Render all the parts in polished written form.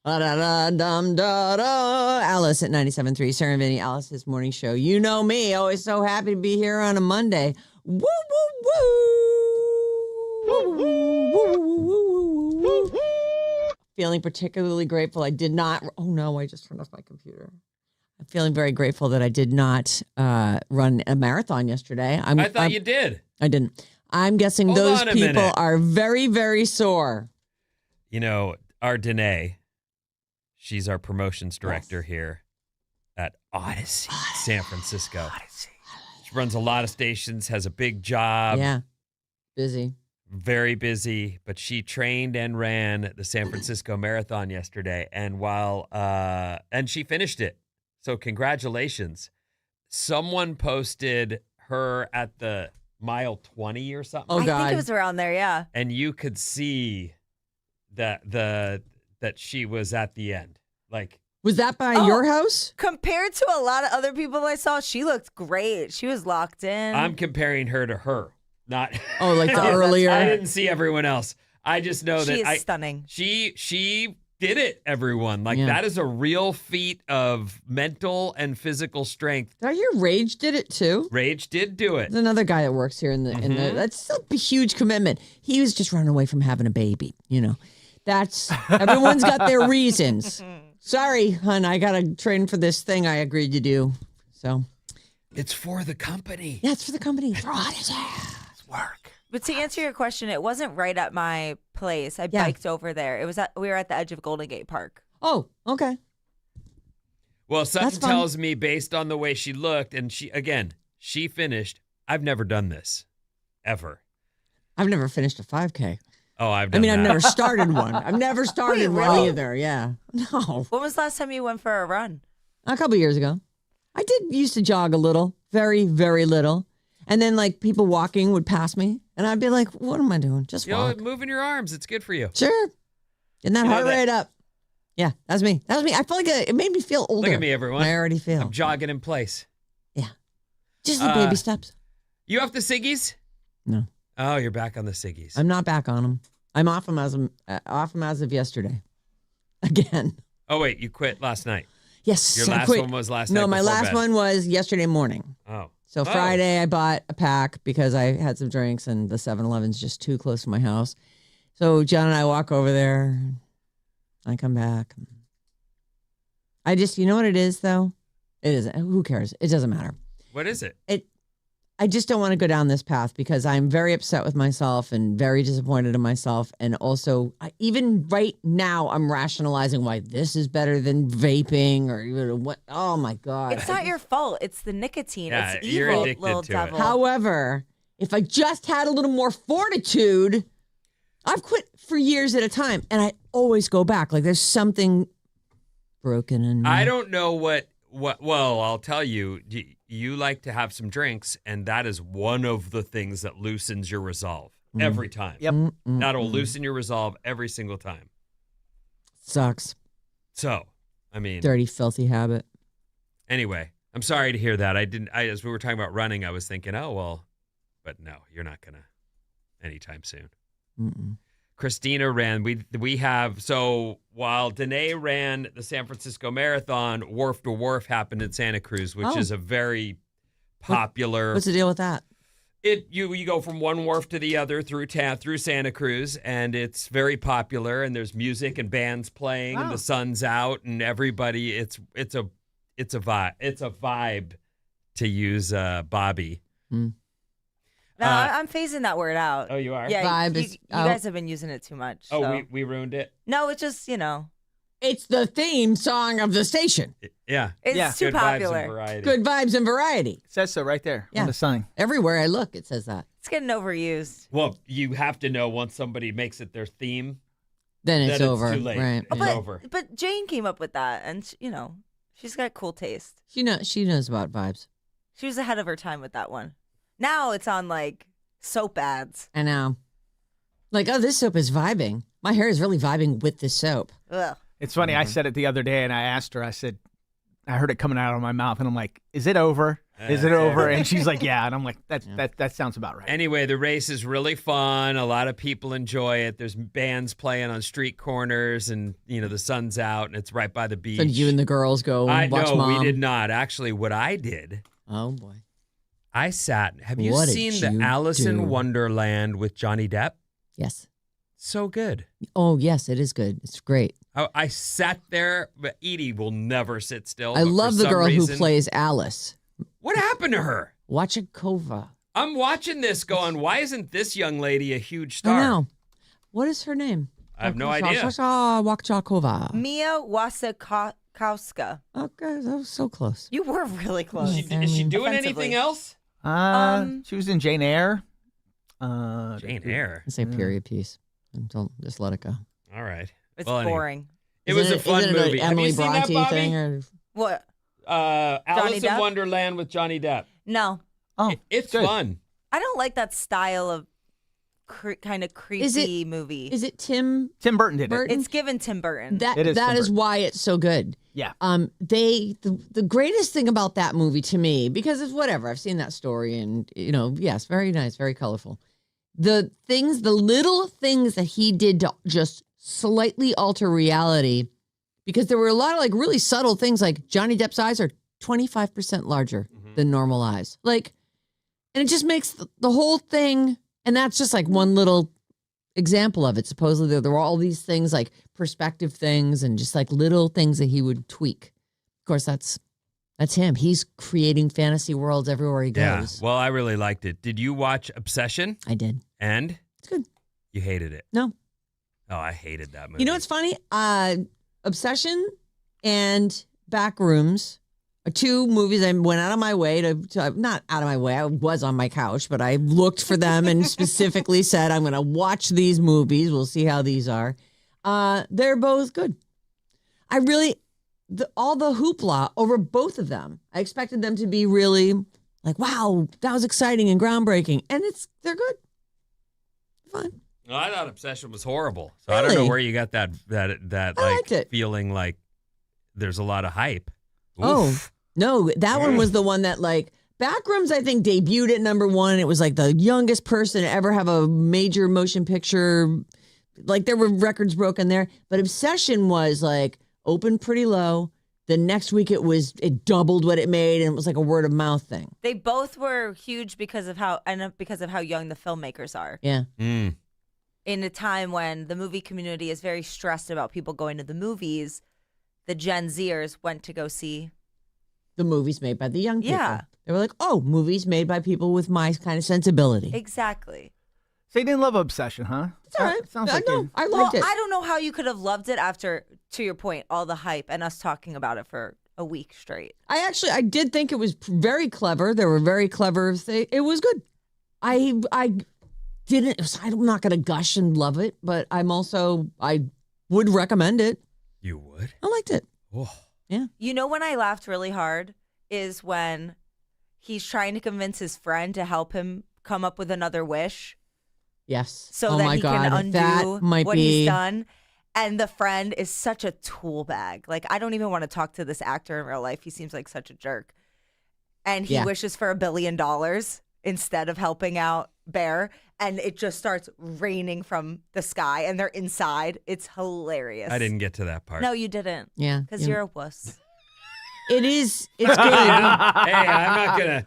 Da-da-da-dum-da-da. Alice at 97.3, Sarah Vinnie, Alice's morning show. You know me, always so happy to be here on a Monday. Woo, woo, woo. Woo, woo, woo, woo, woo. Feeling particularly grateful. I did not. Oh, no, I just turned off my computer. I'm feeling very grateful that I did not run a marathon yesterday. I thought you did. I didn't. I'm guessing Hold those on a people minute. are very, very sore. You know, our Danae, she's our promotions director here at Odyssey, San Francisco. She runs a lot of stations, has a big job. Yeah, busy. Very busy, but she trained and ran the San Francisco Marathon yesterday, and and she finished it. So congratulations. Someone posted her at the mile 20 or something. Oh, God. I think it was around there, yeah. And you could see that she was at the end. Like, Was that by your house? Compared to a lot of other people I saw, she looked great. She was locked in. I'm comparing her to her, not. Oh, like the earlier. I didn't see everyone else. I just know she that is stunning. She did it, everyone. Like, Yeah. that is a real feat of mental and physical strength. Did I hear Rage did it too? Rage did do it. There's another guy that works here in the that's still a huge commitment. He was just running away from having a baby, you know. That's everyone's got their reasons. Sorry, hon, I gotta train for this thing I agreed to do. So It's for the company. yeah, it's for the company. It's for Odyssey. It's work. But to answer your question, it wasn't right at my place. I biked over there. We were at the edge of Golden Gate Park. Oh, okay. Well, something That's fun. tells me, based on the way she looked, and she finished. I've never done this, ever. I've never finished a 5K. Oh, I've done that. I've never started one. I've never started Wait, one really? either. Yeah. No. When was the last time you went for a run? A couple years ago. I used to jog a little, very, very little. And then like people walking would pass me and I'd be like, what am I doing? Just You know, walk. moving your arms, it's good for you. Sure. Getting that You know heart that- rate up. Yeah, that's me. That was me. I feel like it made me feel older. Look at me, everyone. I already feel. I'm jogging in place. Yeah. Just the baby steps. You off the ciggies? No. Oh, you're back on the ciggies. I'm not back on them. I'm off them as of yesterday. Again. Oh, wait, you quit last night. Yes. Your I last quit. one was last night No, my before last bed. one was yesterday morning. Oh. So Friday I bought a pack because I had some drinks and the 7-Eleven's just too close to my house. So John and I walk over there. I come back. You know what it is though? It isn't. Who cares? It doesn't matter. What is it? I just don't want to go down this path because I'm very upset with myself and very disappointed in myself. And also, even right now, I'm rationalizing why this is better than vaping or even what. Oh my God. It's not your fault. It's the nicotine. Yeah, it's you're evil, addicted little to it. devil. However, if I just had a little more fortitude, I've quit for years at a time and I always go back. Like there's something broken in me. I don't know what, well, I'll tell you, you like to have some drinks, and that is one of the things that loosens your resolve every time. Yep. That'll loosen your resolve every single time. Sucks. So, I mean, Dirty, filthy habit. anyway, I'm sorry to hear that. As we were talking about running, I was thinking, oh, well, but no, you're not going to anytime soon. Mm-mm. Christina ran. We have, so while Danae ran the San Francisco Marathon, Wharf to Wharf happened in Santa Cruz, which is a very popular. What's the deal with that? You go from one wharf to the other through Santa Cruz, and it's very popular. And there's music and bands playing, and the sun's out, and everybody. It's a vibe. It's a vibe, to use Bobby. No, I'm phasing that word out. Oh, you are? Yeah, Vibe you is you guys have been using it too much. Oh, so. we ruined it. No, it's just, It's the theme song of the station. Yeah. it's too Good vibes and popular. variety. Good vibes and variety. It says so right there Yeah. on the sign. Everywhere I look, it says that. It's getting overused. Well, you have to know once somebody makes it their theme, Then it's then over. It's too late. Right. It's Yeah. over. But Jane came up with that, and she's got cool taste. She knows about vibes. She was ahead of her time with that one. Now it's on like soap ads. I know. Like, oh, this soap is vibing. My hair is really vibing with this soap. Ugh. It's funny. I said it the other day, and I asked her. I said, I heard it coming out of my mouth, and I'm like, "Is it over? Is it over?" And she's like, "Yeah," and I'm like, "That sounds about right." Anyway, the race is really fun. A lot of people enjoy it. There's bands playing on street corners, and the sun's out, and it's right by the beach. So you and the girls go watch Mom? We did not. Actually, what I did. Oh boy. I sat. Have you What seen did the you Alice do? in Wonderland with Johnny Depp? Yes. So good. Oh yes, it is good. It's great. I sat there, but Edie will never sit still. I but love for the some girl reason, who plays Alice. What happened to her? Wachakova. I'm watching this going, why isn't this young lady a huge star? I know. What is her name? I have no idea. Wachakova. Mia Wasikowska. Okay, that was so close. You were really close. Is she doing Offensively. anything else? She was in Jane Eyre. Jane Eyre. I say period piece. Don't just let it go. All right. It's Well, anyway. boring. It was a fun isn't it movie. An Have Emily you seen that, Bronte Bobby? thing? Or... What? Alice in Depp? Wonderland with Johnny Depp. No. Oh, It's good. fun. I don't like that style of kind of creepy movie. Is it Tim Tim Burton did it. Burton? It's given Tim Burton. That It is that Tim is Burton. why it's so good. Yeah. The greatest thing about that movie to me, because it's whatever, I've seen that story and yes, very nice, very colorful. The little things that he did to just slightly alter reality, because there were a lot of like really subtle things, like Johnny Depp's eyes are 25% larger than normal eyes. Like, and it just makes the whole thing, and that's just like one little example of it. Supposedly there were all these things like perspective things and just like little things that he would tweak. Of course, that's him. He's creating fantasy worlds everywhere he Yeah. goes. Well, I really liked it. Did you watch Obsession? I did. And? It's good. You hated it. No. Oh, I hated that movie. You know what's funny? Obsession and Backrooms are two movies I went out of my way to not out of my way. I was on my couch, but I looked for them and specifically said, I'm going to watch these movies. We'll see how these are. They're both good. I really, all the hoopla over both of them, I expected them to be really like, wow, that was exciting and groundbreaking. And they're good. Fine. No, I thought Obsession was horrible. So I don't know Really? where you got that I liked it. feeling like there's a lot of hype. Oh, Oof. no, that one was the one that like Backrooms, I think, debuted at number one. It was like the youngest person to ever have a major motion picture. Like there were records broken there. But Obsession was like opened pretty low. The next week it doubled what it made, and it was like a word of mouth thing. They both were huge because of how young the filmmakers are. Yeah. Mm. In a time when the movie community is very stressed about people going to the movies, the Gen Zers went to go see. The movies made by the young people. Yeah. They were like, oh, movies made by people with my kind of sensibility. Exactly. So you didn't love Obsession, huh? It's all right. Sounds I like know. you- I Well, liked it. I don't know how you could have loved it after, to your point, all the hype and us talking about it for a week straight. I did think it was very clever. There were very clever things. It was good. I'm not going to gush and love it, but I would recommend it. You would? I liked it. Oh. Yeah. You know when I laughed really hard is when he's trying to convince his friend to help him come up with another wish Yes. so oh that my he God. can undo that might what be. he's done. And the friend is such a tool bag. Like, I don't even want to talk to this actor in real life. He seems like such a jerk. And he Yeah. wishes for $1 billion instead of helping out Bear. And it just starts raining from the sky and they're inside. It's hilarious. I didn't get to that part. No, you didn't. Yeah. Because you're a wuss. It is. It's good. Hey, I'm not gonna.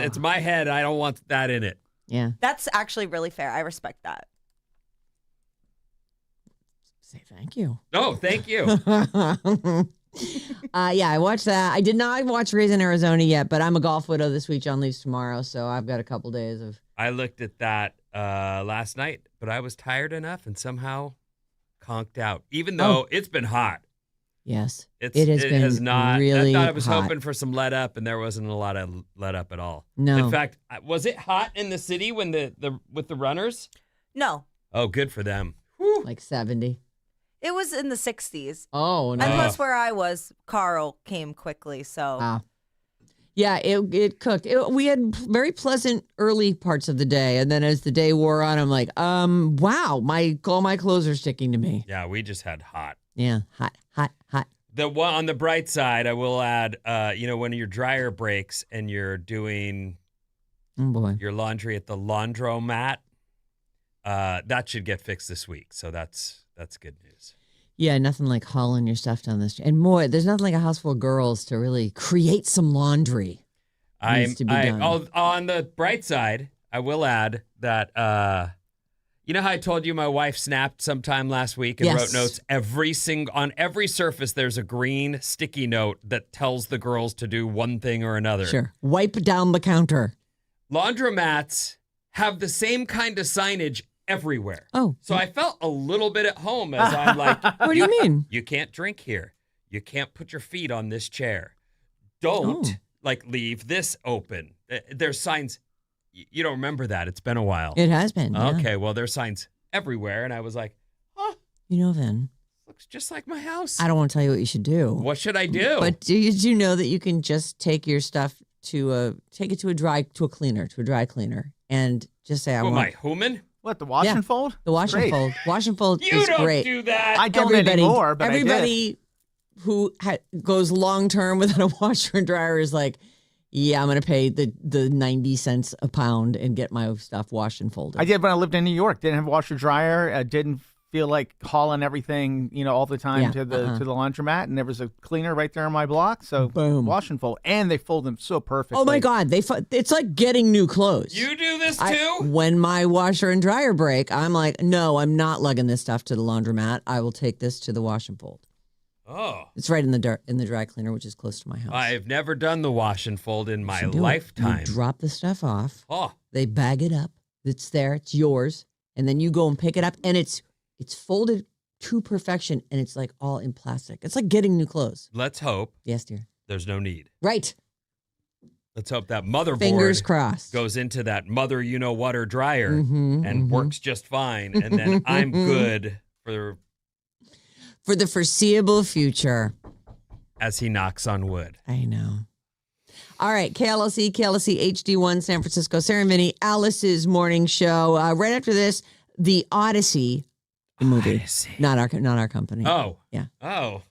It's my head. I don't want that in it. Yeah. That's actually really fair. I respect that. Say thank you. No, thank you. Yeah, I watched that. I did not watch Raising Arizona yet, but I'm a golf widow this week. John leaves tomorrow, so I've got a couple days of. I looked at that last night, but I was tired enough and somehow conked out. Even though it's been hot. Yes, It been has not. really I thought I was hot. hoping for some let up, and there wasn't a lot of let up at all. No. In fact, was it hot in the city when with the runners? No, Oh, good for them. Like 70. it was in the 60s. Oh no. And plus, where I was, Carl came quickly. So Wow. Yeah, it cooked. We had very pleasant early parts of the day, and then as the day wore on, I'm like, wow, all my clothes are sticking to me. Yeah, we just had hot. Yeah, hot. The one on the bright side, I will add, when your dryer breaks and you're doing Oh boy. your laundry at the laundromat, that should get fixed this week. So that's good news. Yeah, nothing like hauling your stuff down the street. And more, there's nothing like a house full of girls to really create some laundry. Needs to be done. On the bright side, I will add that you know how I told you my wife snapped sometime last week and wrote notes on every surface. There's a green sticky note that tells the girls to do one thing or another. Sure. Wipe down the counter. Laundromats have the same kind of signage everywhere. Oh. So I felt a little bit at home as I'm like, What do you mean? You can't drink here. You can't put your feet on this chair. Don't leave this open. There's signs. You don't remember that. It's been a while. It has been. Yeah. Okay, well, there's signs everywhere. And I was like, Vin, looks just like my house. I don't want to tell you what you should do. What should I do? But do you know that you can just take your stuff to a dry cleaner, and just say, Am I human? What, the wash and fold? The wash and fold. Wash and fold You is don't great. do that. I don't anymore, but everybody who goes long term without a washer and dryer is like, yeah, I'm going to pay the 90 cents a pound and get my stuff washed and folded. I did when I lived in New York. Didn't have a washer dryer. I didn't feel like hauling everything, all the time to the laundromat. And there was a cleaner right there on my block. So boom, wash and fold, and they fold them so perfectly. Oh my God, it's like getting new clothes. You do this too? When my washer and dryer break, I'm like, no, I'm not lugging this stuff to the laundromat. I will take this to the wash and fold. Oh. It's right in the dry cleaner, which is close to my house. I've never done the wash and fold in my You do it. lifetime. You drop the stuff off. Oh. They bag it up. It's there. It's yours. And then you go and pick it up, and it's folded to perfection, and it's like all in plastic. It's like getting new clothes. Let's hope. Yes, dear. There's no need. Right. Let's hope that motherboard Fingers crossed. goes into that mother you-know-what-er dryer and works just fine, and then I'm good for the foreseeable future. As he knocks on wood. I know. All right, KLSE HD1 San Francisco, Sarah Vinnie, Alice's morning show. Right after this, the Odyssey movie. Odyssey. Not our company. Oh. Yeah. Oh.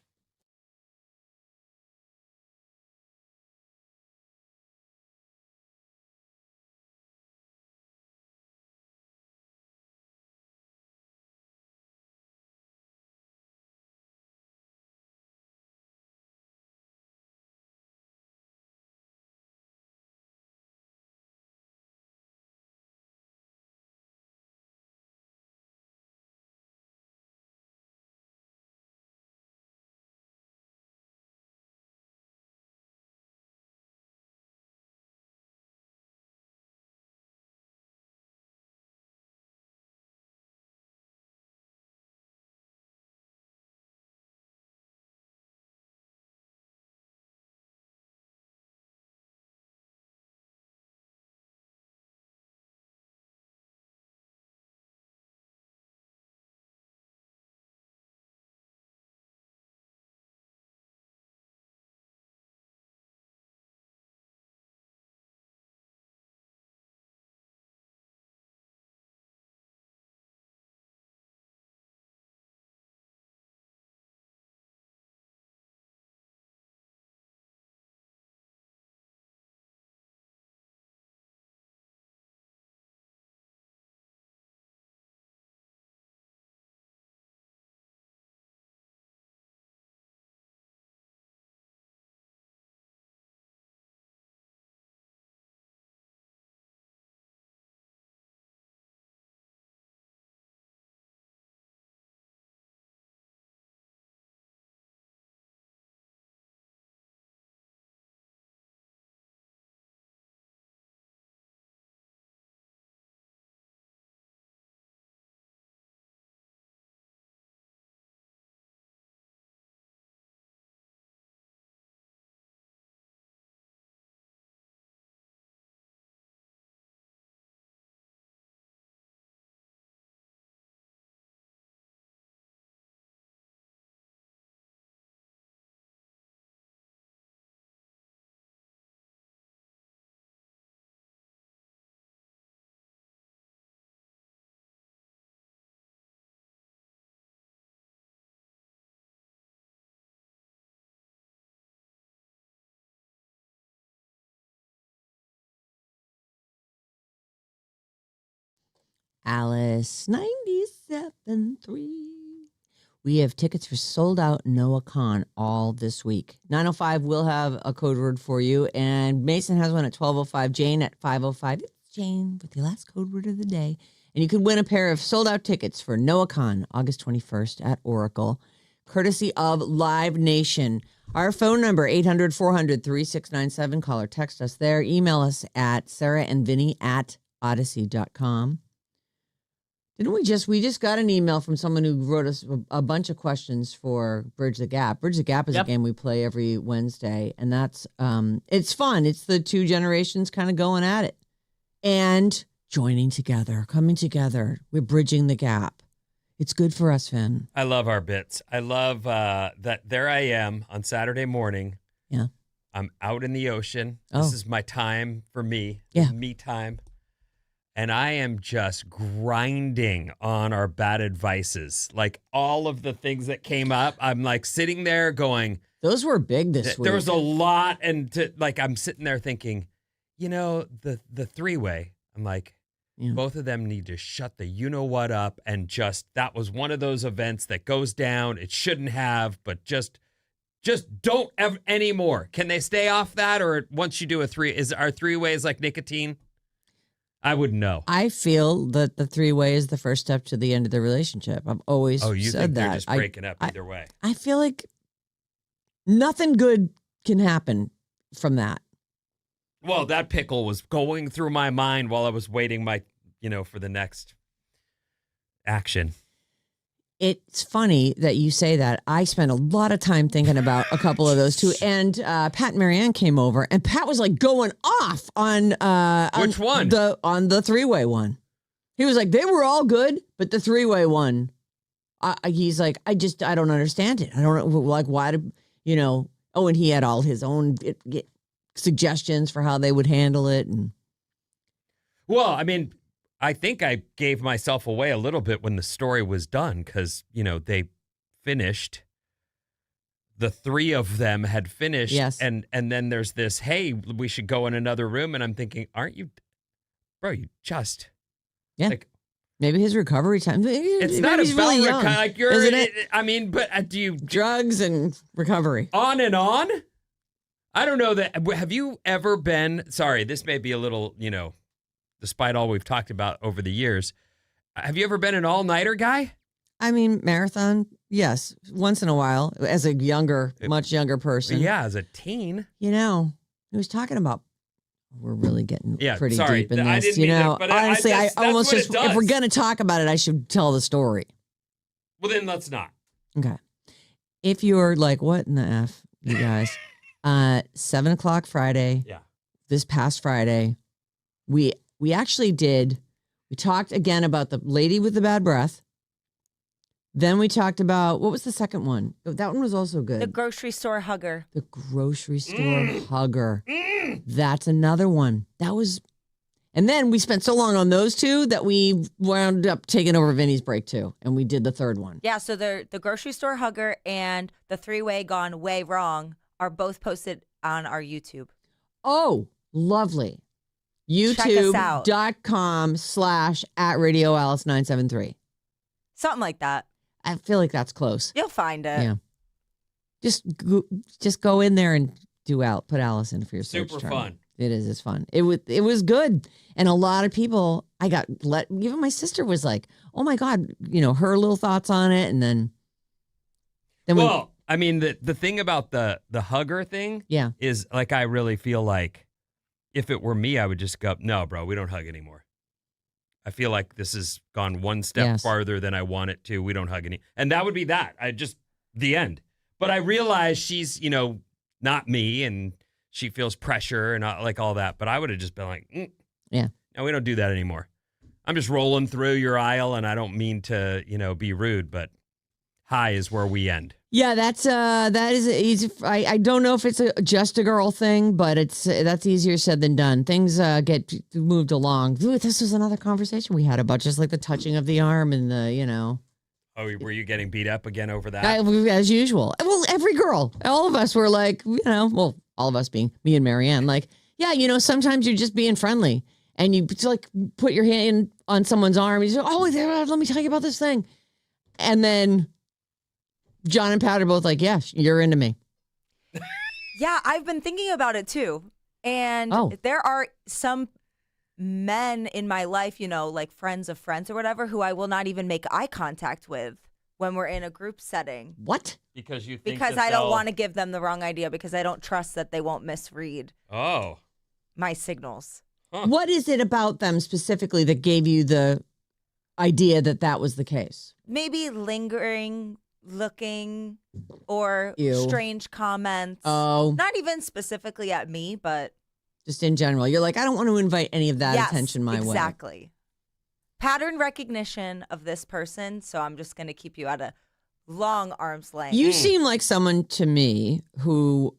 Alice 97.3. We have tickets for Sold Out Noah Khan all this week. 9:05 will have a code word for you, and Mason has one at 12:05. Jane at 5:05. It's Jane with the last code word of the day. And you could win a pair of sold-out tickets for Noah Khan, August 21st at Oracle, courtesy of Live Nation. Our phone number, 800-400-3697. Call or text us there. Email us at sarahandvinny@odyssey.com. Didn't we just got an email from someone who wrote us a bunch of questions for Bridge the Gap. Bridge the Gap is a game we play every Wednesday, and that's it's fun. It's the two generations kind of going at it and joining together, coming together. We're bridging the gap. It's good for us, Finn. I love our bits. I love that there I am on Saturday morning. Yeah. I'm out in the ocean. Oh. This is my time for me. Yeah. Me time. And I am just grinding on our bad advices. Like all of the things that came up, I'm like sitting there going. Those were big this week. There was a lot. And I'm sitting there thinking, the three-way, I'm like, both of them need to shut the you-know-what up. And just, that was one of those events that goes down. It shouldn't have, but just don't ever anymore. Can they stay off that? Or once you do are three-ways like nicotine? I wouldn't know. I feel that the three-way is the first step to the end of the relationship. I've always said that. Oh, you think they're just breaking up either way? I feel like nothing good can happen from that. Well, that pickle was going through my mind while I was waiting for the next action. It's funny that you say that. I spent a lot of time thinking about a couple of those too. And Pat and Marianne came over, and Pat was like going off on which one? On the three-way one. He was like, they were all good, but the three-way one, he's like, I don't understand it. I don't know, like, why did Oh, and he had all his own suggestions for how they would handle it. And well, I mean, I think I gave myself away a little bit when the story was done because, they finished. The three of them had finished. Yes. And then there's this, hey, we should go in another room. And I'm thinking, aren't you, bro, you just. Yeah. Like, maybe his recovery time. It's not he's about really young, like you're, isn't it? I mean, but do you. Drugs and recovery. On and on? I don't know that. Have you ever been, sorry, this may be a little, despite all we've talked about over the years, have you ever been an all-nighter guy? I mean, marathon, yes, once in a while, as a much younger person. Yeah, as a teen. He was talking about, we're really getting pretty sorry, deep in I this. didn't mean to, but honestly, I that's almost what just, it does. if we're going to talk about it, I should tell the story. Well, then let's not. Okay. If you're like, what in the F, you guys? 7 o'clock Friday. Yeah. This past Friday, we actually we talked again about the lady with the bad breath. Then we talked about, what was the second one? That one was also good. The grocery store hugger. The grocery store hugger. That's another one. And then we spent so long on those two that we wound up taking over Vinny's break too. And we did the third one. Yeah, so the grocery store hugger and the three-way gone way wrong are both posted on our YouTube. Oh, lovely. Check us out. YouTube.com/@RadioAlice973. Something like that. I feel like that's close. You'll find it. Yeah. Just go in there and put Alice in for your search Super term. fun. It is. It's fun. It was good. And a lot of people, even my sister was like, oh my God, her little thoughts on it. And then well, I mean, the thing about the hugger thing yeah, is like, I really feel like if it were me, I would just go, no, bro, we don't hug anymore. I feel like this has gone one step farther than I want it to. We don't hug any. And that would be that. The end. But I realize she's, not me and she feels pressure and like all that. But I would have just been like, yeah, no, we don't do that anymore. I'm just rolling through your aisle and I don't mean to, be rude, but high is where we end. Yeah, that is easy. I don't know if it's just a girl thing, but that's easier said than done. Things get moved along. Ooh, this was another conversation we had about just like the touching of the arm and the. Oh, were you getting beat up again over that? As usual. Well, every girl, all of us were like, all of us being me and Marianne, like, yeah, sometimes you're just being friendly. and you like put your hand on someone's arm. And you say, "Oh, let me tell you about this thing," and then John and Pat are both like, "Yeah, you're into me." Yeah, I've been thinking about it too. And there are some men in my life, like friends of friends or whatever, who I will not even make eye contact with when we're in a group setting. What? Because you think Because I don't want to give them the wrong idea because I don't trust that they won't misread my signals. Huh. What is it about them specifically that gave you the idea that that was the case? Maybe lingering, looking, or Ew. strange comments. Oh. Not even specifically at me, but Just in general. You're like, I don't want to invite any of that yes, attention my way. exactly. Pattern recognition of this person, so I'm just going to keep you at a long arm's length. You seem like someone to me who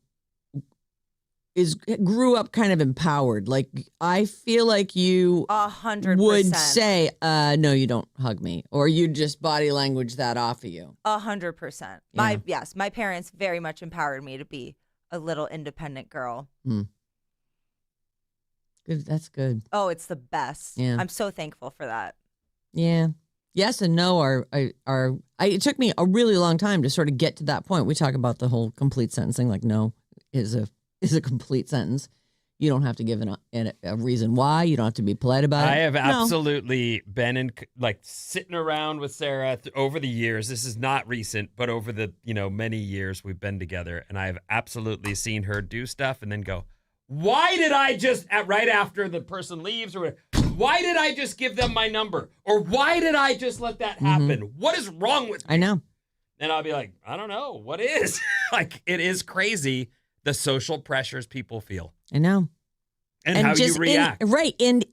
grew up kind of empowered. Like, I feel like you 100% would say, no, you don't hug me. Or you just body language that off of you. 100%. My parents very much empowered me to be a little independent girl. Good. That's good. Oh, it's the best. Yeah. I'm so thankful for that. Yeah. Yes and no are it took me a really long time to sort of get to that point. We talk about the whole complete sentence thing, like no is a complete sentence. You don't have to give a reason why. You don't have to be polite about it. I have absolutely been in like sitting around with Sarah over the years. This is not recent, but over the many years we've been together, and I have absolutely seen her do stuff and then go, why did I just, right after the person leaves or whatever, why did I just give them my number? Or why did I just let that happen? What is wrong with me? I know. And I'll be like, I don't know. What is? Like, it is crazy the social pressures people feel. I know. And how you react. Right. And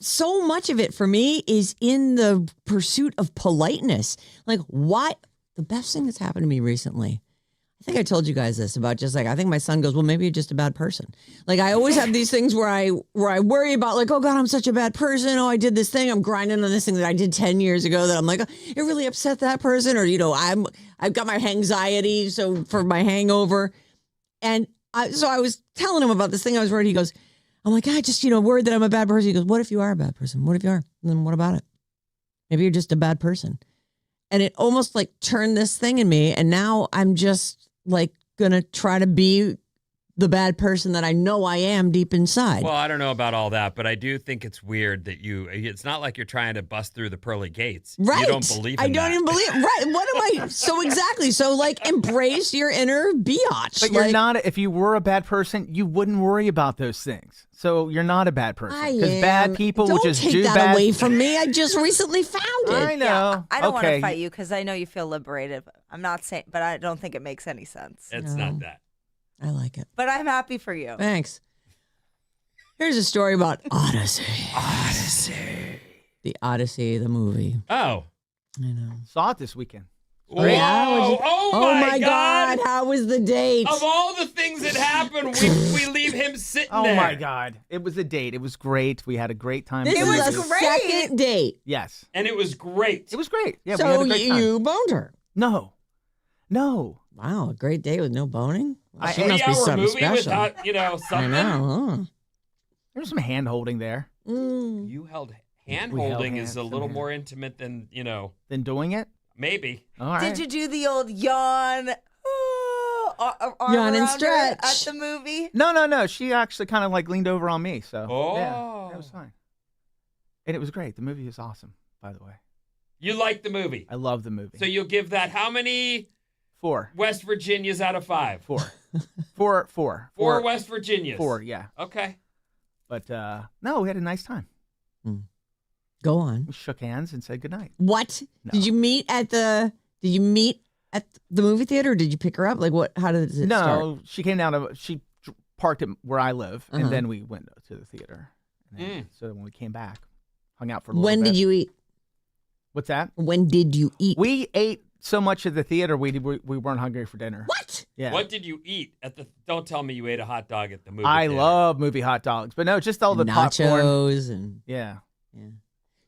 so much of it for me is in the pursuit of politeness. Like, why? The best thing that's happened to me recently, I think I told you guys this about just like, I think my son goes, well, maybe you're just a bad person. Like, I always have these things where I worry about like, oh God, I'm such a bad person. Oh, I did this thing. I'm grinding on this thing that I did 10 years ago that I'm like, it really upset that person. Or, I've got my anxiety. So for my hangover. And so I was telling him about this thing I was worried. He goes, I'm like, I just, worried that I'm a bad person. He goes, what if you are a bad person? What if you are? And then what about it? Maybe you're just a bad person. And it almost like turned this thing in me. And now I'm just like going to try to be the bad person that I know I am deep inside. Well, I don't know about all that, but I do think it's weird that it's not like you're trying to bust through the pearly gates. Right. You don't believe in I don't that. even believe. Right. What am I? So exactly. So like embrace your inner biatch. But you're not, if you were a bad person, you wouldn't worry about those things. So you're not a bad person. Because bad people don't will just take do that bad away from me. I just recently found it. I know. Yeah, I don't want Okay. to fight you because I know you feel liberated. I'm not saying, but I don't think it makes any sense. It's not that. I like it. But I'm happy for you. Thanks. Here's a story about Odyssey. The Odyssey, the movie. Oh. I know. Saw it this weekend. Whoa. Yeah, Oh my God. How was the date? Of all the things that happened, we leave him sitting Oh there. my God. It was a date. It was great. We had a great time. This It was was a great. second date. Yes. And it was great. It was great. Yeah, we So had a great time. you boned her. No. Wow, a great day with no boning? Well, I- she must be 3-hour something movie special. without, I something. know, There was some hand holding there. huh? Mm. You held We held hand-holding hands is a from little here. more intimate than, Then doing it? maybe. All right. Did you do the old yawn? Arm Yawn and around her stretch. at the movie. No. She actually kind of like leaned over on me. So yeah, Oh. it was fine. And it was great. The movie is awesome, by the way. You like the movie. I love the movie. So you'll give that how many 4. West Virginias out of 5? 4. 4 West Virginias. 4, yeah. Okay. But no, we had a nice time. Go on. We shook hands and said goodnight. What? No. Did you meet at the movie theater or did you pick her up? Like what? How did it start? No, she came down she parked at where I live, Uh-huh. and then we went to the theater. And then, So when we came back, hung out for a little When bit. did you eat? What's that? When did you eat? We ate so much at the theater, we weren't hungry for dinner. What? Yeah. What did you eat at the? Don't tell me you ate a hot dog at the movie. I theater. love movie hot dogs, but no, just all the popcorn. Nachos and Yeah.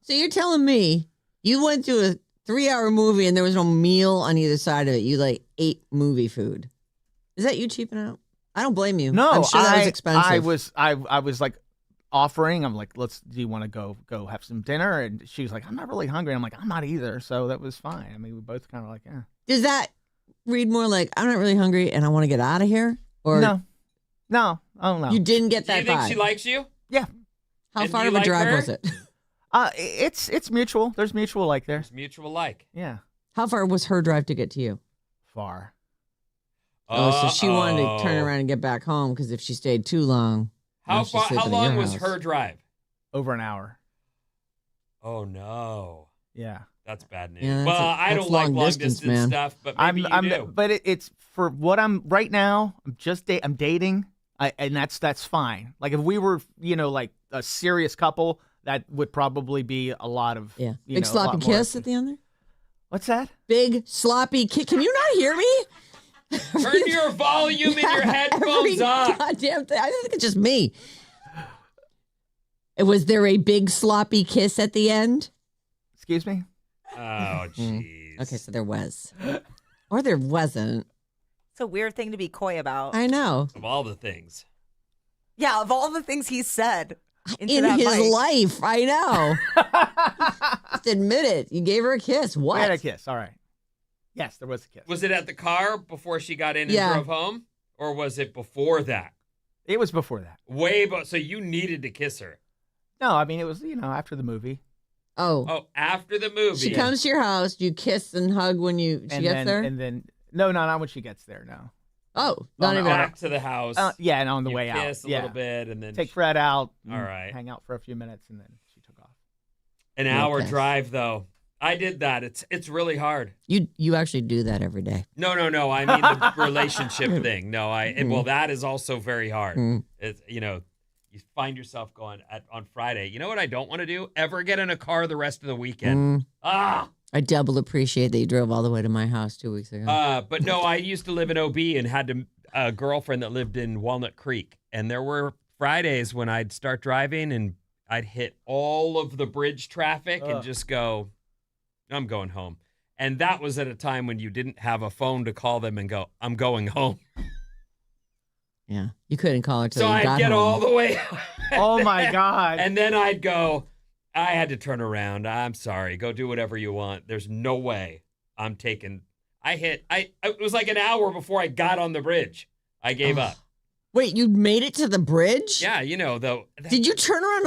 So you're telling me you went to a 3-hour movie and there was no meal on either side of it. You like ate movie food. Is that you cheaping out? I don't blame you. No, I'm sure that was expensive. I was like offering. I'm like, do you want to go have some dinner? And she was like, I'm not really hungry. I'm like, I'm not either. So that was fine. I mean, we both kind of like, yeah. Does that read more like I'm not really hungry and I want to get out of here? Or no, oh no. You didn't get that Do you think vibe. she likes you? Yeah. How And far do of you a like drive her? was it? It's mutual. There's mutual like there. It's mutual like. Yeah. How far was her drive to get to you? Far. Oh, so she wanted to turn around and get back home because if she stayed too long, How she's far? sleeping How at long your was house. her drive? Over an hour. Oh no, Yeah. that's bad news. Yeah, well, I that's don't like long distance, distance man. stuff, but maybe you do. But it's for what I'm right now. I'm dating, and that's fine. Like if we were, like a serious couple, that would probably be a lot of Big sloppy kiss at the end there. What's that? Big sloppy kiss. Can you not hear me? Turn your volume in your headphones up. Goddamn thing. I think it's just me. Was there a big sloppy kiss at the end? Excuse me? Oh, jeez. Okay, so there was. Or there wasn't. It's a weird thing to be coy about. I know. Of all the things. Yeah, of all the things he said into In that his mic. life, I know. Just admit it. You gave her a kiss. What? We had a kiss. All right. Yes, there was a kiss. Was it at the car before she got in and Yeah. drove home? Or was it before that? It was before that. So you needed to kiss her. No, I mean it was after the movie. Oh, after the movie. she comes to your house. You kiss and hug when she gets there? And then no, not when she gets there. No. Oh, not even. back to the house. Yeah, and on the you way out, kiss a little bit, and then take Fred out. All right. Hang out for a few minutes, and then she took off. An hour drive though. I did that. It's really hard. You actually do that every day. No. I mean the relationship thing. No, well that is also very hard. It's you find yourself going on Friday. You know what I don't want to do? Ever get in a car the rest of the weekend. I double appreciate that you drove all the way to my house 2 weeks ago. But no, I used to live in OB and had a girlfriend that lived in Walnut Creek. And there were Fridays when I'd start driving and I'd hit all of the bridge traffic and just go, I'm going home. And that was at a time when you didn't have a phone to call them and go, I'm going home. Yeah, you couldn't call her till So you I'd got get home. all the way. Oh my God. And then I'd go, I had to turn around. I'm sorry. Go do whatever you want. There's no way I'm taking. It was like an hour before I got on the bridge. I gave up. Wait, you made it to the bridge? Yeah, though. Did you turn around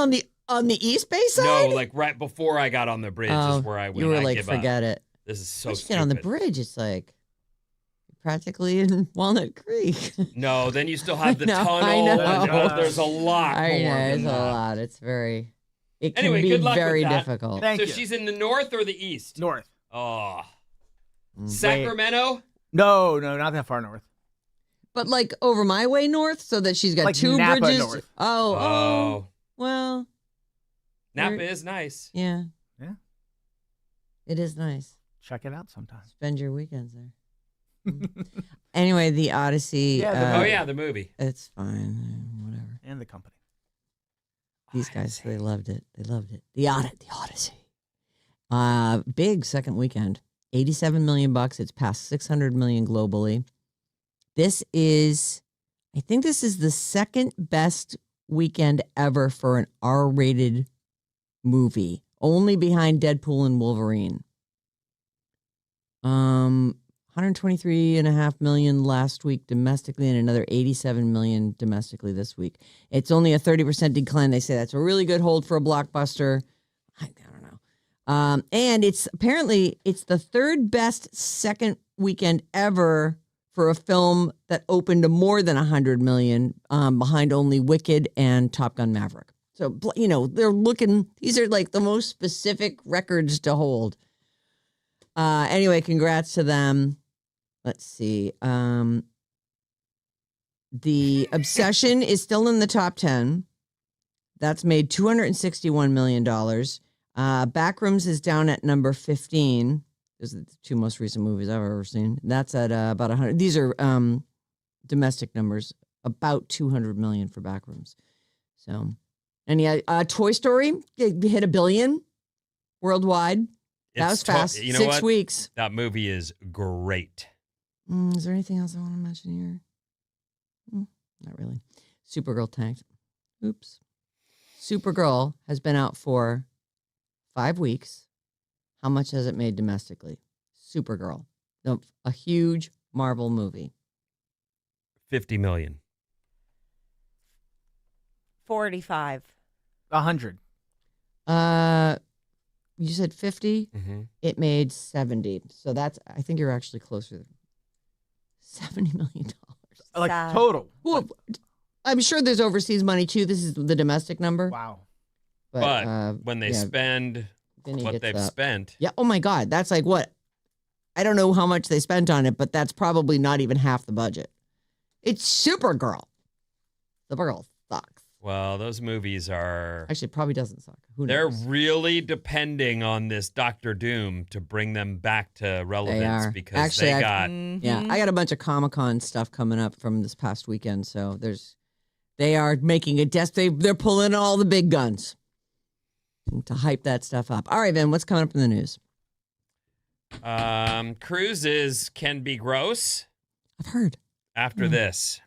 on the East Bay side? No, like right before I got on the bridge is where I went. You were I like, give up. forget it. This is so Once you stupid. get on the bridge, it's like practically in Walnut Creek. No, then you still have the No, tunnel. I know. And, there's a lot more I know, than it's a that. lot. It can Anyway, be good luck with very that. difficult. Thank So you. she's in the north or the east? North. Oh. Sacramento? No, not that far north. But like over my way north, so that she's got Like two Napa bridges. north. Oh, well, Napa is nice. yeah. Yeah. It is nice. Check it out sometime. Spend your weekends there. Anyway, the Odyssey. Yeah, the movie. It's fine. Whatever. And the company. These guys, they loved it. They loved it. The Odyssey. Big second weekend. $87 million. It's past 600 million globally. I think this is the second best weekend ever for an R-rated movie, only behind Deadpool and Wolverine. 123.5 million last week domestically and another 87 million domestically this week. It's only a 30% decline. They say that's a really good hold for a blockbuster. I don't know. And it's the third best second weekend ever for a film that opened to more than 100 million, behind only Wicked and Top Gun Maverick. So, these are like the most specific records to hold. Anyway, congrats to them. Let's see. The Obsession is still in the top 10. That's made $261 million. Backrooms is down at number 15. Those are the two most recent movies I've ever seen. That's at about 100. These are domestic numbers. About 200 million for Backrooms. So, and yeah, Toy Story hit $1 billion worldwide. That was fast. You know 6 what? weeks. That movie is great. Is there anything else I want to mention here? Not really. Supergirl tanked. Oops. Supergirl has been out for 5 weeks. How much has it made domestically? Supergirl, a huge Marvel movie. 50 million. 45. 100. You said 50. Mm-hmm. It made 70. So I think you're actually closer to $70 million. Like Sad. total. Well, I'm sure there's overseas money too. This is the domestic number. Wow. But when they spend Vinny what gets they've up. spent. Yeah. Oh my God. That's like what? I don't know how much they spent on it, but that's probably not even half the budget. It's Supergirl. Supergirl sucks. Well, those movies are... Actually, it probably doesn't suck. Who They're knows? really depending on this Doctor Doom to bring them back to relevance are. because Actually, they got... Yeah, I got a bunch of Comic-Con stuff coming up from this past weekend, so they are making a they're pulling all the big guns to hype that stuff up. All right, Vin, what's coming up in the news? Cruises can be gross. I've heard. After this.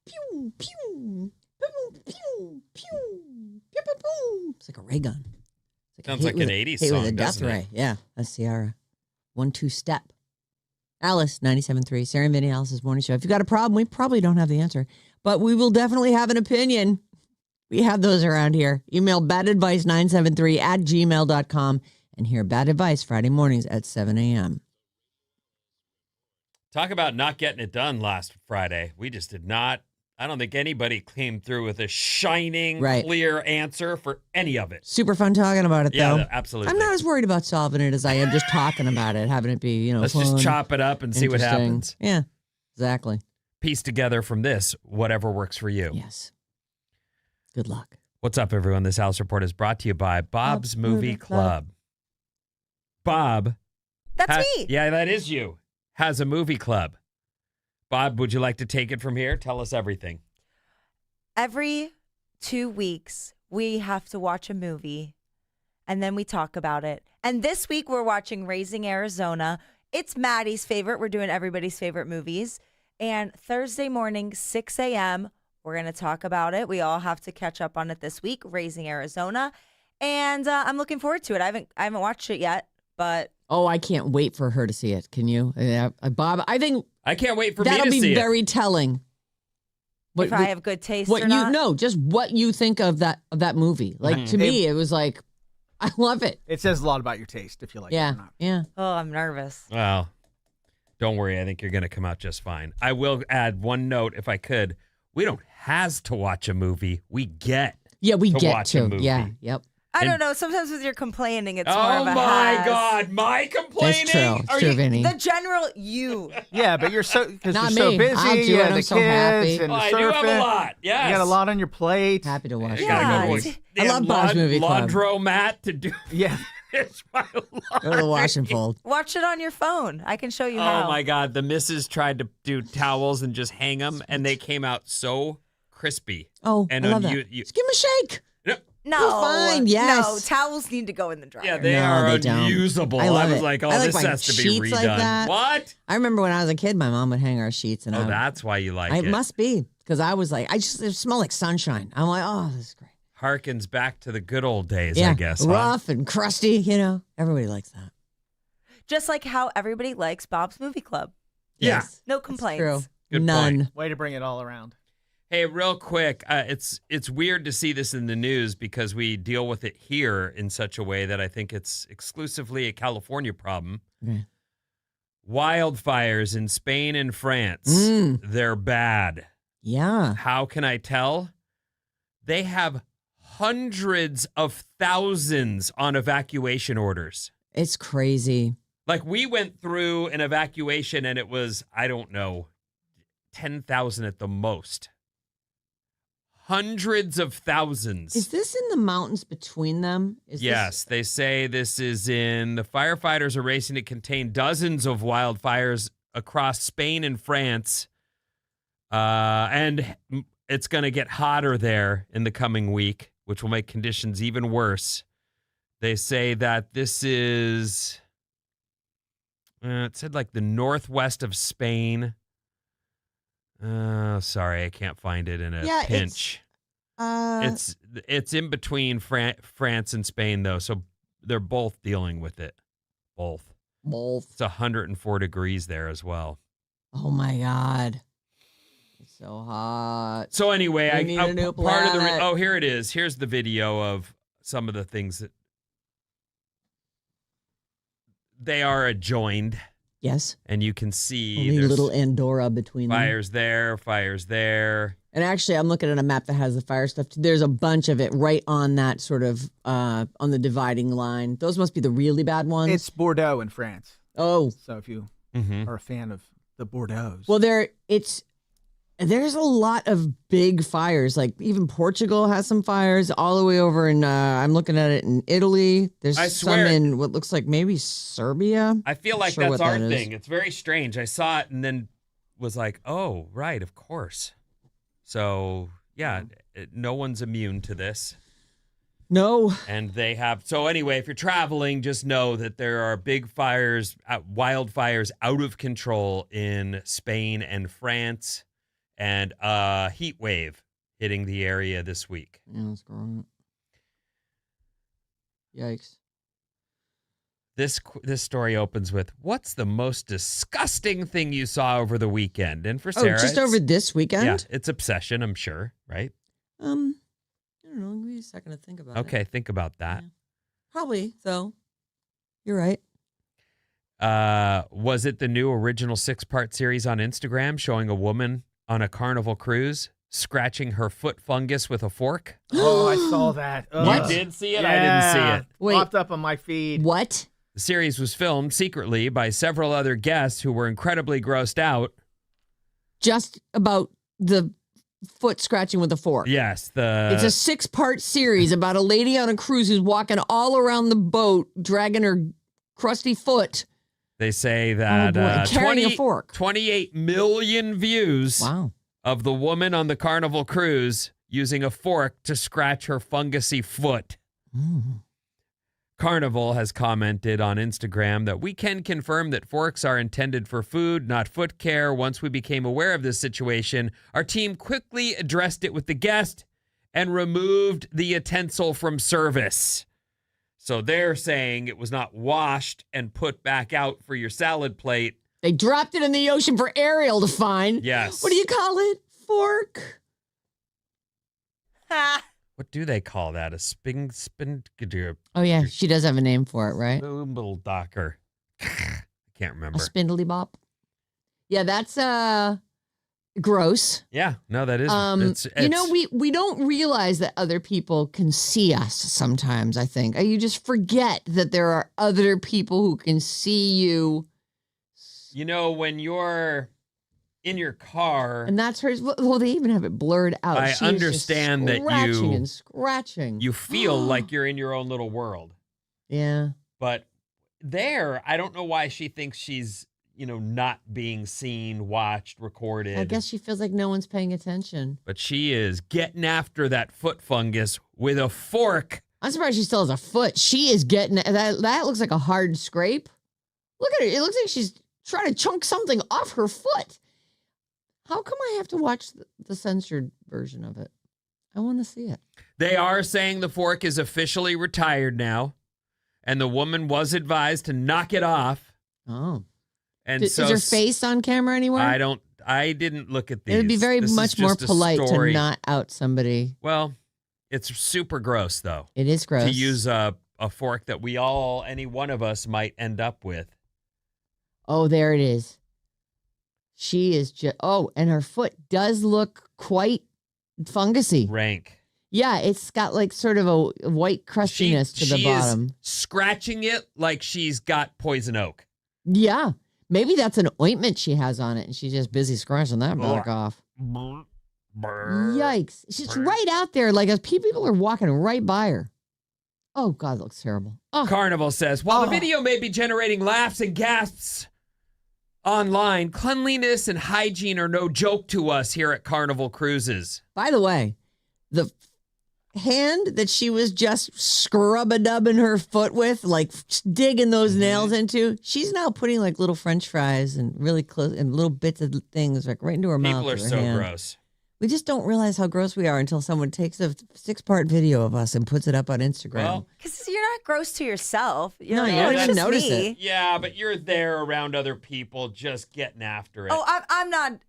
pew, pew, pew, pew, pew, pew, pew, pew. It's like a ray gun. It's Sounds like an 80s hit song, with a death doesn't it? ray. Yeah, that's Ciara. 1-2 step. Alice, 97.3, Sarah and Vinnie, Alice's morning show. If you got a problem, we probably don't have the answer, but we will definitely have an opinion. We have those around here. Email badadvice973@gmail.com and hear Bad Advice Friday mornings at 7 a.m. Talk about not getting it done last Friday. We just did not. I don't think anybody came through with a shining, clear answer for any of it. Super fun talking about it, though. Yeah, absolutely. I'm not as worried about solving it as I am just talking about it, having it be, Let's fun, just chop it up and see what happens. Yeah, exactly. Piece together from this whatever works for you. Yes. Good luck. What's up, everyone? This House Report is brought to you by Bob's Movie Club. Bob. That's me. Yeah, that is you. Has a movie club. Bob, would you like to take it from here? Tell us everything. Every 2 weeks, we have to watch a movie, and then we talk about it. And this week, we're watching Raising Arizona. It's Maddie's favorite. We're doing everybody's favorite movies. And Thursday morning, 6 a.m., we're going to talk about it. We all have to catch up on it this week, Raising Arizona. And I'm looking forward to it. I haven't watched it yet, but... Oh, I can't wait for her to see it. Can you? Bob, I think... I can't wait for me to see it. That'll be very telling. If I have good taste or not? No, just what you think of that movie. Like, to me, it was like, I love it. It says a lot about your taste if you like it or not. Yeah. Oh, I'm nervous. Well, don't worry. I think you're going to come out just fine. I will add one note, if I could. We don't has to watch a movie. We get we to get watch to. a movie. Yeah, yep. I don't know. Sometimes with your complaining, it's more Oh of a my has. God, my complaining? That's true. It's true, Vinny. The general you. Yeah, but you're so because Not you're so me. busy. I'll do You it. have I'm the so kids happy. and the I surfing. do have a lot. Yes. You got a lot on your plate. Happy to watch I it. gotta Yeah. go. I love Bob's Movie Club. Laundromat to do Yeah. this. My Go to the wash and fold. Watch it on your phone. I can show you how. Oh my God, the missus tried to do towels and just hang them, and they came out so crispy. Oh, And I love when that. you- Just give him a shake. No. You're fine, yes. No, towels need to go in the dryer. Yeah, they No, are they don't. unusable. I love was it. like, oh, I like this my has to be sheets redone. like that. What? I remember when I was a kid, my mom would hang our sheets, and Oh, that's why you like it it. must be because I was like, it smelled like sunshine. I'm like, oh, this is great. Harkens back to the good old days, Yeah, I guess. huh? rough and crusty. Everybody likes that. Just like how everybody likes Bob's Movie Club. Yeah. Yes, No that's complaints. true. Good None. point. Way to bring it all around. Hey, real quick, it's weird to see this in the news because we deal with it here in such a way that I think it's exclusively a California problem. Okay. Wildfires in Spain and France, they're bad. Yeah. How can I tell? They have hundreds of thousands on evacuation orders. It's crazy. Like we went through an evacuation and it was, I don't know, 10,000 at the most. Hundreds of thousands. Is this in the mountains between them? Yes, they say this is in the firefighters are racing to contain dozens of wildfires across Spain and France. And it's going to get hotter there in the coming week, which will make conditions even worse. They say that this is, it said like the northwest of Spain. Sorry, I can't find it in a pinch. It's in between France and Spain, though, so they're both dealing with it. Both. It's 104 degrees there as well. Oh, my God. It's so hot. So anyway, We need a new planet. here it is. Here's the video of some of the things that they are adjoined. Yes. And you can see Only there's little Andorra between them. fires there. And actually, I'm looking at a map that has the fire stuff. There's a bunch of it right on that sort of, on the dividing line. Those must be the really bad ones. It's Bordeaux in France. Oh. So if you Mm-hmm. are a fan of the Bordeaux. Well, there's a lot of big fires. Like even Portugal has some fires all the way over in, I'm looking at it in Italy. There's I some swear- in what looks like maybe Serbia. I feel Not like sure that's what our that is. thing. It's very strange. I saw it and then was like, oh, right, of course. So, yeah, no one's immune to this. No. And they have. So, anyway, if you're traveling, just know that there are big fires, wildfires out of control in Spain and France. and a heat wave hitting the area this week. Yeah, that's great. Yikes. This story opens with, what's the most disgusting thing you saw over the weekend? And for Sarah, just over this weekend? Yeah, it's obsession, I'm sure, right? I don't know. Give me a second to think about it. Okay, think about that. Yeah. Probably, though. You're right. Was it the new original 6-part series on Instagram showing a woman on a Carnival cruise scratching her foot fungus with a fork? Oh, I saw that. You did see it? Yeah. I didn't see it. Wait. Popped up on my feed. What? The series was filmed secretly by several other guests who were incredibly grossed out. Just about the foot scratching with a fork. Yes, It's a 6-part series about a lady on a cruise who's walking all around the boat, dragging her crusty foot. They say that carrying a fork. 28 million views Wow. of the woman on the Carnival cruise using a fork to scratch her fungusy foot. Mm. Carnival has commented on Instagram that we can confirm that forks are intended for food, not foot care. Once we became aware of this situation, our team quickly addressed it with the guest and removed the utensil from service. So they're saying it was not washed and put back out for your salad plate. They dropped it in the ocean for Ariel to find. Yes. What do you call it? Fork? What do they call that? A spin Oh, yeah. She does have a name for it, right? little docker. I can't remember. A spindly bop. Yeah, that's gross. Yeah, no, that is. We don't realize that other people can see us sometimes, I think. You just forget that there are other people who can see you. You know, when you're in your car. And that's hers. Well, they even have it blurred out. I She is understand just that scratching and scratching. You feel like you're in your own little world. Yeah. But there, I don't know why she thinks she's, not being seen, watched, recorded. I guess she feels like no one's paying attention. But she is getting after that foot fungus with a fork. I'm surprised she still has a foot. She is getting that. That looks like a hard scrape. Look at her. It looks like she's trying to chunk something off her foot. How come I have to watch the censored version of it? I want to see it. They are saying the fork is officially retired now, and the woman was advised to knock it off. Oh. And is her face on camera anywhere? I didn't look at these. It would be very This much is more just a polite to story. not out somebody. Well, it's super gross, though. It is gross. To use a fork that any one of us might end up with. Oh, there it is. She is just, and her foot does look quite fungusy. Rank. Yeah, it's got like sort of a white crustiness to the bottom. Is scratching it like she's got poison oak. Yeah. Maybe that's an ointment she has on it and she's just busy scratching that back off. Yikes. She's right out there. Like people are walking right by her. Oh, God, that looks terrible. Oh. Carnival says, while the video may be generating laughs and gasps online, cleanliness and hygiene are no joke to us here at Carnival Cruises. By the way, the hand that she was just scrub-a-dubbing her foot with, like digging those nails into, she's now putting like little French fries and really close and little bits of things like right into her mouth. People are so gross. We just don't realize how gross we are until someone takes a 6-part video of us and puts it up on Instagram. Because you're not gross to yourself. No, you don't even notice it. Yeah, but you're there around other people just getting after it. Oh,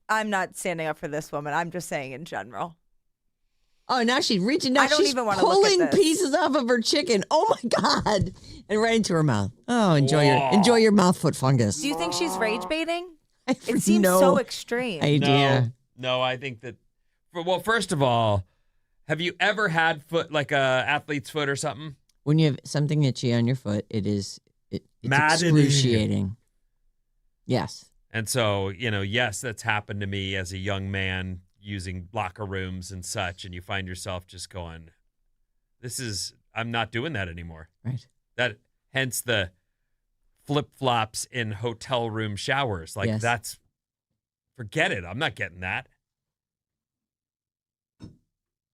I'm not standing up for this woman. I'm just saying in general. Oh, now she's reaching down. I don't She's even want to look at pulling this. pieces off of her chicken. Oh my God! And right into her mouth. Oh, enjoy your mouth foot fungus. Do you think she's rage baiting? I It have seems no so extreme. idea. No, I think that. Well, first of all, have you ever had foot like a athlete's foot or something? When you have something itchy on your foot, it's Maddening. excruciating. Yes. And so, yes, that's happened to me as a young man using locker rooms and such, and you find yourself just going, I'm not doing that anymore. Right. Hence the flip-flops in hotel room showers. Like Yes. forget it. I'm not getting that.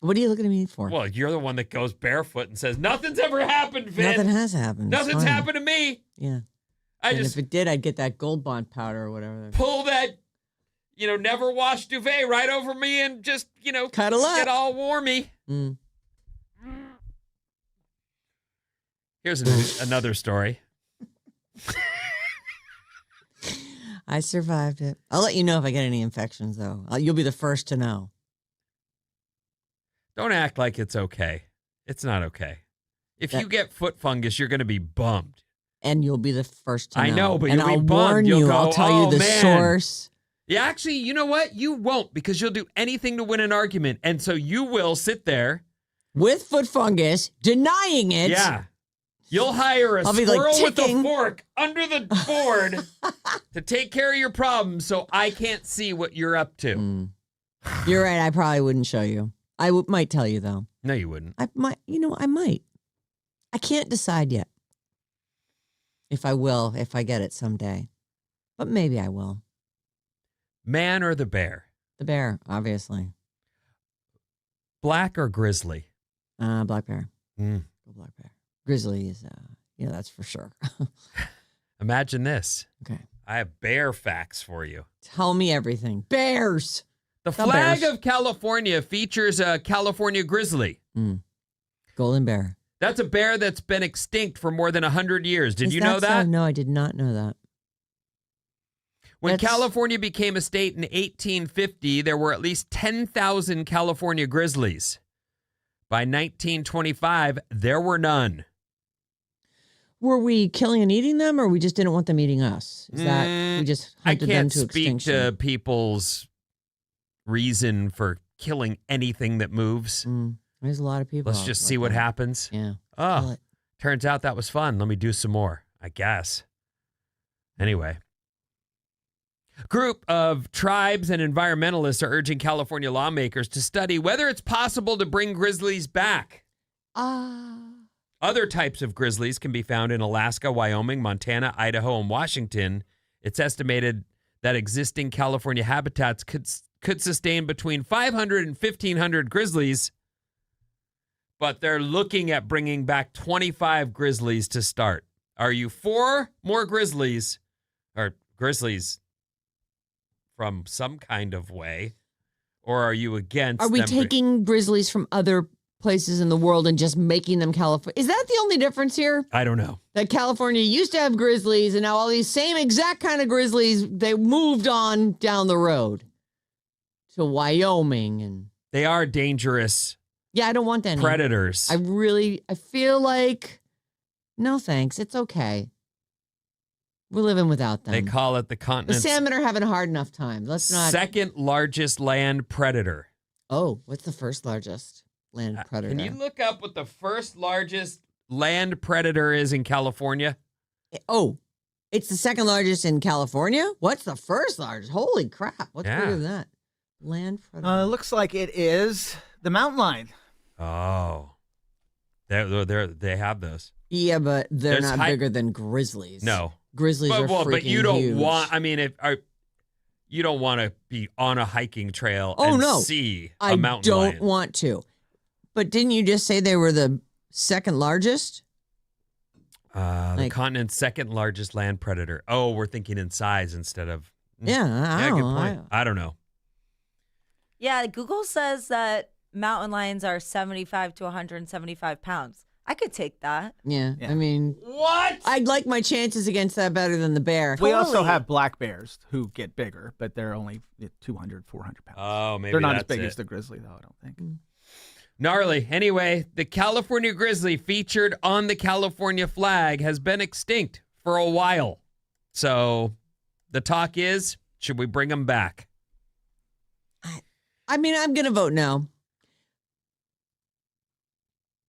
What are you looking at me for? Well, you're the one that goes barefoot and says, nothing's ever happened, Vin. Nothing has happened. It's Nothing's fine. happened to me. Yeah. I And just if it did, I'd get that Gold Bond powder or whatever. pull that never wash duvet right over me and just, Cuddle up. get all warmy. Mm. Here's another story. I survived it. I'll let you know if I get any infections, though. You'll be the first to know. Don't act like it's okay. It's not okay. If you get foot fungus, you're going to be bummed. And you'll be the first to know. I know, but and you'll be I'll bummed. warn You'll you. go, I'll tell you the man. source. Yeah, actually, you know what? You won't, because you'll do anything to win an argument. And so you will sit there. With foot fungus, denying it. Yeah. You'll hire a I'll be like squirrel with a ticking. fork under the board to take care of your problems so I can't see what you're up to. You're right. I probably wouldn't show you. I might tell you, though. No, you wouldn't. I might. I might. I can't decide yet if I will, if I get it someday. But maybe I will. Man or the bear? The bear, obviously. Black or grizzly? Black bear. Mm. Go black bear. Grizzly is, that's for sure. Imagine this. Okay. I have bear facts for you. Tell me everything. Bears. The flag bears. of California features a California grizzly. Golden bear. That's a bear that's been extinct for more than 100 years. Did you know that? So? No, I did not know that. When California became a state in 1850, there were at least 10,000 California grizzlies. By 1925, there were none. Were we killing and eating them, or we just didn't want them eating us? Is that we just hunted them to I can't speak extinction? to people's reason for killing anything that moves. There's a lot of people. Let's just see what happens. Yeah. Oh, turns out that was fun. Let me do some more, I guess. Anyway. Group of tribes and environmentalists are urging California lawmakers to study whether it's possible to bring grizzlies back. Other types of grizzlies can be found in Alaska, Wyoming, Montana, Idaho, and Washington. It's estimated that existing California habitats could sustain between 500 and 1,500 grizzlies, but they're looking at bringing back 25 grizzlies to start. Are you for more grizzlies, or grizzlies from some kind of way, or are you against Are we them taking grizzlies from other places in the world and just making them California? Is that the only difference here? I don't know. That California used to have grizzlies, and now all these same exact kind of grizzlies, they moved on down the road to Wyoming. And They are dangerous yeah, I don't want any. predators. I feel like, no thanks, it's okay. We're living without them. They call it the The continent's salmon are having a hard enough time. Let's not. second largest land predator. Oh, what's the first largest land predator? Can you look up what the first largest land predator is in California? Oh, it's the second largest in California? What's the first largest? Holy crap. What's bigger than that? Land predator. Looks like it is the mountain lion. Oh. They have those. Yeah, but they're There's not bigger than grizzlies. No. Grizzlies are freaking But you don't huge. want, I mean, you don't want to be on a hiking trail Oh, and no. see a I mountain don't lion. want to. But didn't you just say they were the second largest? The continent's second largest land predator. Oh, we're thinking in size instead of. Yeah, I good don't know. point. I don't know. Yeah, Google says that mountain lions are 75 to 175 pounds. I could take that. Yeah, Yeah. I mean, What? I'd like my chances against that better than the bear. We also Totally. have black bears who get bigger, but they're only 200, 400 pounds. Oh, maybe They're not as that's big it. as the grizzly, though, I don't think. Gnarly. Anyway, the California grizzly featured on the California flag has been extinct for a while. So the talk is, should we bring them back? I mean, I'm going to vote no.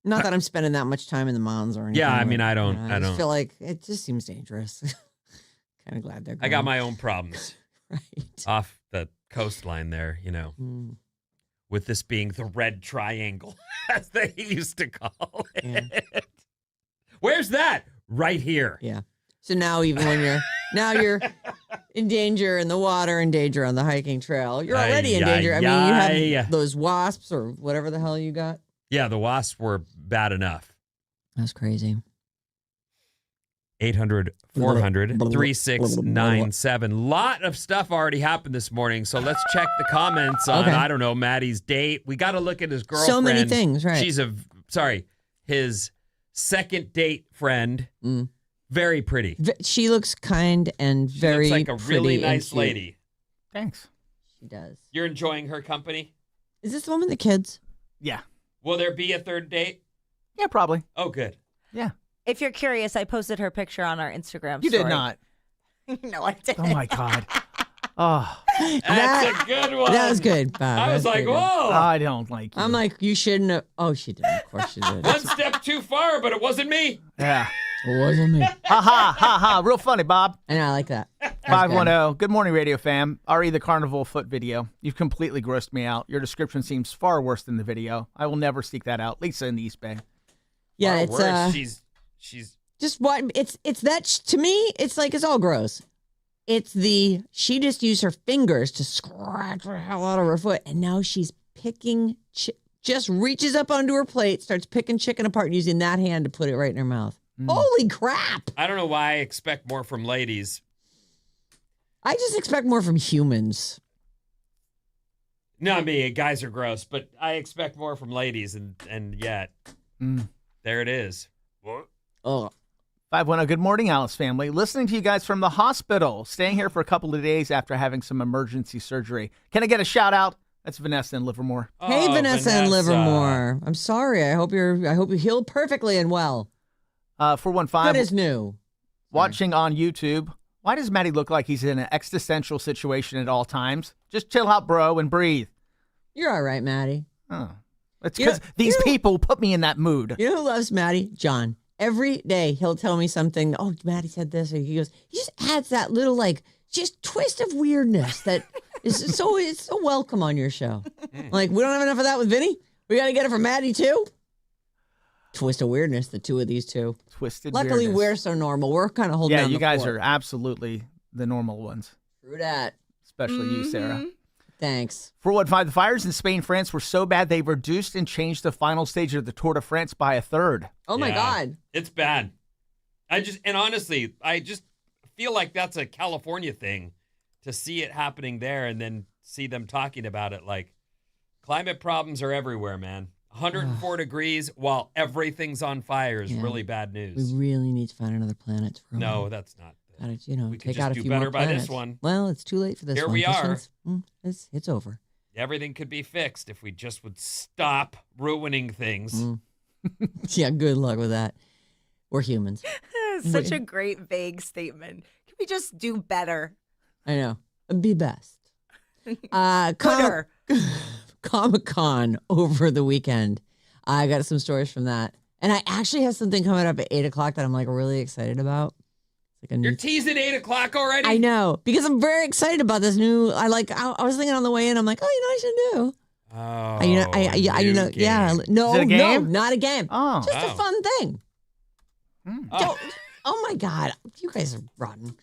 Not that I'm spending that much time in the mountains or anything. Yeah, I but, mean, I don't- I I just don't- feel like it just seems dangerous. Kind of glad they're gone. I got my own problems right. off the coastline there, with this being the red triangle, as they used to call it. Yeah. Where's that? Right here. Yeah. So now even when you're in danger in the water, in danger on the hiking trail, you're already in danger. I mean, you have those wasps or whatever the hell you got. Yeah, the wasps were bad enough. That's crazy. 800-400-3697. Lot of stuff already happened this morning, so let's check the comments on, I don't know, Maddie's date. We got to look at his girlfriend. So many things, right? His second date friend. Very pretty. She looks kind and very pretty. She looks like a really nice cute. lady. Thanks. She does. You're enjoying her company? Is this the one with the kids? Yeah. Will there be a third date? Yeah, probably. Oh, good. Yeah. If you're curious, I posted her picture on our Instagram You story. did not. No, I didn't. Oh, my God. Oh, That's a good one. That was good, Bob. I was like, whoa. I don't like you. I'm like, you shouldn't have. Oh, she did. Of course she did. One step too far, but it wasn't me. Yeah. It wasn't me. Ha ha, ha ha. Real funny, Bob. And I like that. That's 510. Good morning, radio fam. Ari, the carnival foot video. You've completely grossed me out. Your description seems far worse than the video. I will never seek that out. Lisa in the East Bay. Yeah, Or it's worse, she's just what it's that to me. It's like it's all gross. It's she just used her fingers to scratch the hell out of her foot, and now she's picking. Just reaches up onto her plate, starts picking chicken apart, and using that hand to put it right in her mouth. Holy crap! I don't know why I expect more from ladies. I just expect more from humans. Not me. Guys are gross, but I expect more from ladies, and yet there it is. What? Oh. 510. Good morning, Alice family. Listening to you guys from the hospital. Staying here for a couple of days after having some emergency surgery. Can I get a shout out? That's Vanessa in Livermore. Hey, Vanessa in Livermore. I'm sorry. I hope you healed perfectly and well. 415. Good as new. Watching on YouTube. Why does Maddie look like he's in an existential situation at all times? Just chill out, bro, and breathe. You're all right, Maddie. Oh. It's because these people put me in that mood. You know who loves Maddie? John. Every day he'll tell me something. Oh, Maddie said this. Or he just adds that little just twist of weirdness that is so welcome on your show. Like, we don't have enough of that with Vinny. We got to get it from Maddie too. Twist of weirdness, the two of these two. Twisted Luckily, weirdness. we're so normal. We're kind of holding down you the guys fort. are absolutely the normal ones. True that. Especially you, Sarah. Thanks. 415. The fires in Spain, France were so bad they reduced and changed the final stage of the Tour de France by a third. Oh, my God. It's bad. Honestly, I just feel like that's a California thing to see it happening there and then see them talking about it. Like, climate problems are everywhere, man. 104 degrees while everything's on fire is really bad news. We really need to find another planet. No, that's not. Gotta, we could take just out a do few better more by planets. this one. Well, it's too late for this Here one. we are. It's over. Everything could be fixed if we just would stop ruining things. Yeah, good luck with that. We're humans. Such a great vague statement. Can we just do better? I know. Be best. Gooder. Comic-Con over the weekend. I got some stories from that. And I actually have something coming up at 8 o'clock that I'm really excited about. It's like a new You're teasing 8 o'clock already? I know, because I'm very excited about this new. I was thinking on the way in. I'm like, oh, I should do. Oh, No, Is it a game? no, not a game. Oh. Just a fun thing. Oh. Oh my God, you guys are rotten.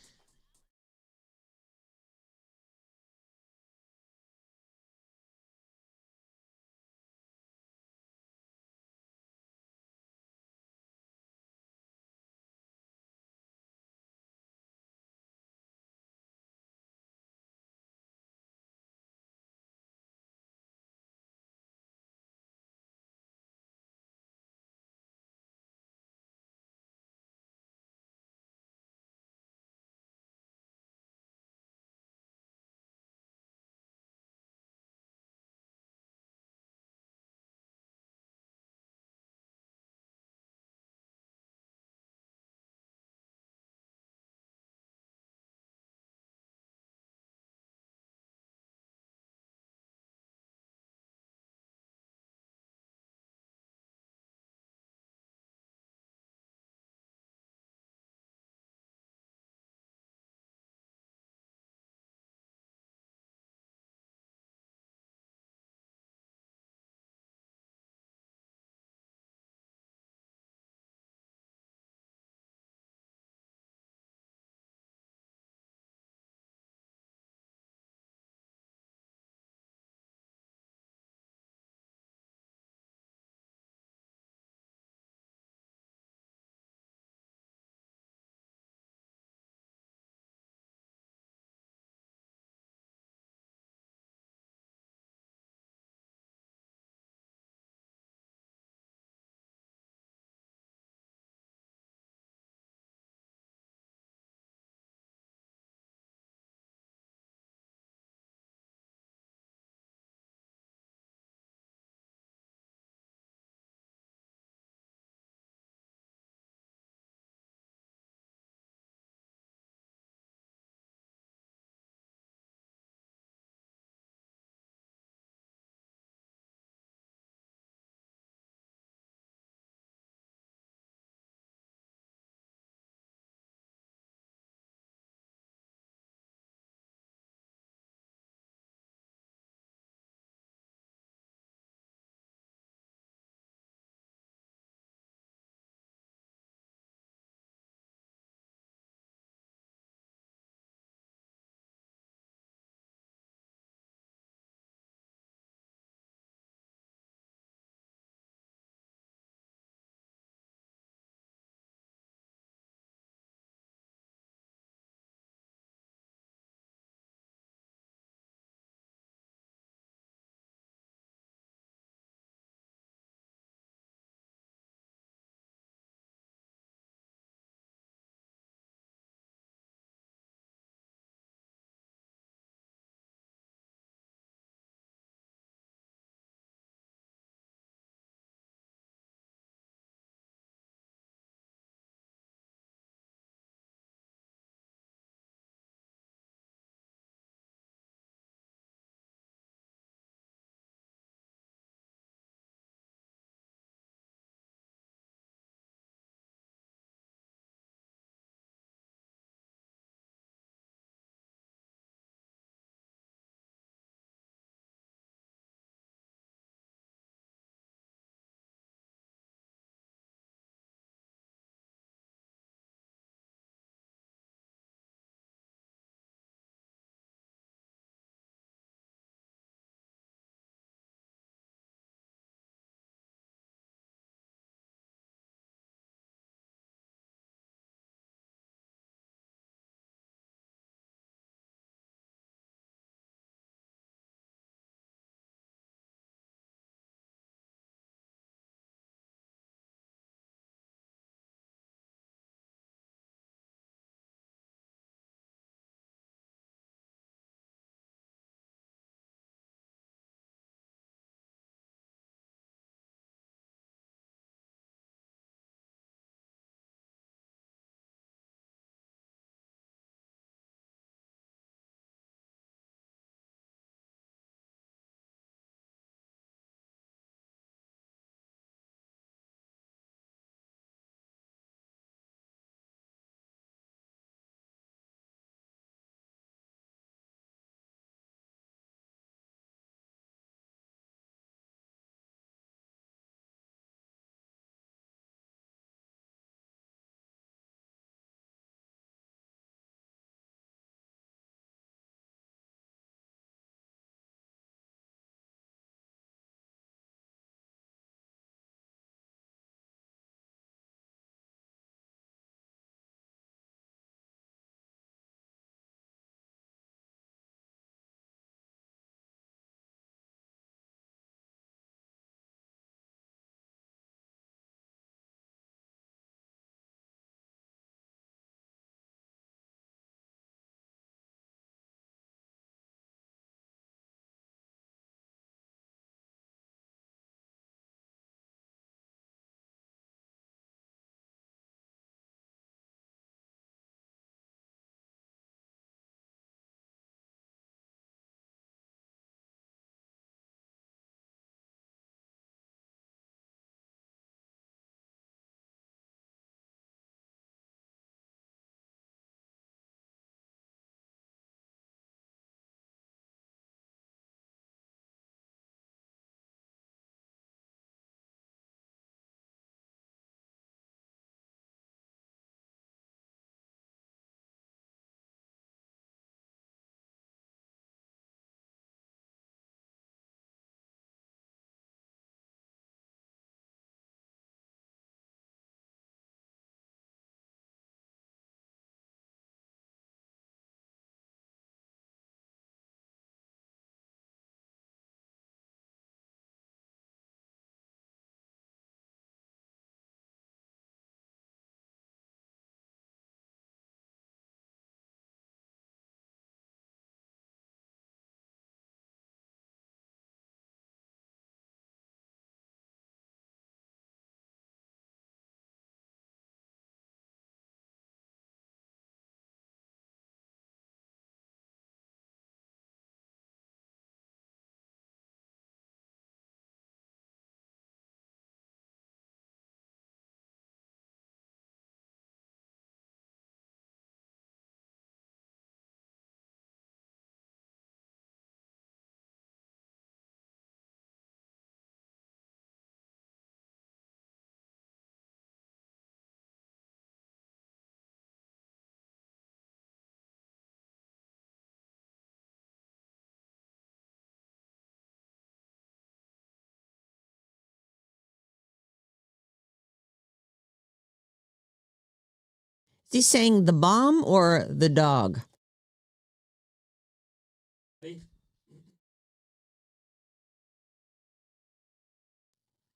Is he saying the bomb or the dog?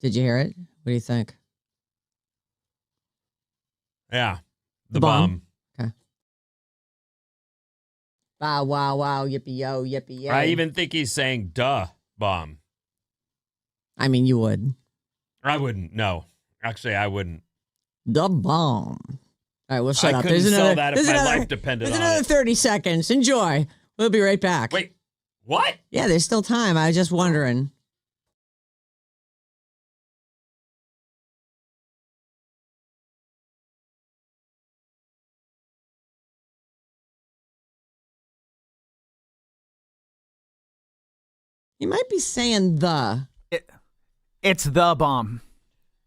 Did you hear it? What do you think? Yeah. The bomb. Okay. Wow, wow, wow, yippee yo, yippee yo. I even think he's saying duh bomb. I mean, you would. I wouldn't. No. Actually, I wouldn't. The bomb. All right, we'll shut I up. couldn't sell that if there's my another- life depended There's on another it. 30 seconds. Enjoy. We'll be right back. Wait, what? Yeah, there's still time. I was just wondering. He might be saying the. It's the bomb.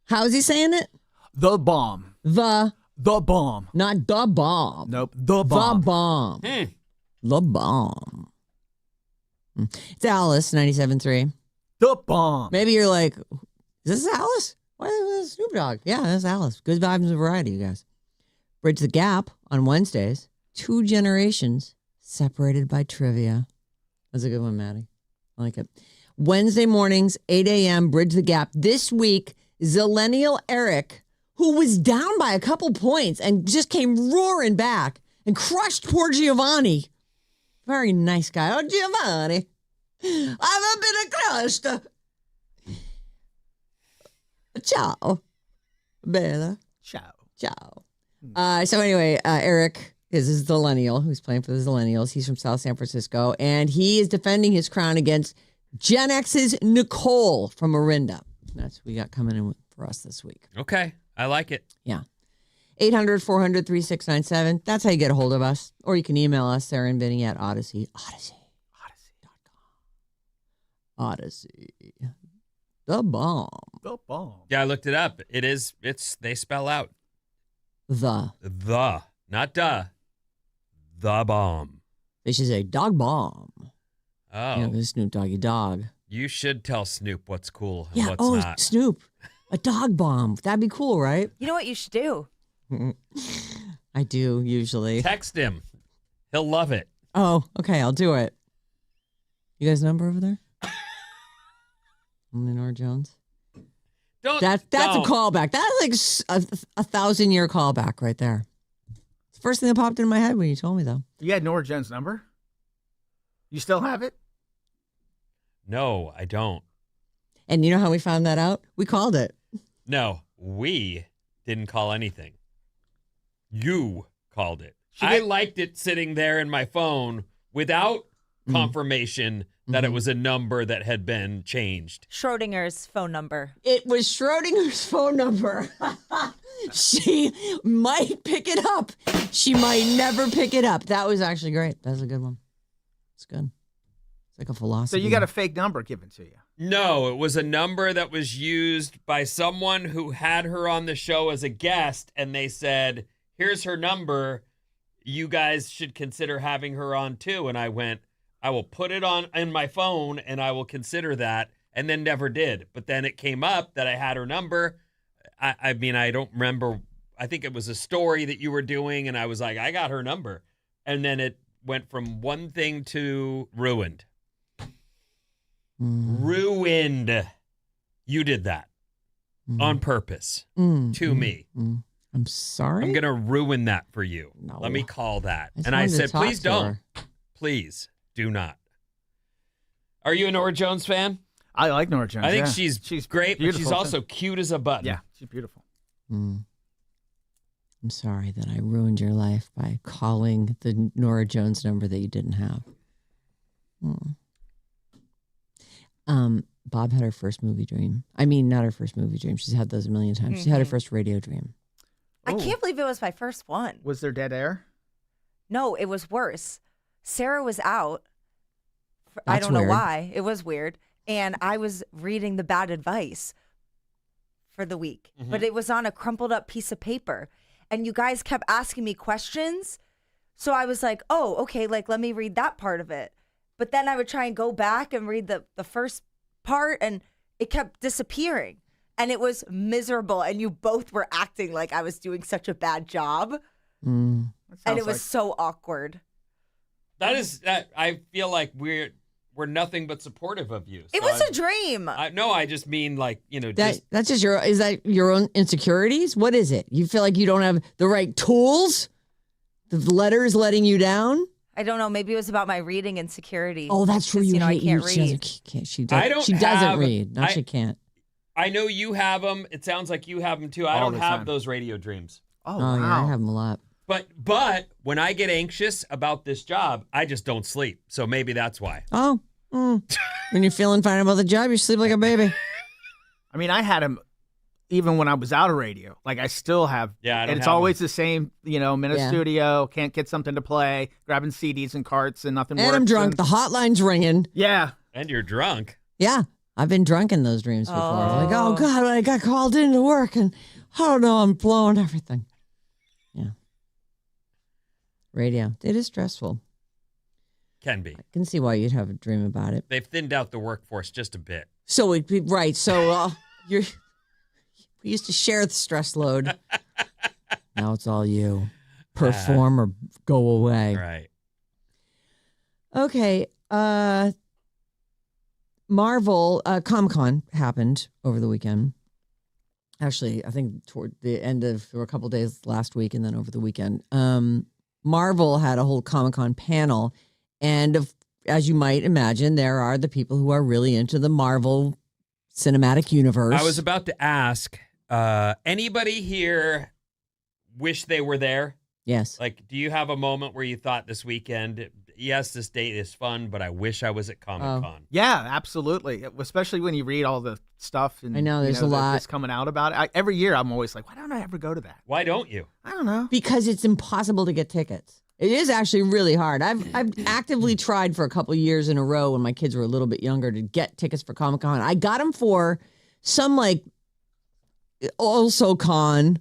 How is he saying it? The bomb. The bomb. Not the bomb. Nope. The bomb. The bomb. Hmm. The bomb. It's Alice, 97.3. The bomb. Maybe you're like, is this Alice? Why is this Snoop Dogg? Yeah, that's Alice. Good vibes and variety, you guys. Bridge the Gap on Wednesdays. 2 generations separated by trivia. That's a good one, Maddie. I like it. Wednesday mornings, 8 a.m., Bridge the Gap. This week, Zillennial Eric, who was down by a couple points and just came roaring back and crushed poor Giovanni. Very nice guy. Oh, Giovanni, I've been crushed. Ciao. Bella. Ciao. Ciao. So anyway, Eric is the Zillennial who's playing for the Zillennials. He's from South San Francisco, and he is defending his crown against Gen X's Nicole from Orinda. That's what we got coming in for us this week. Okay. I like it. Yeah. 800-400-3697. That's how you get a hold of us. Or you can email us, Sarah and Vinnie at Odyssey. Odyssey. The bomb. The bomb. Yeah, I looked it up. They spell out The. not duh. The bomb. They should say dog bomb. Oh. You know, 'cause Snoop Doggy Dog. You should tell Snoop what's cool and Yeah. what's Oh, not. Snoop. A dog bomb. That'd be cool, right? You know what you should do? I do usually. Text him. He'll love it. Oh, okay. I'll do it. You guys' number over there? Lenore Jones. That's a callback. That's like a 1,000-year callback right there. It's the first thing that popped into my head when you told me, though. You had Nora Jones' number? You still have it? No, I don't. And you know how we found that out? We called it. No, we didn't call anything. You called it. I liked it sitting there in my phone without confirmation that it was a number that had been changed. Schrodinger's phone number. It was Schrodinger's phone number. She might pick it up. She might never pick it up. That was actually great. That's a good one. It's good. It's like a So philosophy. you got a fake number given to you. No, it was a number that was used by someone who had her on the show as a guest, and they said, here's her number. You guys should consider having her on too. And I went, I will put it on in my phone and I will consider that, and then never did. But then it came up that I had her number. I mean, I don't remember. I think it was a story that you were doing, and I was like, I got her number. And then it went from one thing to ruined. Ruined. You did that on purpose to me. I'm sorry. I'm going to ruin that for you. No. Let me call that. just And I wanted to said, talk please to don't. her. Please do not. Are you a Nora Jones fan? I like Nora Jones. I think yeah. she's great, but beautiful, she's too. also cute as a button. Yeah, she's beautiful. I'm sorry that I ruined your life by calling the Nora Jones number that you didn't have. Bob had her first movie dream. I mean, not her first movie dream. She's had those a million times. She had her first radio dream. I can't believe it was my first one. Was there dead air? No, it was worse. Sarah was out. I That's don't know weird. why. It was weird. And I was reading the bad advice for the week, but it was on a crumpled up piece of paper. And you guys kept asking me questions. So I was like, oh, okay, like let me read that part of it. But then I would try and go back and read the first part, and it kept disappearing. And it was miserable. And you both were acting like I was doing such a bad job. Mm. And it was so awkward. That I feel like we're nothing but supportive of you. It was a dream. I just mean like, That's just is that your own insecurities? What is it? You feel like you don't have the right tools? The letters letting you down? I don't know. Maybe it was about my reading insecurity. Oh, that's true. I can't read. She doesn't read. No, she can't. I know you have them. It sounds like you have them too. I All don't the have time. those radio dreams. Oh, Oh, wow. yeah, I have them a lot. But when I get anxious about this job, I just don't sleep. So maybe that's why. Oh, when you're feeling fine about the job, you sleep like a baby. I mean, I had him even when I was out of radio. Like, I still have. Yeah, I don't and it's have always the same, I'm in a Yeah. studio, can't get something to play, grabbing CDs and carts and nothing And works. I'm drunk. The hotline's ringing. Yeah. And you're drunk. Yeah, I've been drunk in those dreams before. Oh. Like, oh God, I got called into work and I don't know, I'm blowing everything. Yeah. Radio. It is stressful. Can be. I can see why you'd have a dream about it. They've thinned out the workforce just a bit. So it'd be right. So we used to share the stress load. Now it's all you. Perform or go away. Right. Okay. Marvel Comic-Con happened over the weekend. Actually, I think toward the end of, or a couple days last week and then over the weekend. Marvel had a whole Comic-Con panel. And as you might imagine, there are the people who are really into the Marvel cinematic universe. I was about to ask, anybody here wish they were there? Yes. Like, do you have a moment where you thought this weekend, yes, this date is fun, but I wish I was at Comic-Con? Yeah, absolutely. Especially when you read all the stuff. And, I know, there's a lot. that's coming out about it. Every year, I'm always like, why don't I ever go to that? Why don't you? I don't know. Because it's impossible to get tickets. It is actually really hard. I've actively tried for a couple years in a row when my kids were a little bit younger to get tickets for Comic-Con. I got them for some like also con.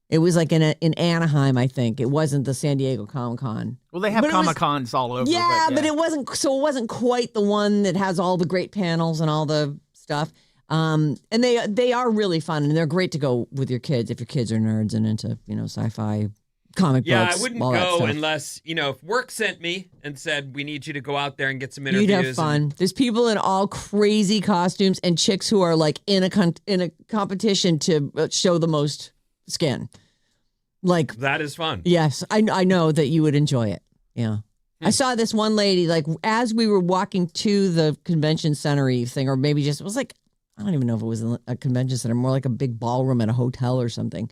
It was like in Anaheim, I think. It wasn't the San Diego Comic-Con. Well, they have But it was- Comic-Cons all over. Yeah, but it wasn't quite the one that has all the great panels and all the stuff. And they are really fun and they're great to go with your kids if your kids are nerds and into, sci-fi comic Yeah, books. I wouldn't all that go stuff. unless, if work sent me and said, we need you to go out there and get some interviews. You'd have fun. There's people in all crazy costumes and chicks who are like in a competition to show the most skin. Like, That is fun. yes, I know that you would enjoy it. Yeah. I saw this one lady, like, as we were walking to the convention center thing, or maybe just, it was like, I don't even know if it was a convention center, more like a big ballroom at a hotel or something.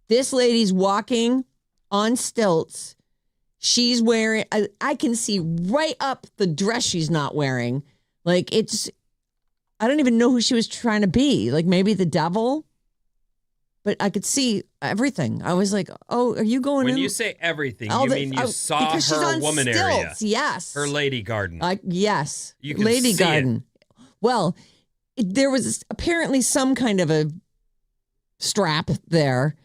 This lady's walking on stilts. She's wearing, I can see right up the dress she's not wearing. Like, I don't even know who she was trying to be. Like, maybe the devil. But I could see everything. I was like, oh, are you going in? When you say everything, All you the- mean you saw because she's her on woman stilts, area. Yes. Her lady garden. Yes. You can Lady see it. Garden. Well, there was apparently some kind of a strap there,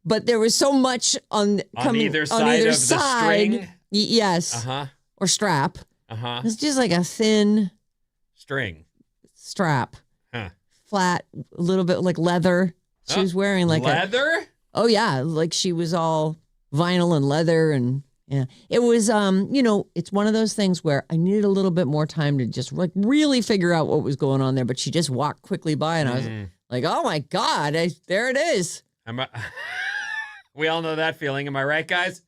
but there was so much on either side of the string? Yes. Uh-huh. Or strap. Uh-huh. It's just like a thin String. strap. Huh. Flat, a little bit like leather. She was wearing like leather? Oh yeah, like she was all vinyl and leather and yeah. It was it's one of those things where I needed a little bit more time to just like really figure out what was going on there, but she just walked quickly by and I was like, "Oh my god, there it is." We all know that feeling, am I right, guys?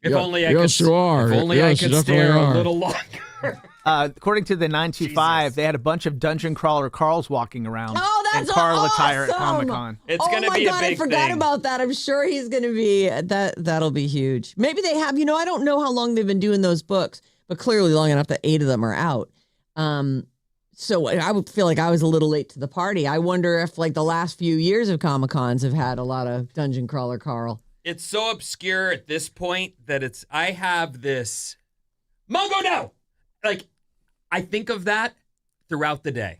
If Yeah, only I yes, could you are. If only Yes, I you could stare definitely a are. little longer. According to the 925, Jesus. they had a bunch of dungeon crawler Carls walking around. Oh, that's in Carl attire at awesome. Comic-Con. It's oh gonna my be god, a I big forgot thing. about that. I'm sure he's gonna be that'll be huge. Maybe they have, I don't know how long they've been doing those books, but clearly long enough that 8 of them are out. So I would feel like I was a little late to the party. I wonder if like the last few years of Comic-Cons have had a lot of Dungeon Crawler Carl. It's so obscure at this point that I have this Mongo no! Like, I think of that throughout the day.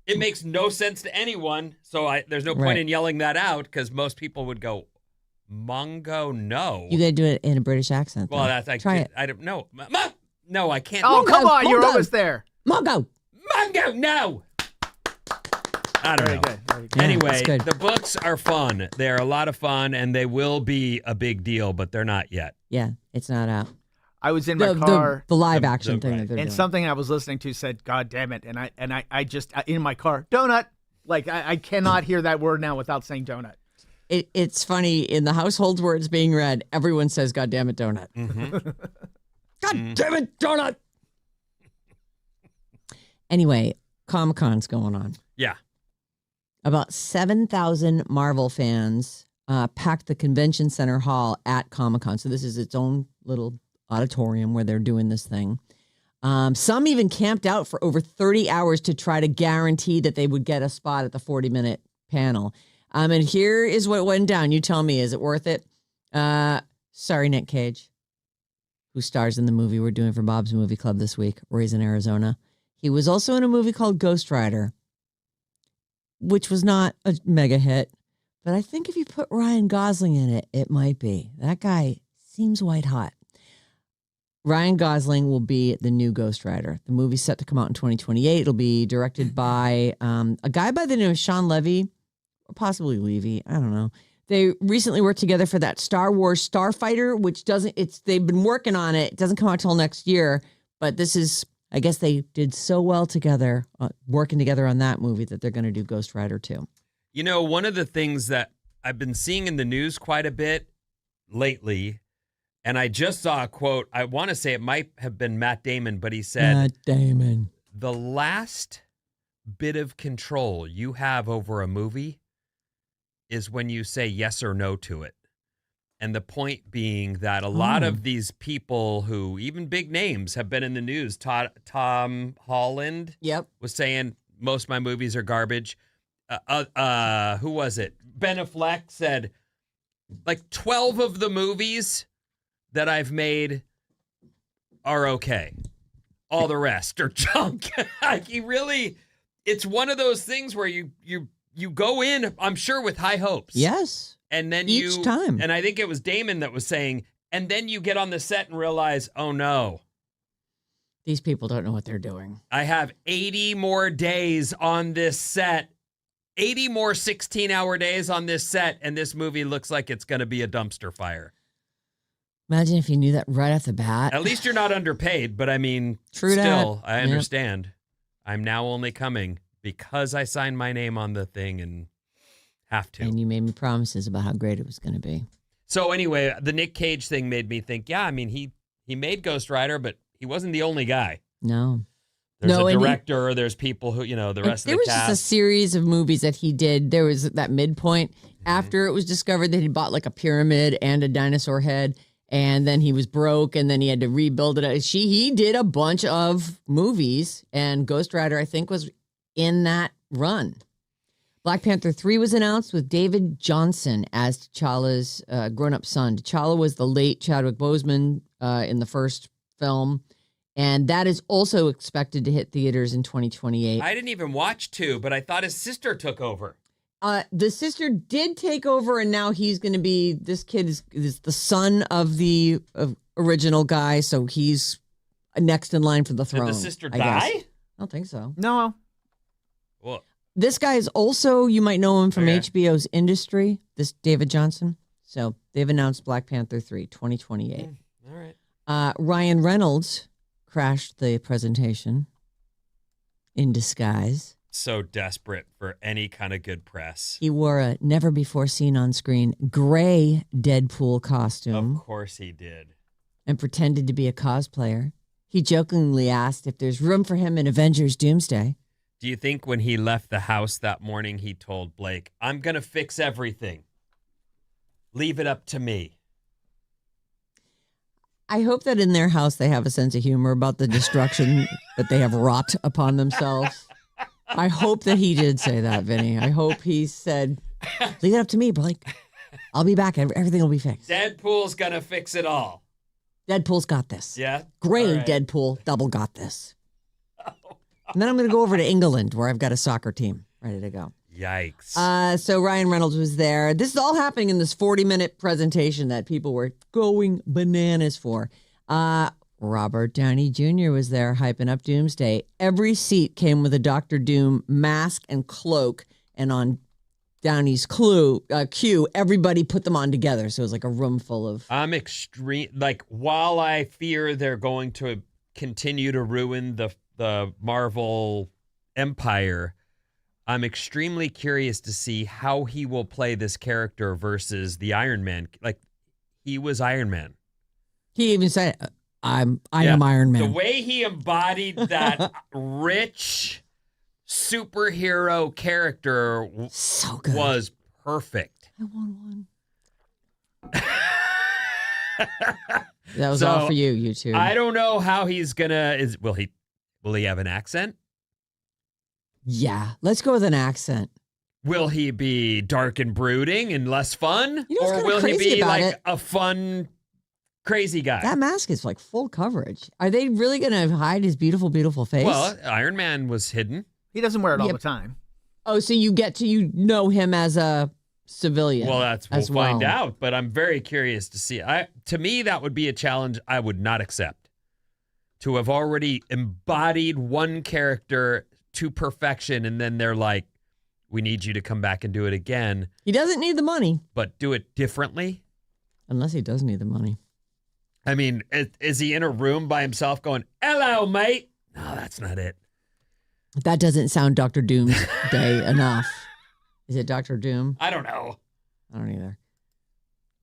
It makes no sense to anyone, so there's no point Right. in yelling that out because most people would go, Mongo no. You gotta do it in a British accent. Well, though. that's Try it. I don't know. No, I can't. Oh, Mongo, come on. You're Mongo. almost there. Mongo. Mongo no! I don't know. Good. Very good. Yeah, Anyway, that's good. the books are fun. They're a lot of fun, and they will be a big deal, but they're not yet. Yeah, it's not out. I was in my car. The live The- action the- thing right. that they're And doing. something I was listening to said, "God damn it!" And I just in my car, donut. Like I cannot hear that word now without saying donut. It's funny, in the households where it's being read, everyone says, God damn it, donut. God damn it, donut. Anyway, Comic-Con's going on. Yeah. About 7,000 Marvel fans packed the convention center hall at Comic-Con. So this is its own little auditorium where they're doing this thing. Some even camped out for over 30 hours to try to guarantee that they would get a spot at the 40-minute panel. And here is what went down. You tell me, is it worth it? Sorry, Nick Cage, who stars in the movie we're doing for Bob's Movie Club this week, Raising Arizona. He was also in a movie called Ghost Rider, which was not a mega hit. But I think if you put Ryan Gosling in it, it might be. That guy seems white hot. Ryan Gosling will be the new Ghost Rider. The movie's set to come out in 2028. It'll be directed by a guy by the name of Sean Levy, or possibly Levy. I don't know. They recently worked together for that Star Wars Starfighter, which they've been working on it. It doesn't come out till next year, but this is, I guess they did so well together, working together on that movie, that they're going to do Ghost Rider 2. You know, one of the things that I've been seeing in the news quite a bit lately, and I just saw a quote, I want to say it might have been Matt Damon, but he said, Matt Damon. the last bit of control you have over a movie is when you say yes or no to it. And the point being that a lot of these people who, even big names, have been in the news. Tom Holland was saying most of my movies are garbage. Who was it? Ben Affleck said, like 12 of the movies that I've made are okay. All the rest are junk. Like, it's one of those things where you go in, I'm sure, with high hopes. Yes. And then each time. And I think it was Damon that was saying, and then you get on the set and realize, oh no. These people don't know what they're doing. I have 80 more days on this set, 80 more 16-hour days on this set, and this movie looks like it's going to be a dumpster fire. Imagine if you knew that right off the bat. At least you're not underpaid, but I mean, True still, that. I understand. I'm now only coming because I signed my name on the thing and have to. And you made me promises about how great it was going to be. So anyway, the Nick Cage thing made me think, yeah, I mean, he made Ghost Rider, but he wasn't the only guy. No. There's No, a and director, there's people who, the rest of there the was cast. just a series of movies that he did. There was that midpoint after it was discovered that he bought like a pyramid and a dinosaur head, and then he was broke, and then he had to rebuild it. He did a bunch of movies, and Ghost Rider, I think, was in that run. Black Panther 3 was announced with David Johnson as T'Challa's grown-up son. T'Challa was the late Chadwick Boseman in the first film, and that is also expected to hit theaters in 2028. I didn't even watch 2, but I thought his sister took over. The sister did take over, and now he's going to be, this kid is the son of the original guy, so he's next in line for the throne. Did the sister I guess. die? I don't think so. No. Well, This guy is also, you might know him from Okay. HBO's Industry, this David Johnson. So they've announced Black Panther 3, 2028. all right. Ryan Reynolds crashed the presentation in disguise. So desperate for any kind of good press. He wore a never before seen on screen gray Deadpool costume Of course he did. and pretended to be a cosplayer. He jokingly asked if there's room for him in Avengers Doomsday. Do you think when he left the house that morning, he told Blake, I'm going to fix everything. Leave it up to me. I hope that in their house they have a sense of humor about the destruction that they have wrought upon themselves. I hope that he did say that, Vinny. I hope he said, leave it up to me, Blake. I'll be back. Everything will be fixed. Deadpool's going to fix it all. Deadpool's got this. Yeah? Gray All right. Deadpool, double got this. And then I'm going to go over to England where I've got a soccer team ready to go. Yikes. So Ryan Reynolds was there. This is all happening in this 40-minute presentation that people were going bananas for. Robert Downey Jr. was there hyping up Doomsday. Every seat came with a Dr. Doom mask and cloak, and on Downey's cue, everybody put them on together. So it was like a room full of... I'm while I fear they're going to continue to ruin the Marvel empire, I'm extremely curious to see how he will play this character versus the Iron Man. Like, he was Iron Man. He even said, I am Iron Man. The way he embodied that rich superhero character so good. Was perfect. I want one. That was all for you two. I don't know how he's gonna. Will he have an accent? Yeah, let's go with an accent. Will he be dark and brooding and less fun, or will he be like a fun, crazy guy? That mask is like full coverage. Are they really gonna hide his beautiful, beautiful face? Well, Iron Man was hidden. He doesn't wear it all the time. Oh, so you know him as a civilian. Well, we'll find out, but I'm very curious to see. To me, that would be a challenge I would not accept. To have already embodied one character to perfection, and then they're like, we need you to come back and do it again. He doesn't need the money. But do it differently? Unless he does need the money. I mean, is he in a room by himself going, hello, mate? No, that's not it. That doesn't sound Dr. Doomsday enough. Is it Dr. Doom? I don't know. I don't either.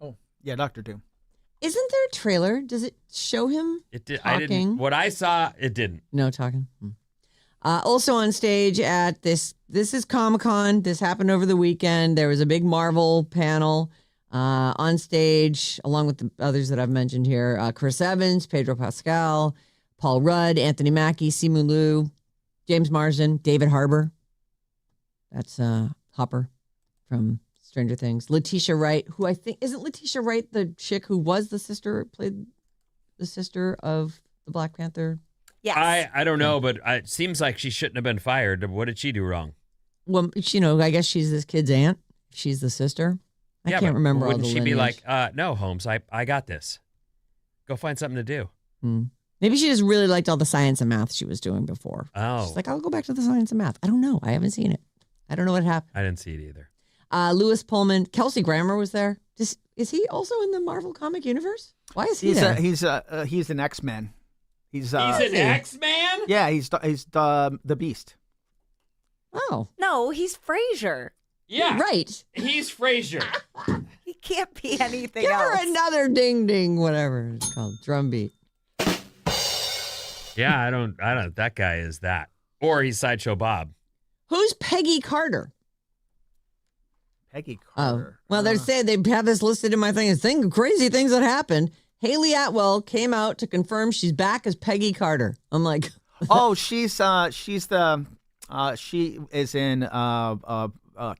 Oh, yeah, Dr. Doom. Isn't there a trailer? Does it show him talking? I didn't. What I saw, it didn't. No talking. Also on stage at this is Comic-Con. This happened over the weekend. There was a big Marvel panel on stage, along with the others that I've mentioned here. Chris Evans, Pedro Pascal, Paul Rudd, Anthony Mackie, Simu Liu, James Marsden, David Harbour. That's Hopper from Stranger Things. Letitia Wright, who I think, isn't Letitia Wright the chick who was played the sister of the Black Panther? Yes. I don't know, but it seems like she shouldn't have been fired. What did she do wrong? Well, I guess she's this kid's aunt. She's the sister. I can't remember all the lineage. Wouldn't she be like, no, Holmes, I got this. Go find something to do. Maybe she just really liked all the science and math she was doing before. Oh. She's like, I'll go back to the science and math. I don't know. I haven't seen it. I don't know what happened. I didn't see it either. Lewis Pullman. Kelsey Grammer was there. Is he also in the Marvel comic universe? Why is he there? He's an X-Men. He's an X-Man? Yeah, he's the Beast. Oh. No, he's Frasier. Yeah. Right. He's Frasier. He can't be anything Give else. her another ding ding, whatever it's called, drum beat. Yeah, I don't. That guy is that. Or he's Sideshow Bob. Who's Peggy Carter? Peggy Carter. Oh. Well, they're saying they have this listed in my thing. Crazy things that happened. Haley Atwell came out to confirm she's back as Peggy Carter. I'm like, oh, she is in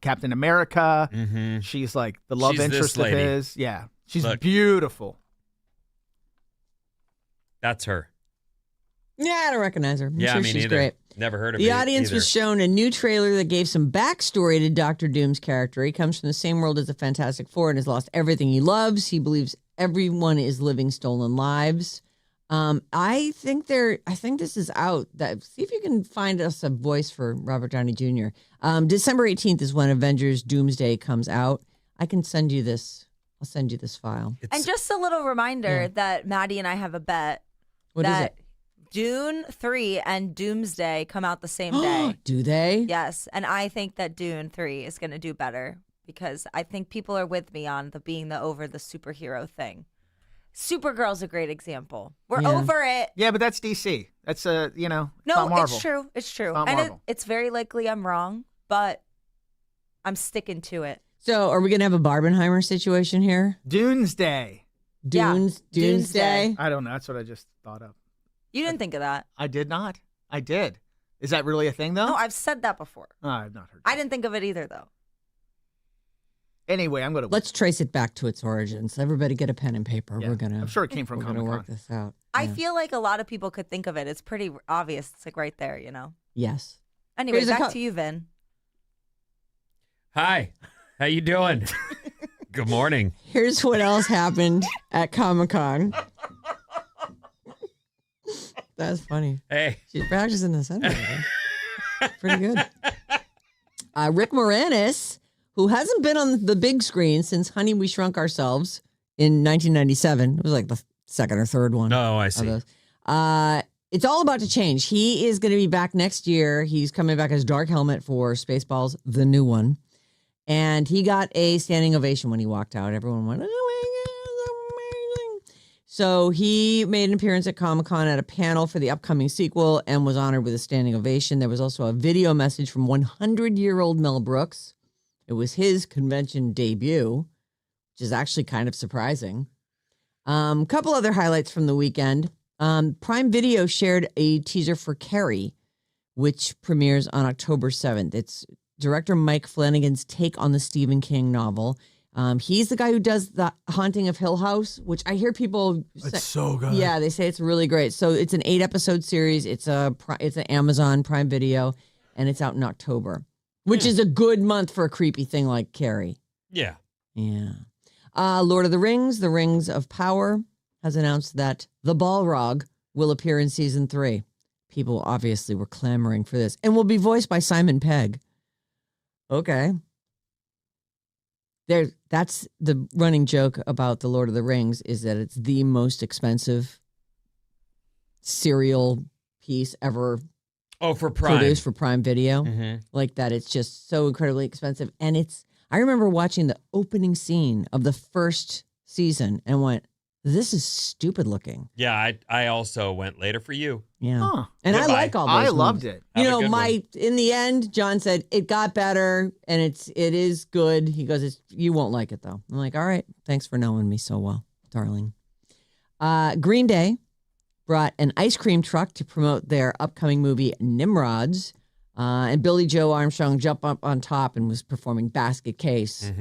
Captain America. Mm-hmm. She's like the love interest of his. Yeah, she's beautiful. That's her. yeah, I don't recognize her. I'm Yeah, sure me she's neither. great. Never heard of The it audience either. was shown a new trailer that gave some backstory to Dr. Doom's character. He comes from the same world as the Fantastic Four and has lost everything he loves. He believes everyone is living stolen lives. I think this is out. See if you can find us a voice for Robert Downey Jr. December 18th is when Avengers Doomsday comes out. I can send you this. I'll send you this file. And just a little reminder that Maddie and I have a bet What is it? Dune 3 and Doomsday come out the same day. Do they? Yes, and I think that Dune 3 is going to do better because I think people are with me on being over the superhero thing. Supergirl's a great example. We're over it. Yeah, but that's DC. That's No, not Marvel. it's true. It's true. Not and Marvel. it's very likely I'm wrong, but I'm sticking to it. So are we going to have a Barbenheimer situation here? Doomsday. Doomsday? I don't know. That's what I just thought of. You didn't think of that. I did not. I did. Is that really a thing, though? No, I've said that before. Oh, I've not heard. I didn't think of it either, though. Anyway, I'm going to... Let's trace it back to its origins. Everybody get a pen and paper. Yeah, I'm sure it came from We're going to Comic-Con. work this out. I feel like a lot of people could think of it. It's pretty obvious. It's like right there, Yes. Anyway, Here's a back to you, Vin. Hi. How you doing? Good morning. Here's what else happened at Comic-Con. That's funny. Hey. She's practicing the center. Pretty good. Rick Moranis, who hasn't been on the big screen since Honey, We Shrunk Ourselves in 1997. It was like the second or third one. No, I see. It's all about to change. He is going to be back next year. He's coming back as Dark Helmet for Spaceballs, the new one. And he got a standing ovation when he walked out. Everyone went, oh my God, that's amazing. So he made an appearance at Comic-Con at a panel for the upcoming sequel and was honored with a standing ovation. There was also a video message from 100-year-old Mel Brooks. It was his convention debut, which is actually kind of surprising. Couple other highlights from the weekend. Prime Video shared a teaser for Carrie, which premieres on October 7th. It's director Mike Flanagan's take on the Stephen King novel. He's the guy who does The Haunting of Hill House, which I hear people say, It's so good. Yeah, they say it's really great. So it's an 8-episode series. It's an Amazon Prime Video, and it's out in October, which is a good month for a creepy thing like Carrie. Yeah. Yeah. Lord of the Rings of Power has announced that the Balrog will appear in season 3. People obviously were clamoring for this and will be voiced by Simon Pegg. Okay. That's the running joke about the Lord of the Rings is that it's the most expensive serial piece ever for Prime. produced for Prime Video. Mm-hmm. Like that, it's just so incredibly expensive. And I remember watching the opening scene of the first season and went, this is stupid looking. Yeah, I also went later for you. Yeah. Huh. And Goodbye. I like all those I loved movies. it. Have a good one. In the end, John said it got better and it is good. He goes, you won't like it though. I'm like, all right, thanks for knowing me so well, darling. Green Day brought an ice cream truck to promote their upcoming movie Nimrods. And Billy Joe Armstrong jumped up on top and was performing Basket Case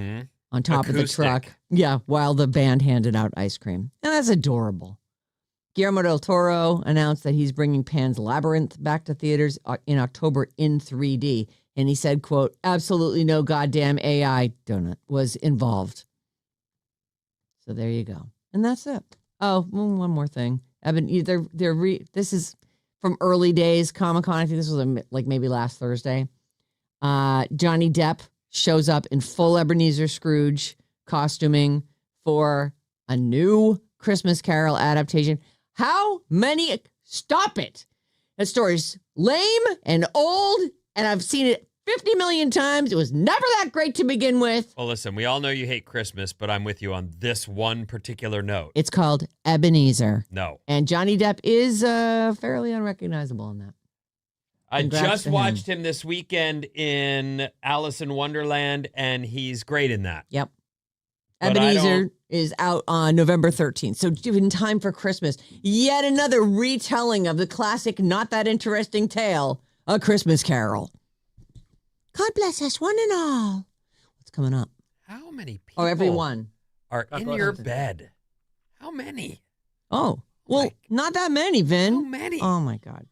on top of the truck. Yeah, while the band handed out ice cream. And that's adorable. Guillermo del Toro announced that he's bringing Pan's Labyrinth back to theaters in October in 3D. And he said, quote, absolutely no goddamn AI donut was involved. So there you go. And that's it. Oh, one more thing. This is from early days Comic-Con. I think this was like maybe last Thursday. Johnny Depp shows up in full Ebenezer Scrooge costuming for a new Christmas Carol adaptation. How many? Stop it. That story's lame and old, and I've seen it 50 million times. It was never that great to begin with. Well, listen, we all know you hate Christmas, but I'm with you on this one particular note. It's called Ebenezer. No. And Johnny Depp is fairly unrecognizable in that. I Congrats just to watched him this weekend in Alice in Wonderland, and he's great in that. Yep. But Ebenezer is out on November 13th. So in time for Christmas, yet another retelling of the classic Not That Interesting Tale, A Christmas Carol. God bless us one and all. What's coming up? How many people Everyone are in your bed? How many? Oh, well, not that many, Vin. How many? Oh, my God.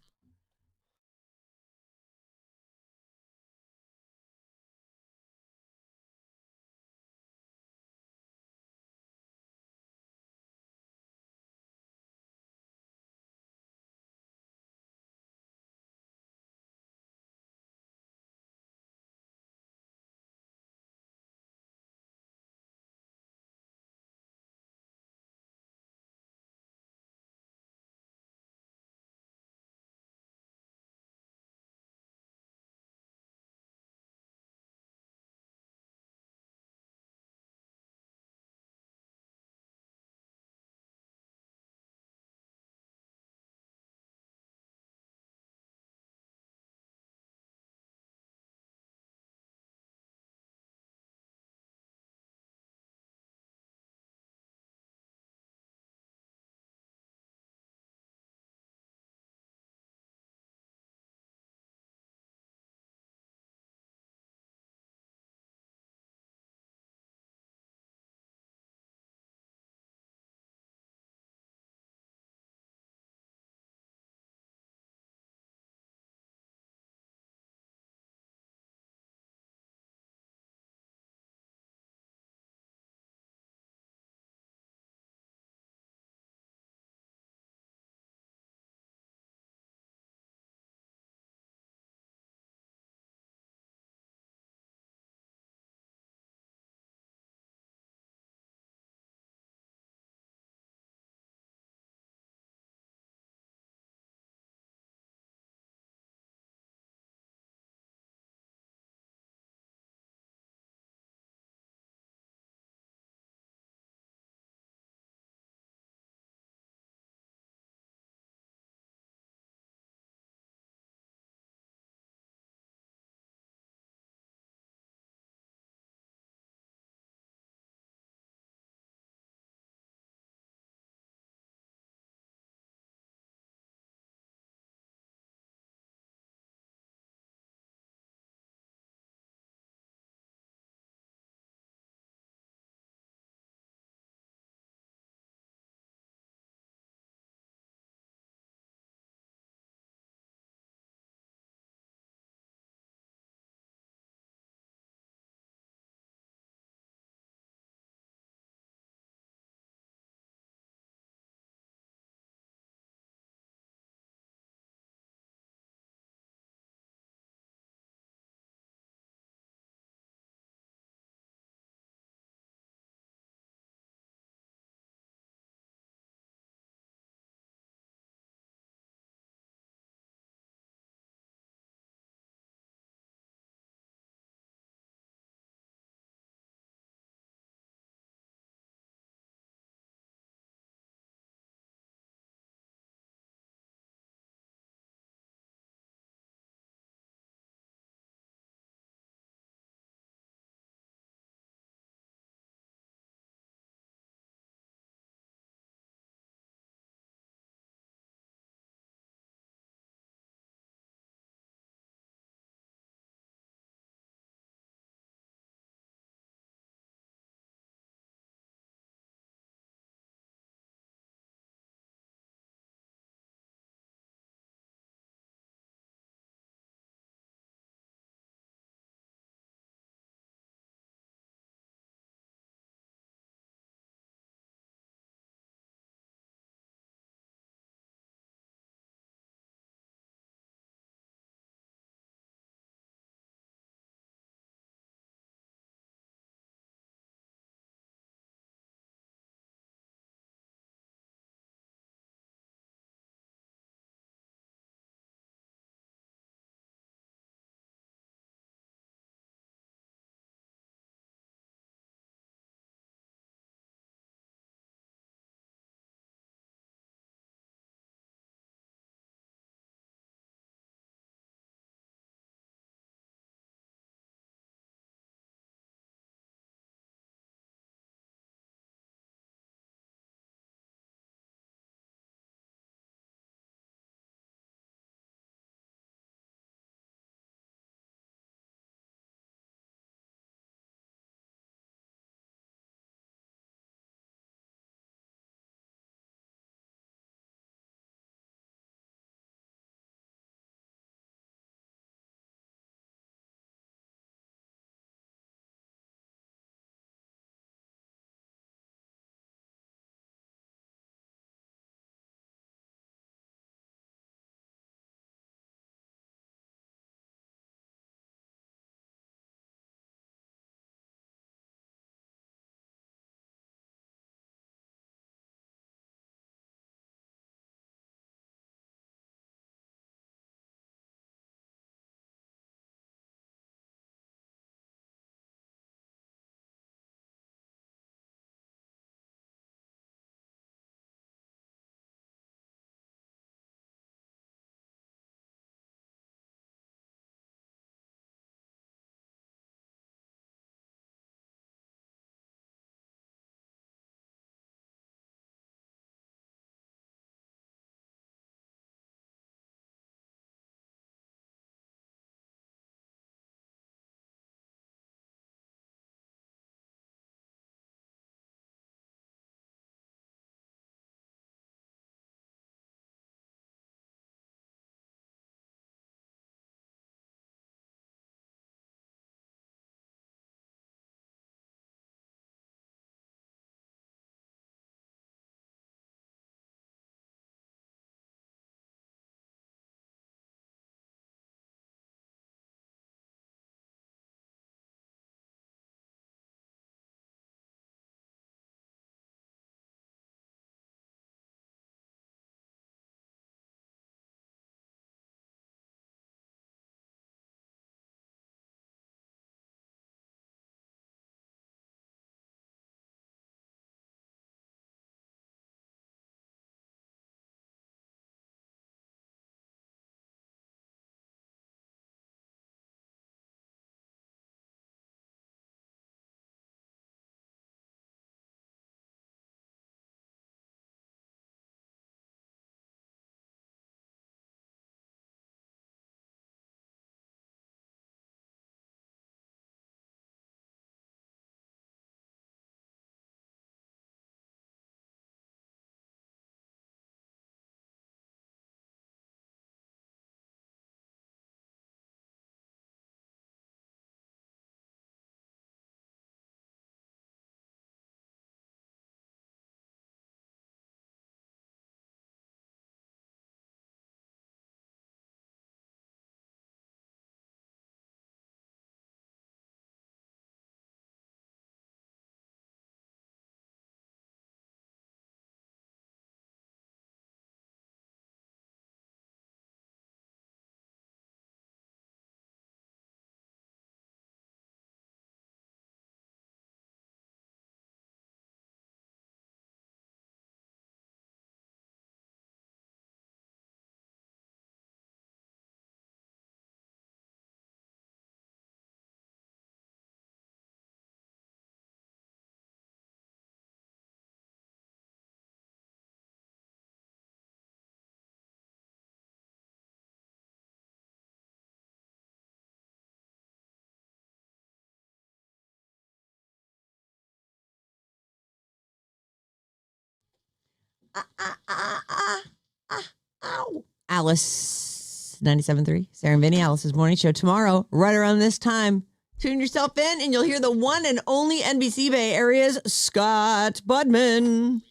Ow. Alice, 97.3, Sarah Vinnie, Alice's morning show tomorrow, right around this time. Tune yourself in and you'll hear the one and only NBC Bay Area's Scott Budman.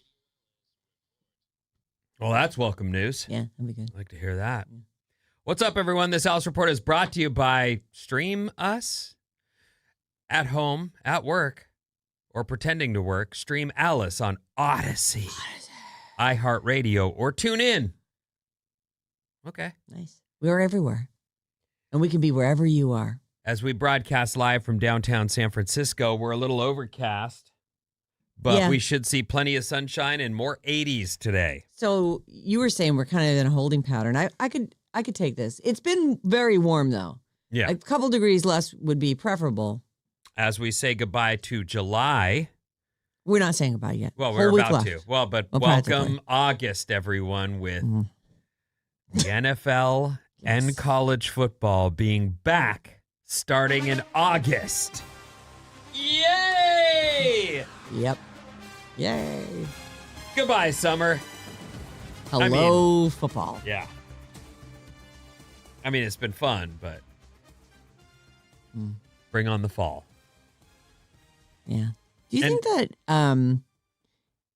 Well, that's welcome news. Yeah, that'd be good. I'd like to hear that. What's up, everyone? This Alice Report is brought to you by Stream Us. At home, at work, or pretending to work, stream Alice on Odyssey, iHeartRadio, or tune in. Okay. Nice. We're everywhere. And we can be wherever you are. As we broadcast live from downtown San Francisco, we're a little overcast, but we should see plenty of sunshine and more 80s today. So you were saying we're kind of in a holding pattern. I could take this. It's been very warm, though. Yeah. A couple degrees less would be preferable. As we say goodbye to July. We're not saying goodbye yet. Well, we're about left. to. Well, but Well, welcome practically. August, everyone, with the NFL and college football being back starting in August. Yay! Yep. Yay. Goodbye, summer. Hello, football. Yeah. I mean, it's been fun, but bring on the fall. Yeah. Do you think that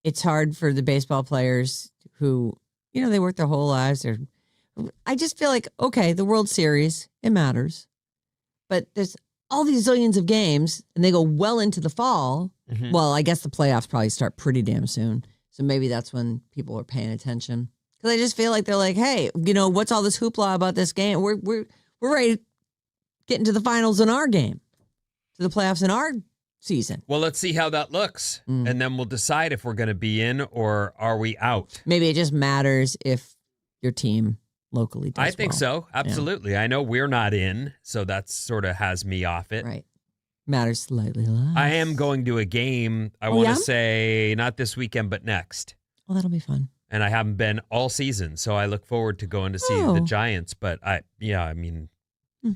it's hard for the baseball players who, they work their whole lives? I just feel like, okay, the World Series, it matters. But there's all these zillions of games, and they go well into the fall. Mm-hmm. Well, I guess the playoffs probably start pretty damn soon. So maybe that's when people are paying attention. Because I just feel like they're like, hey, what's all this hoopla about this game? We're ready to get into the finals in our game, to the playoffs in our season. Well, let's see how that looks, and then we'll decide if we're going to be in or are we out. Maybe it just matters if your team locally does I think well. so. Absolutely. Yeah. I know we're not in, so that sort of has me off it. Right. Matters slightly less. I am going to a game, I want to say, not this weekend, but next. Well, that'll be fun. And I haven't been all season, so I look forward to going to see the Giants. But I mean. I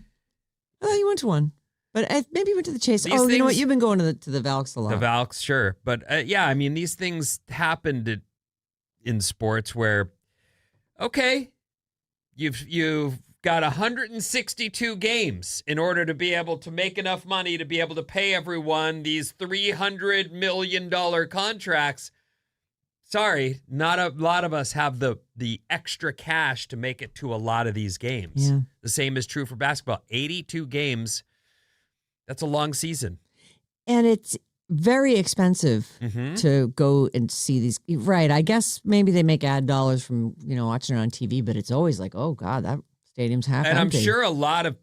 thought you went to one. But maybe you went to the Chase. You know what? You've been going to the Valks a lot. The Valks, sure. But I mean, these things happened in sports where, okay, you've got 162 games in order to be able to make enough money to be able to pay everyone these $300 million contracts. Sorry, not a lot of us have the extra cash to make it to a lot of these games. Yeah. The same is true for basketball. 82 games. That's a long season. And it's very expensive to go and see these. Right. I guess maybe they make ad dollars from, watching it on TV, but it's always like, oh, God, that stadium's half empty. And I'm sure a lot of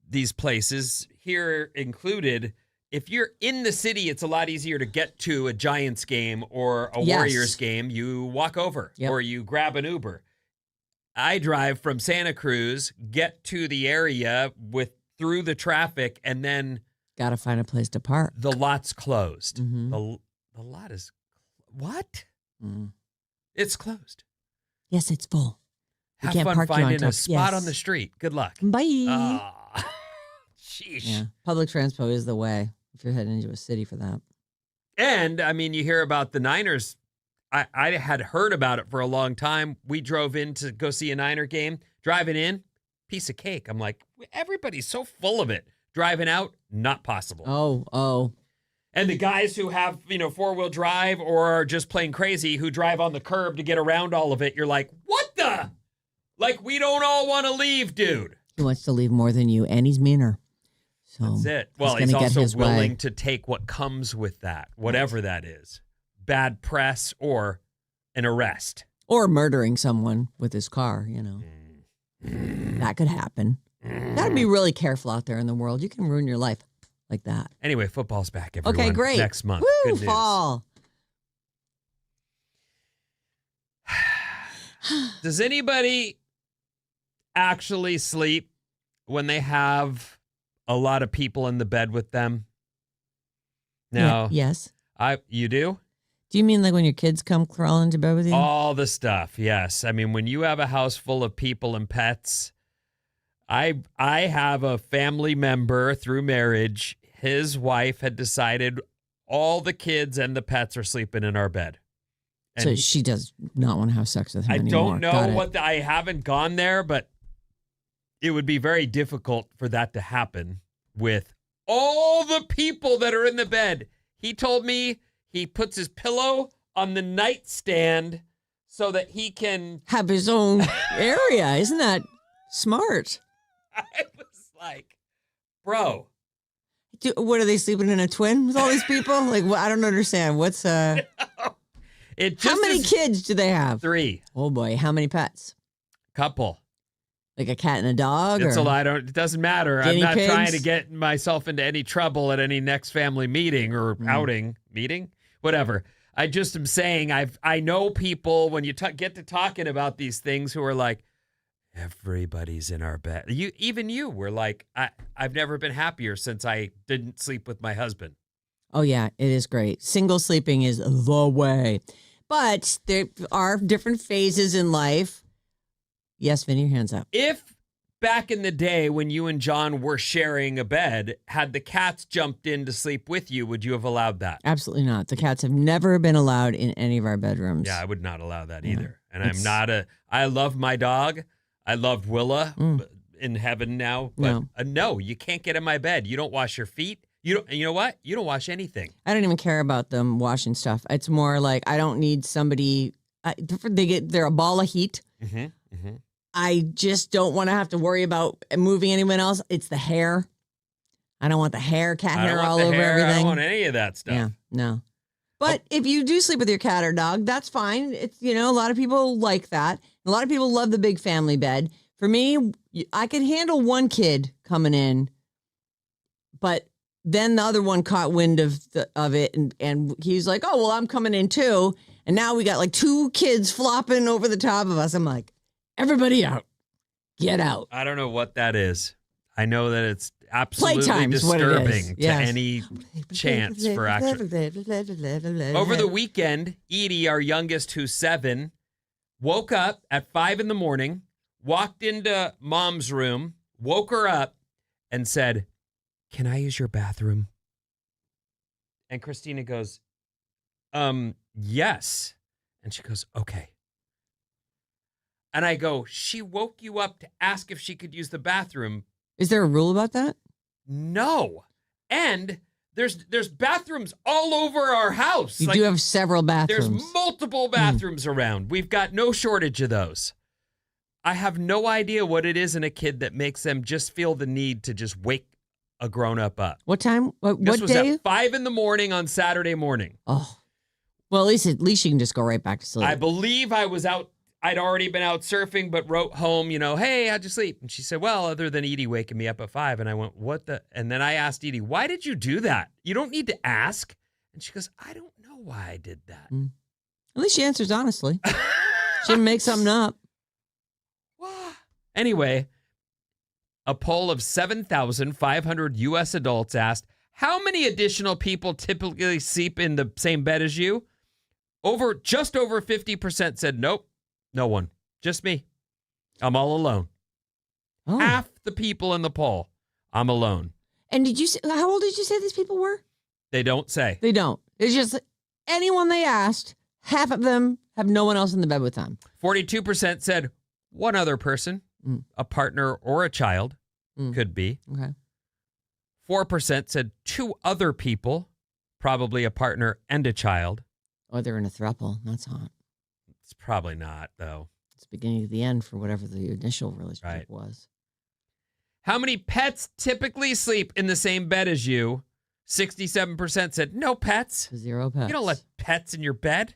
these places, here included, if you're in the city, it's a lot easier to get to a Giants game or a Warriors game. You walk over or you grab an Uber. I drive from Santa Cruz, get to the area through the traffic, and then got to find a place to park. The lot's closed. Mm-hmm. The lot is what? Mm. It's closed. Yes, it's full. Have fun finding a spot on the street. Good luck. Bye. Sheesh. Yeah, public transport is the way if you're heading into a city for that. And, I mean, you hear about the Niners. I had heard about it for a long time. We drove in to go see a Niner game. Driving in, piece of cake. I'm like, everybody's so full of it. Driving out, not possible. Oh. And the guys who have, four-wheel drive or are just plain crazy who drive on the curb to get around all of it, you're like, what the? Like, we don't all want to leave, dude. He wants to leave more than you, and he's meaner. So that's it. Well, he's also willing to take what comes with that, whatever that is. Bad press or an arrest. Or murdering someone with his car, That could happen. Got to be really careful out there in the world. You can ruin your life like that. Anyway, football's back, everyone. Okay, great. Next month. Woo, Good news. fall. Does anybody actually sleep when they have a lot of people in the bed with them? No. Yes. You do? Do you mean like when your kids come crawling into bed with you? All the stuff, yes. I mean, when you have a house full of people and pets, I have a family member through marriage. His wife had decided all the kids and the pets are sleeping in our bed. So she does not want to have sex with him I anymore. don't know I haven't gone there, but it would be very difficult for that to happen with all the people that are in the bed. He told me he puts his pillow on the nightstand so that he can have his own area. Isn't that smart? I was like, bro. What are they sleeping in a twin with all these people? Like, I don't understand. What's How many kids do they have? 3. Oh boy, how many pets? Couple. Like a cat and a dog? It's a lot. It doesn't matter. I'm not trying to get myself into any trouble at any next family meeting or outing. Meeting? Whatever. I just am saying I know people when you get to talking about these things who are like, everybody's in our bed. Even you were like, I've never been happier since I didn't sleep with my husband. Oh, yeah, it is great. Single sleeping is the way. But there are different phases in life. Yes, Vinny, your hands up. If back in the day when you and John were sharing a bed, had the cats jumped in to sleep with you, would you have allowed that? Absolutely not. The cats have never been allowed in any of our bedrooms. Yeah, I would not allow that either. And I love my dog. I loved Willa in heaven now. But no, you can't get in my bed. You don't wash your feet. You know what? You don't wash anything. I don't even care about them washing stuff. It's more like I don't need somebody. They're a ball of heat. I just don't want to have to worry about moving anyone else. It's the hair. I don't want the hair, cat hair all over everything. I don't want any of that stuff. Yeah, no. But if you do sleep with your cat or dog, that's fine. It's, a lot of people like that. A lot of people love the big family bed. For me, I could handle one kid coming in, but then the other one caught wind of it, and he's like, "Oh, well, I'm coming in too." And now we got like 2 kids flopping over the top of us. I'm like, everybody out, get out. I don't know what that is. I know that it's absolutely Playtime's disturbing to yes. any chance for action. Over the weekend, Edie, our youngest, who's 7, woke up at 5 a.m, walked into Mom's room, woke her up, and said, "Can I use your bathroom?" And Christina goes, yes. And she goes, "Okay." And I go, "She woke you up to ask if she could use the bathroom." Is there a rule about that? No. And there's bathrooms all over our house. You do have several bathrooms. There's multiple bathrooms around. We've got no shortage of those. I have no idea what it is in a kid that makes them just feel the need to just wake a grown-up up. What time? What This was day? at 5 a.m. on Saturday morning. Oh. Well, at least you can just go right back to sleep. I believe I was out. I'd already been out surfing, but wrote home, "Hey, how'd you sleep?" And she said, "Well, other than Edie waking me up at 5. And I went, "What the?" And then I asked Edie, "Why did you do that? You don't need to ask." And she goes, "I don't know why I did that." At least she answers honestly. She didn't make something up. Anyway, a poll of 7,500 U.S. adults asked, how many additional people typically sleep in the same bed as you? Just over 50% said, nope, no one. Just me. I'm all alone. Oh. Half the people in the poll, I'm alone. And how old did you say these people were? They don't say. They don't. It's just anyone they asked, half of them have no one else in the bed with them. 42% said one other person, a partner or a child, could be. Okay. 4% said 2 other people, probably a partner and a child. Or they're in a throuple. That's hot. It's probably not, though. It's beginning to the end for whatever the initial relationship was. How many pets typically sleep in the same bed as you? 67% said no pets. 0 pets. You don't let pets in your bed.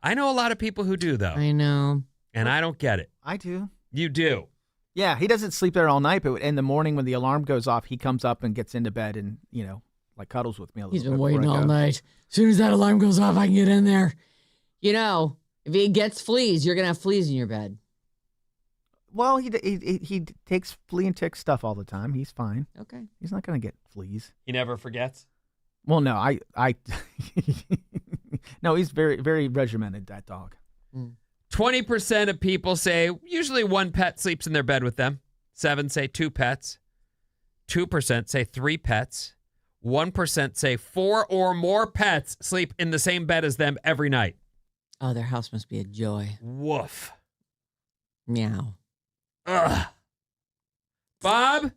I know a lot of people who do, though. I know. And I don't get it. I do. You do. Yeah, he doesn't sleep there all night, but in the morning when the alarm goes off, he comes up and gets into bed and, like cuddles with me a little bit. He's been waiting all night. As soon as that alarm goes off, I can get in there. If he gets fleas, you're going to have fleas in your bed. Well, he takes flea and tick stuff all the time. He's fine. Okay. He's not going to get fleas. He never forgets? Well, no, I no, he's very, very regimented, that dog. 20% of people say usually one pet sleeps in their bed with them. 7 say 2 pets. 2% say 3 pets. 1% say 4 or more pets sleep in the same bed as them every night. Oh, their house must be a joy. Woof. Meow. Ugh. Bob,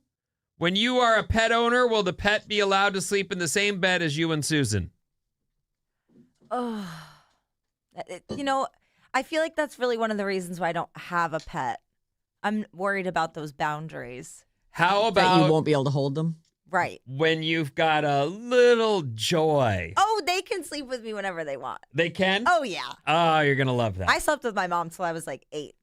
when you are a pet owner, will the pet be allowed to sleep in the same bed as you and Susan? Oh, I feel like that's really one of the reasons why I don't have a pet. I'm worried about those boundaries. How That about you won't be able to hold them? Right. when you've got a little Joy? Oh, they can sleep with me whenever they want. They can? Oh, yeah. Oh, you're going to love that. I slept with my mom till I was like 8.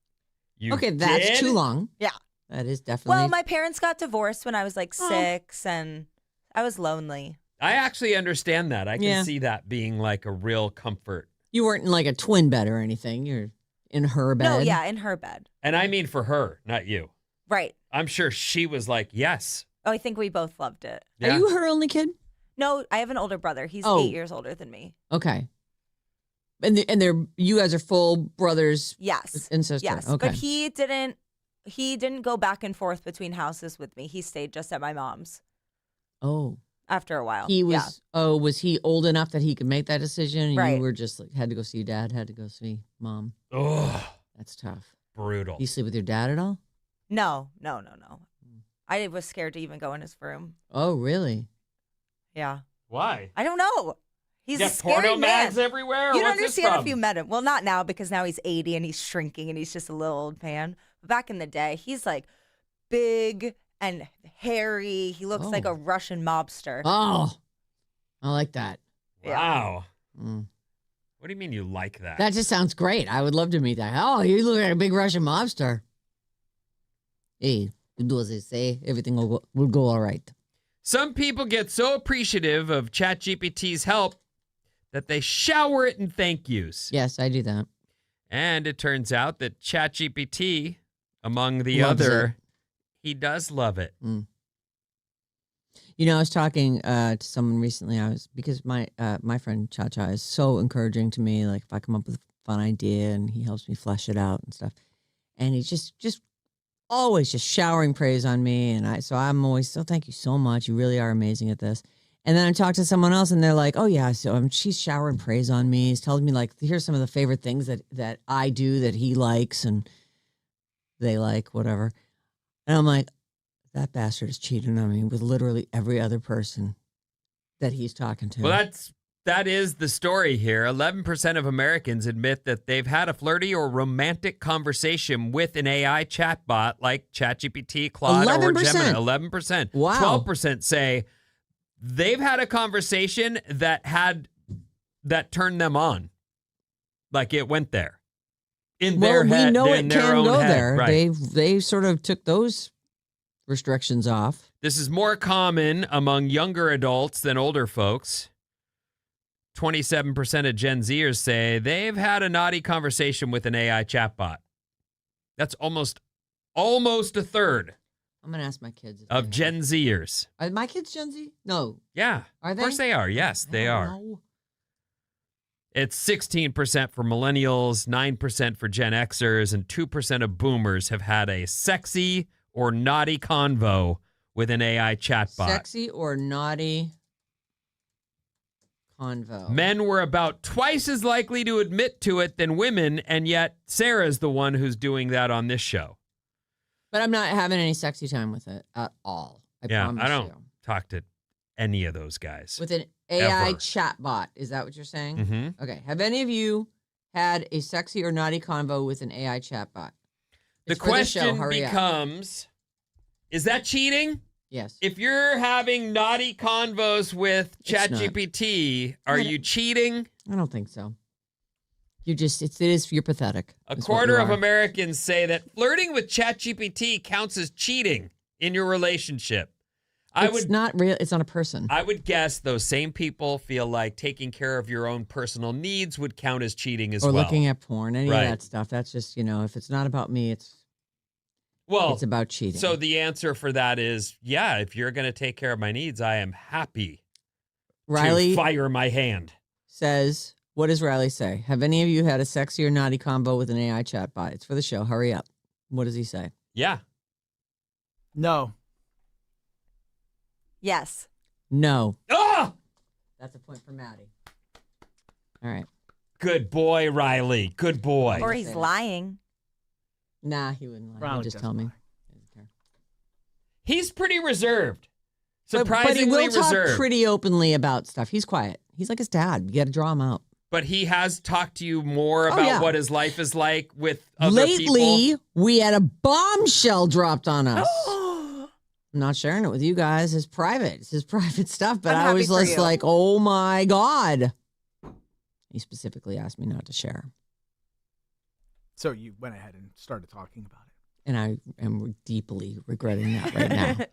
You Okay, that's did? too long. Yeah. That is definitely. Well, my parents got divorced when I was like 6, and I was lonely. I actually understand that. I can Yeah. see that being like a real comfort. You weren't in like a twin bed or anything. You're in her bed. No, yeah, in her bed. And I mean for her, not you. Right. I'm sure she was like, yes. Oh, I think we both loved it. Yeah. Are you her only kid? No, I have an older brother. He's Oh. 8 years older than me. Okay. And they're you guys are full brothers Yes. and sister. Yes. Okay. But he didn't go back and forth between houses with me. He stayed just at my mom's Oh. after a while. He was Yeah. was he old enough that he could make that decision? And Right. You were just like had to go see dad, had to go see mom. Oh, That's tough. brutal. You sleep with your dad at all? No. I was scared to even go in his room. Oh, really? Yeah. Why? I don't know. He's You a got scary porno man. mags everywhere? You'd What's this understand from? if you met him. Well, not now because now he's 80 and he's shrinking and he's just a little old man. But back in the day, he's like big and hairy. He looks like Oh. a Russian mobster. Oh. I like that. Wow. Mm. What do you mean you like that? That just sounds great. I would love to meet that. Oh, you look like a big Russian mobster. Hey, you do as they say, everything will go all right. Some people get so appreciative of ChatGPT's help that they shower it in thank yous. Yes, I do that. And it turns out that ChatGPT, among the Loves other, he does love it. You know, I was talking to someone recently. Because my friend Cha Cha is so encouraging to me. Like if I come up with a fun idea, and he helps me flesh it out and stuff. And he's just always just showering praise on me. And I'm always thank you so much. You really are amazing at this. And then I talk to someone else, and they're like, oh yeah, so she's showering praise on me. He's telling me like, here's some of the favorite things that I do that he likes and they like, whatever. And I'm like, that bastard is cheating on me with literally every other person that he's talking to. Well, that is the story here. 11% of Americans admit that they've had a flirty or romantic conversation with an AI chatbot like ChatGPT, Claude, or 11%. Gemini. 11%. Wow. 12% say they've had a conversation that turned them on. Like it went there. In their head, we know in it their can own go head. there. Right. They sort of took those restrictions off. This is more common among younger adults than older folks. 27% of Gen Zers say they've had a naughty conversation with an AI chatbot. That's almost a third I'm gonna ask my kids if of they Gen Zers. have. Are my kids Gen Z? No. Yeah. Are they? Of course they are. Yes, they are. No. It's 16% for millennials, 9% for Gen Xers, and 2% of boomers have had a sexy or naughty convo with an AI chatbot. Sexy or naughty convo. Men were about twice as likely to admit to it than women, and yet Sarah's the one who's doing that on this show. But I'm not having any sexy time with it at all. I promise I don't you. talk to any of those guys. With an AI Ever. chatbot. Is that what you're saying? Mm-hmm. Okay. Have any of you had a sexy or naughty convo with an AI chatbot? The It's for the show. question Hurry up. becomes, is that cheating? Yes. If you're having naughty convos with It's not. ChatGPT, are you cheating? I don't think so. You're pathetic. A is what quarter you of are. Americans say that flirting with ChatGPT counts as cheating in your relationship. It's not real. It's not a person. I would guess those same people feel like taking care of your own personal needs would count as cheating as or well. looking at porn, any Right. of that stuff. That's just, if it's not about me, it's about cheating. So the answer for that is, yeah, if you're going to take care of my needs, I am happy Riley to fire my hand. says, what does Riley say? Have any of you had a sexy or naughty combo with an AI chatbot? It's for the show. Hurry up. What does he say? Yeah. No. Yes. No. Ah! That's a point for Maddie. All right. Good boy, Riley. Good boy. Or he's lying. Nah, he wouldn't lie. Riley He'd just tell me. doesn't He's pretty reserved. But Surprisingly he will talk reserved. pretty openly about stuff. He's quiet. He's like his dad. You got to draw him out. But he has talked to you more about yeah. what his life is like with other Lately, people. we had a bombshell dropped on us. I'm not sharing it with you guys. It's private. It's his private stuff. But I'm I happy was for just you. like, oh my God. He specifically asked me not to share. So you went ahead and started talking about it. And I am deeply regretting that right now. Good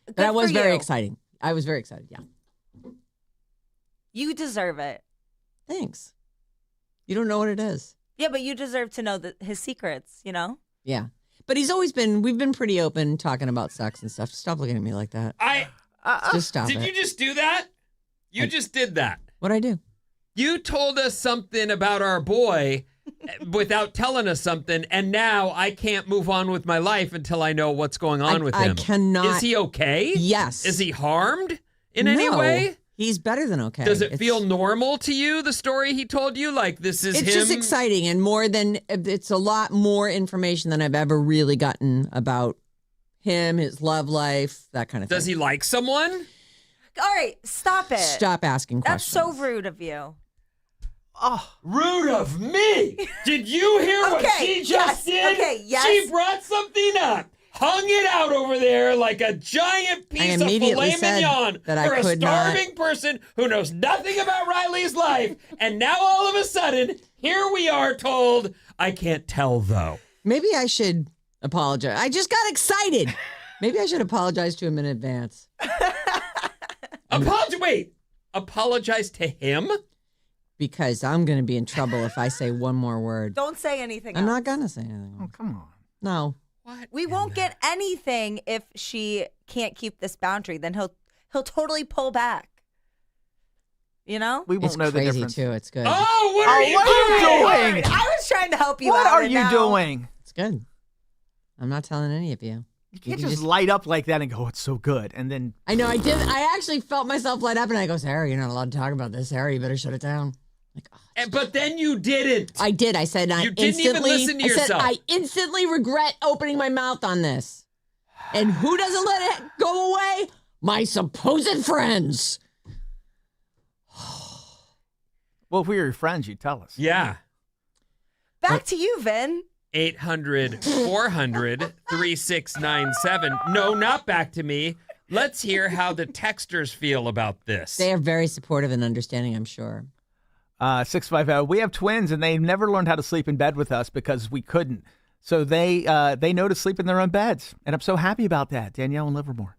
But that was for very you. exciting. I was very excited. Yeah. You deserve it. Thanks. You don't know what it is. Yeah, but you deserve to know his secrets, Yeah. But we've been pretty open talking about sex and stuff. Stop looking at me like that. Just stop Did it. you just do that? You just did that. What'd I do? You told us something about our boy without telling us something, and now I can't move on with my life until I know what's going on with him. I cannot. Is he okay? Yes. Is he harmed in any No. way? He's better than okay. Does it feel normal to you, the story he told you? Like this is It's him? just exciting and it's a lot more information than I've ever really gotten about him, his love life, that kind of thing. Does he like someone? All right, stop it. Stop asking That's questions. so rude of you. Oh, Rude of me. Did you hear what Okay, she just yes, did? okay, yes. She brought something up. Hung it out over there like a giant piece of immediately filet said mignon that I for a could not- starving person who knows nothing about Riley's life. And now all of a sudden, here we are told, I can't tell though. Maybe I should apologize. I just got excited. Maybe I should apologize to him in advance. Apologize to him? Because I'm going to be in trouble if I say one more word. Don't say anything I'm else. not going to say anything. oh, come on. No. What? We won't get anything if she can't keep this boundary. Then he'll totally pull back. You know? We won't It's know the crazy, difference. too. It's good. Oh, what are you what are you doing? doing? I was trying to help you What out. are and you now- doing? It's good. I'm not telling any of you. You can't can just light up like that and go, oh, it's so good. And then, I know I did. I actually felt myself light up and I go, Sarah, you're not allowed to talk about this. Sarah, you better shut it down. Like, oh. But then you didn't. I did. I said I You didn't even instantly. listen to I said yourself. I instantly regret opening my mouth on this. And who doesn't let it go away? My supposed friends. well, if we were your friends, you'd tell us. Yeah. Back to you, Vin. 800-400-3697. No, not back to me. Let's hear how the texters feel about this. They are very supportive and understanding, I'm sure. 650. We have twins, and they never learned how to sleep in bed with us because we couldn't. So they know to sleep in their own beds, and I'm so happy about that. Danielle and Livermore.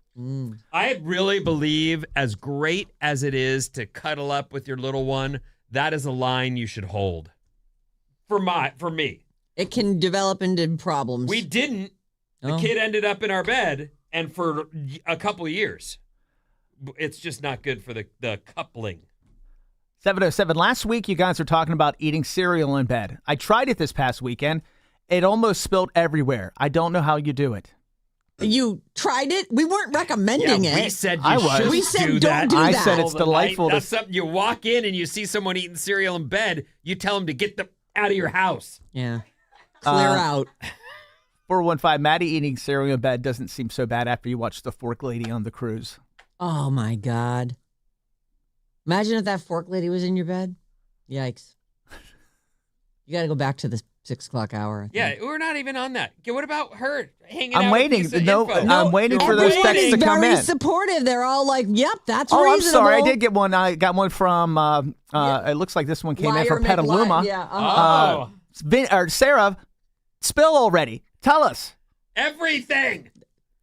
I really believe, as great as it is to cuddle up with your little one, that is a line you should hold. For me. It can develop into problems. We didn't. The Oh. kid ended up in our bed, and for a couple of years. It's just not good for the coupling. 707. Last week, you guys were talking about eating cereal in bed. I tried it this past weekend. It almost spilled everywhere. I don't know how you do it. You tried it? We weren't recommending Yeah, it. we said I you was. should We said do don't that. do I that. said it's all the delightful night. to That's something you walk in and you see someone eating cereal in bed, you tell them to get them out of your house. Yeah. Clear out. 415. Maddie eating cereal in bed doesn't seem so bad after you watch The Fork Lady on the cruise. Oh, my God. Imagine if that fork lady was in your bed. Yikes. You got to go back to the 6 o'clock hour. I think. Yeah, we're not even on that. Okay, what about her hanging out? I'm with waiting. piece of No, info? I'm waiting for those Everyone texts is to come very in. supportive. They're all like, yep, that's Oh, I'm reasonable. sorry. I did get one. I got one from, it looks like this one came in Liar from make Petaluma. li- Yeah. Uh-huh. Oh, Sarah, spill already. Tell us. everything.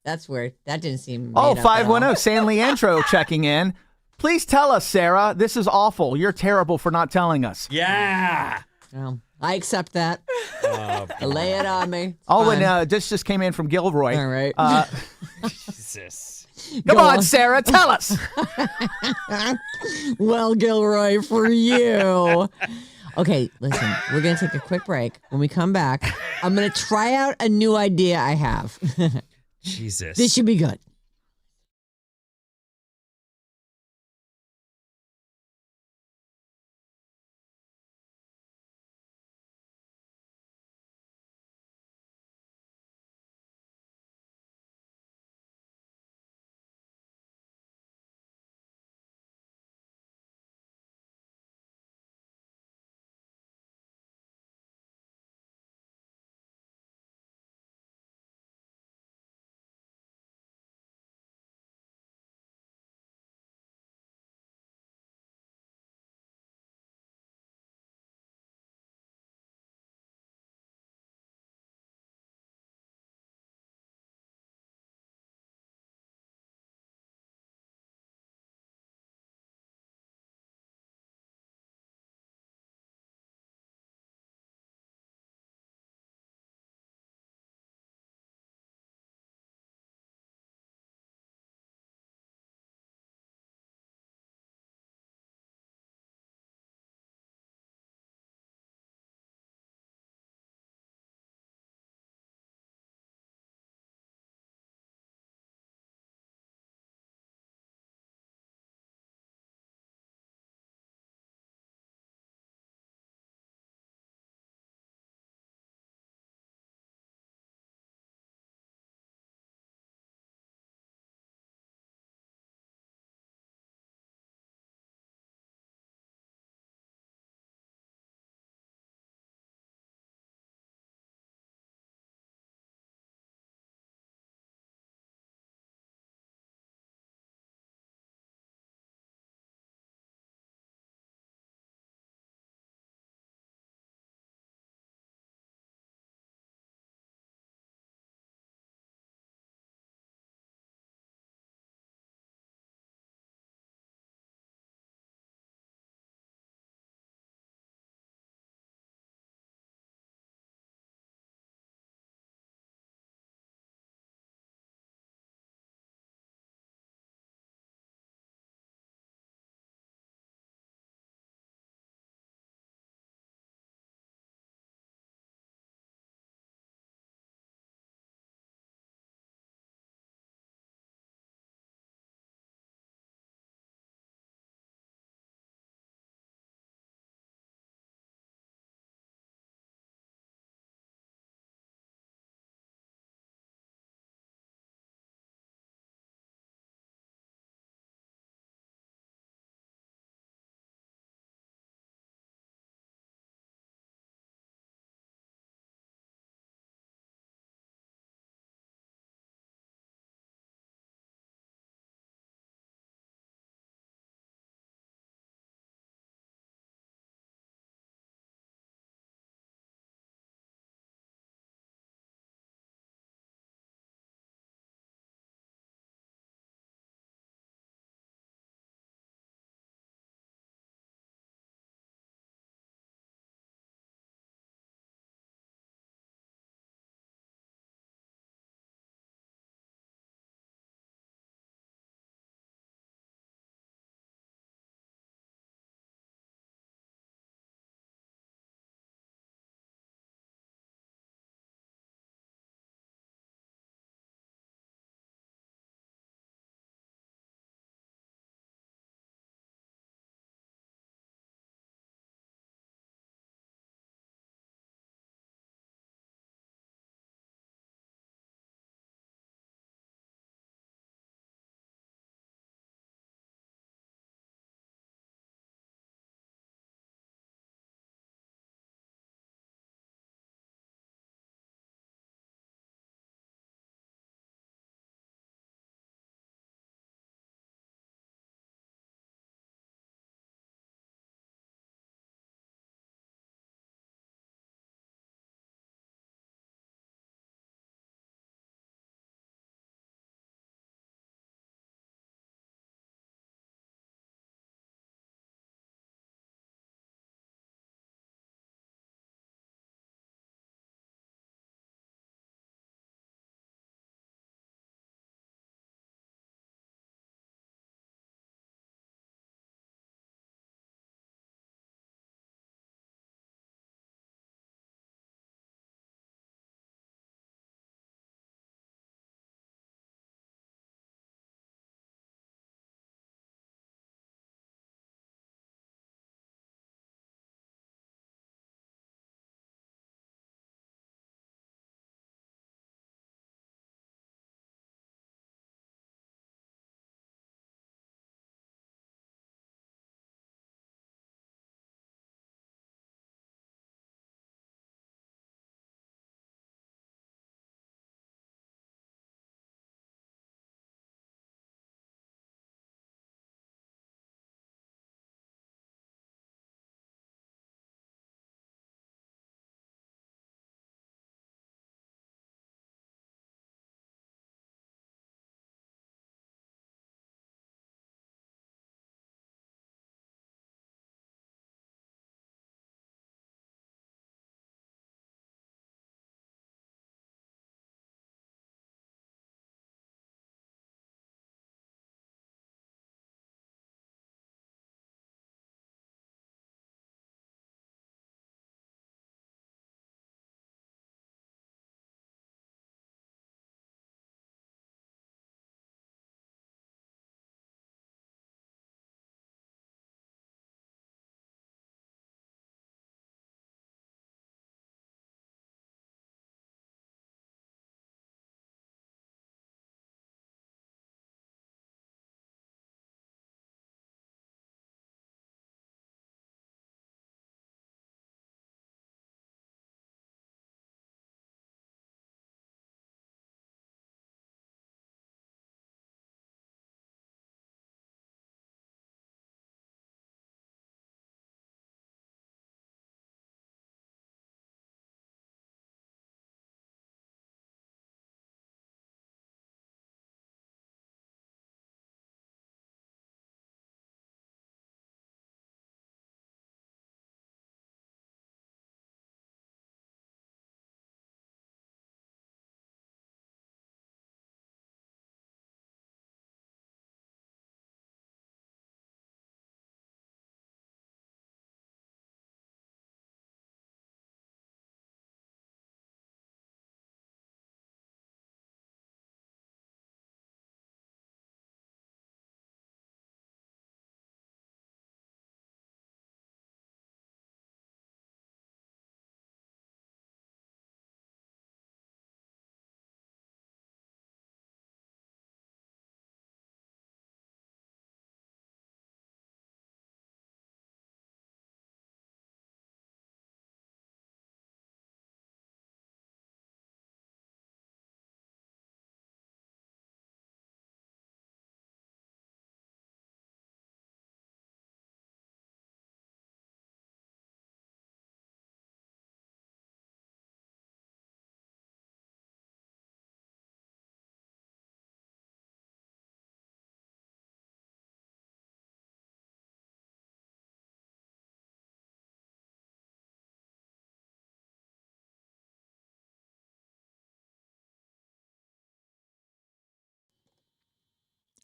That's weird. That didn't seem. Oh, made up at all. 510, San Leandro checking in. Please tell us, Sarah. This is awful. You're terrible for not telling us. Yeah. Well, I accept that. Oh, Lay it on me. It's Oh, fine. and this just came in from Gilroy. All right. Jesus. Come Go on, on. Sarah, tell us. Well, Gilroy, for you. Okay, listen, we're going to take a quick break. When we come back, I'm going to try out a new idea I have. Jesus. This should be good.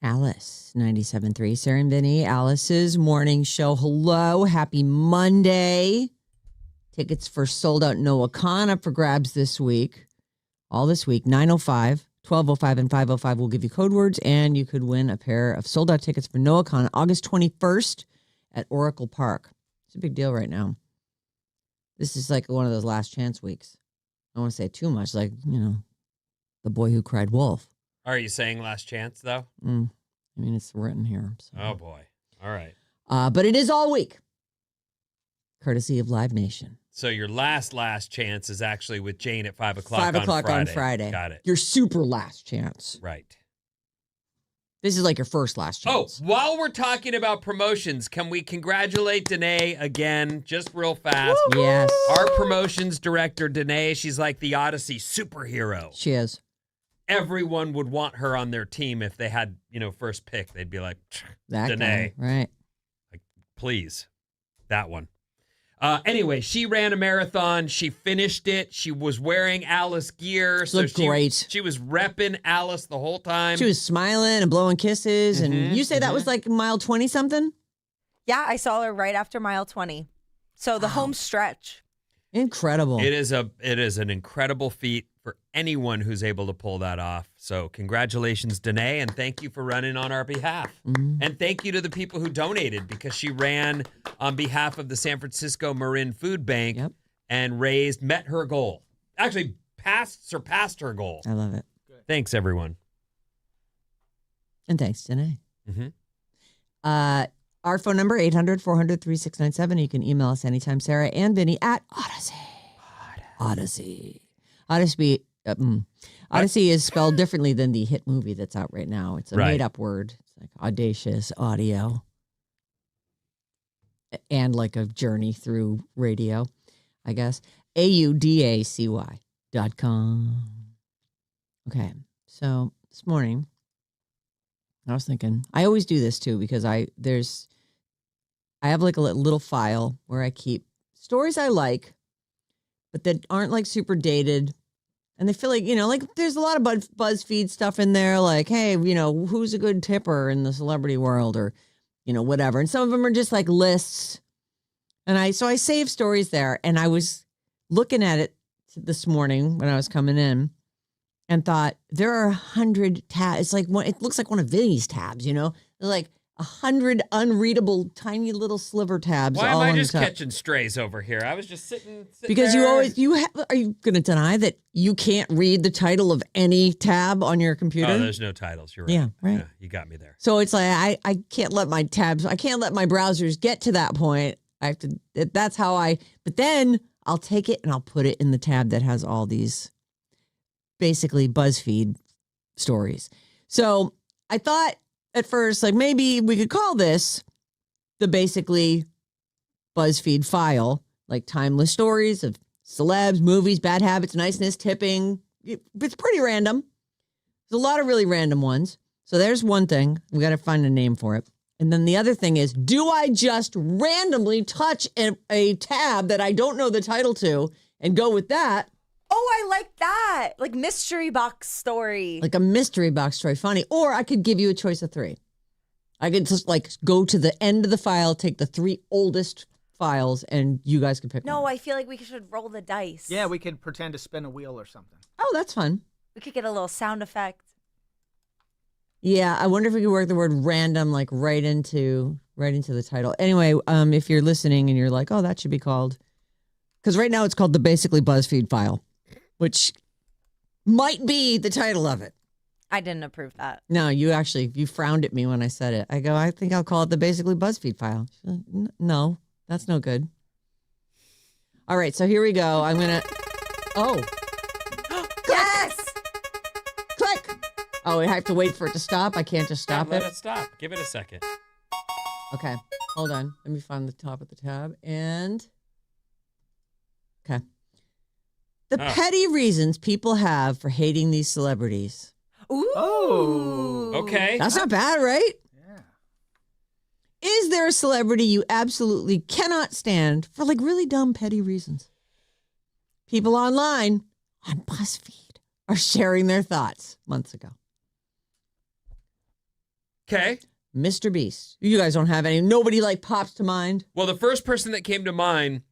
Alice, 97.3. Sarah and Vinnie, Alice's morning show. Hello. Happy Monday. Tickets for Sold Out Noah up for grabs this week. All this week, 9:05, 12:05, and 5:05 will give you code words, and you could win a pair of sold out tickets for NoahCon August 21st at Oracle Park. It's a big deal right now. This is like one of those last chance weeks. I don't want to say too much, like, The Boy Who Cried Wolf. Are you saying last chance, though? I mean, it's written here. So. Oh, boy. All right. But it is all week, courtesy of Live Nation. So your last chance is actually with Jane at 5 o'clock 5 o'clock on on Friday. Got it. Your super last chance. Right. This is like your first last chance. Oh, while we're talking about promotions, can we congratulate Danae again, just real fast? Woo! Yes. Our promotions director, Danae, she's like the Odyssey superhero. She is. Everyone would want her on their team if they had, first pick. They'd be like, That Danae. guy, right. Like, please, that one. Anyway, she ran a marathon. She finished it. She was wearing Alice gear. She looked great. She was repping Alice the whole time. She was smiling and blowing kisses. And you say that was like mile 20 something? Yeah, I saw her right after mile 20. So the home stretch. Incredible. It is an incredible feat for anyone who's able to pull that off. So congratulations, Danae, and thank you for running on our behalf. And thank you to the people who donated, because she ran on behalf of the San Francisco Marin Food Bank and met her goal. Actually, surpassed her goal. I love it. Good. Thanks, everyone. And thanks, Danae. Our phone number, 800-400-3697. You can email us anytime, Sarah and Vinnie at Odyssey. Odyssey is spelled differently than the hit movie that's out right now. It's a made-up word. It's like audacious audio and like a journey through radio, I guess. AUDACY.com. Okay, so this morning I was thinking, I always do this too, because I have like a little file where I keep stories I like, but that aren't like super dated. And they feel like, like there's a lot of BuzzFeed stuff in there, like, hey, who's a good tipper in the celebrity world, or, whatever. And some of them are just like lists. And so I save stories there. And I was looking at it this morning when I was coming in and thought, there are 100 tabs. It's like it looks like one of Vinny's tabs, They're like 100 unreadable, tiny little sliver tabs. Why am all I on just the top. catching strays over here? I was just sitting because there. are you going to deny that you can't read the title of any tab on your computer? Oh, there's no titles. You're right. Yeah, right. Yeah, you got me there. So it's like I can't let my browsers get to that point. I have to. That's how But then I'll take it and I'll put it in the tab that has all these basically BuzzFeed stories. So I thought at first, like, maybe we could call this the basically BuzzFeed file, like timeless stories of celebs, movies, bad habits, niceness, tipping. It's pretty random. There's a lot of really random ones. So there's one thing. We got to find a name for it. And then the other thing is, do I just randomly touch a tab that I don't know the title to and go with that? Oh, I like that. Like mystery box story. Like a mystery box story. Funny. Or I could give you a choice of 3. I could just like go to the end of the file, take the 3 oldest files, and you guys can pick one. No, I feel like we should roll the dice. Yeah, we could pretend to spin a wheel or something. Oh, that's fun. We could get a little sound effect. Yeah, I wonder if we could work the word random like right into the title. Anyway, if you're listening and you're like, oh, that should be called, because right now it's called the Basically BuzzFeed file, which might be the title of it. I didn't approve that. No, you frowned at me when I said it. I go, I think I'll call it the Basically BuzzFeed file. She's like, no, that's no good. All right, so here we go. I'm going to, Yes! Click. Oh, I have to wait for it to stop. I can't just stop Let it. it stop. Give it a second. Okay, hold on. Let me find the top of the tab. And, okay. The petty reasons people have for hating these celebrities. Ooh. Oh. Okay. That's not bad, right? Yeah. Is there a celebrity you absolutely cannot stand for like really dumb, petty reasons? People online on BuzzFeed are sharing their thoughts months ago. Okay. Mr. Beast. You guys don't have any. Nobody like pops to mind. Well, the first person that came to mind,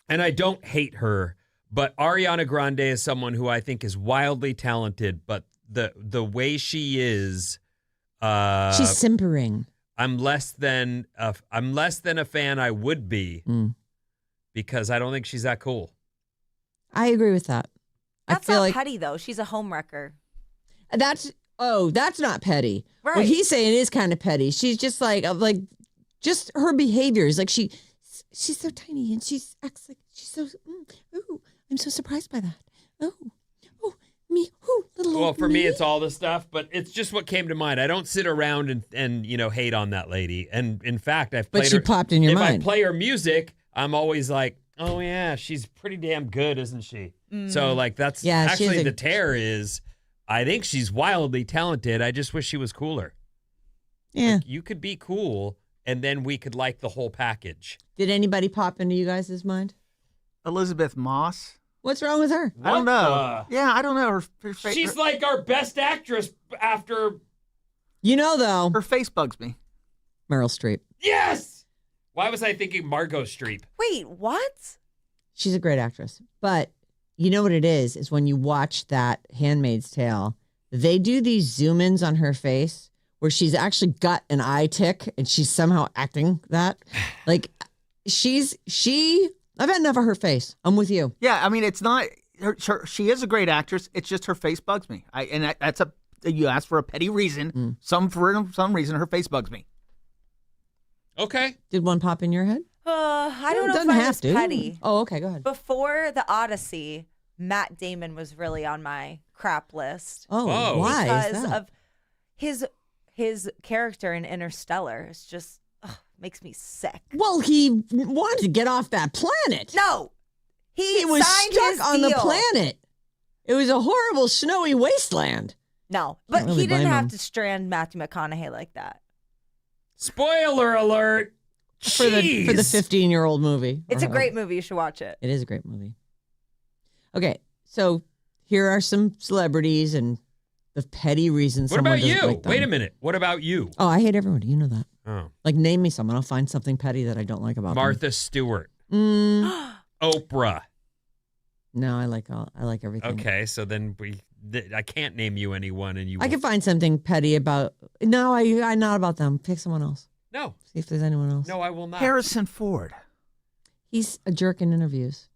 and I don't hate her, but Ariana Grande is someone who I think is wildly talented, but the way she is, She's simpering. I'm less than a fan I would be because I don't think she's that cool. I agree with that. That's I feel not like petty though. She's a homewrecker. that's not petty. Right. What he's saying is kind of petty. She's just like just her behavior is like she's so tiny and she acts like she's so. Ooh, I'm so surprised by that. Oh, me. Little. Well, for me, it's all the stuff, but it's just what came to mind. I don't sit around and hate on that lady. And in fact, I've played But she her, popped in your if mind. I play her music, I'm always like, oh yeah, she's pretty damn good, isn't she? So like that's actually the tear is. I think she's wildly talented. I just wish she was cooler. Yeah. Like, you could be cool, and then we could like the whole package. Did anybody pop into you guys' mind? Elizabeth Moss. What's wrong with her? I don't know. Yeah, I don't know. She's like our best actress after. You know, though, Her face bugs me. Meryl Streep. Yes! Why was I thinking Margot Streep? Wait, what? She's a great actress. But you know what it is when you watch that Handmaid's Tale, they do these zoom ins on her face where she's actually got an eye tick and she's somehow acting that. Like, I've had enough of her face. I'm with you. Yeah, I mean, it's not. She is a great actress. It's just her face bugs me. You asked for a petty reason. For some reason, her face bugs me. Okay. Did one pop in your head? I don't know if Doesn't I have was to. petty. Oh, okay, go ahead. Before the Odyssey, Matt Damon was really on my crap list. Oh, Whoa. why is Because that? of his character in Interstellar. It's just makes me sick. Well, he wanted to get off that planet. No, he was signed stuck his on the deal. planet. It was a horrible, snowy wasteland. No, but Can't really he didn't blame have him. to strand Matthew McConaughey like that. Spoiler alert. For the Jeez. 15-year-old movie. It's a Or- great movie. You should watch it. It is a great movie. Okay, so here are some celebrities and the petty reasons. What someone about doesn't you? like them. Wait a minute. What about you? Oh, I hate everybody. You know that. Oh. Like, name me someone. I'll find something petty that I don't like about Martha Stewart. them. Oprah. No, I like everything. Okay, so then I can't name you anyone, and you. I can find something petty about. No, I not about them. Pick someone else. No, See if there's anyone else. no, I will not. Harrison Ford. He's a jerk in interviews.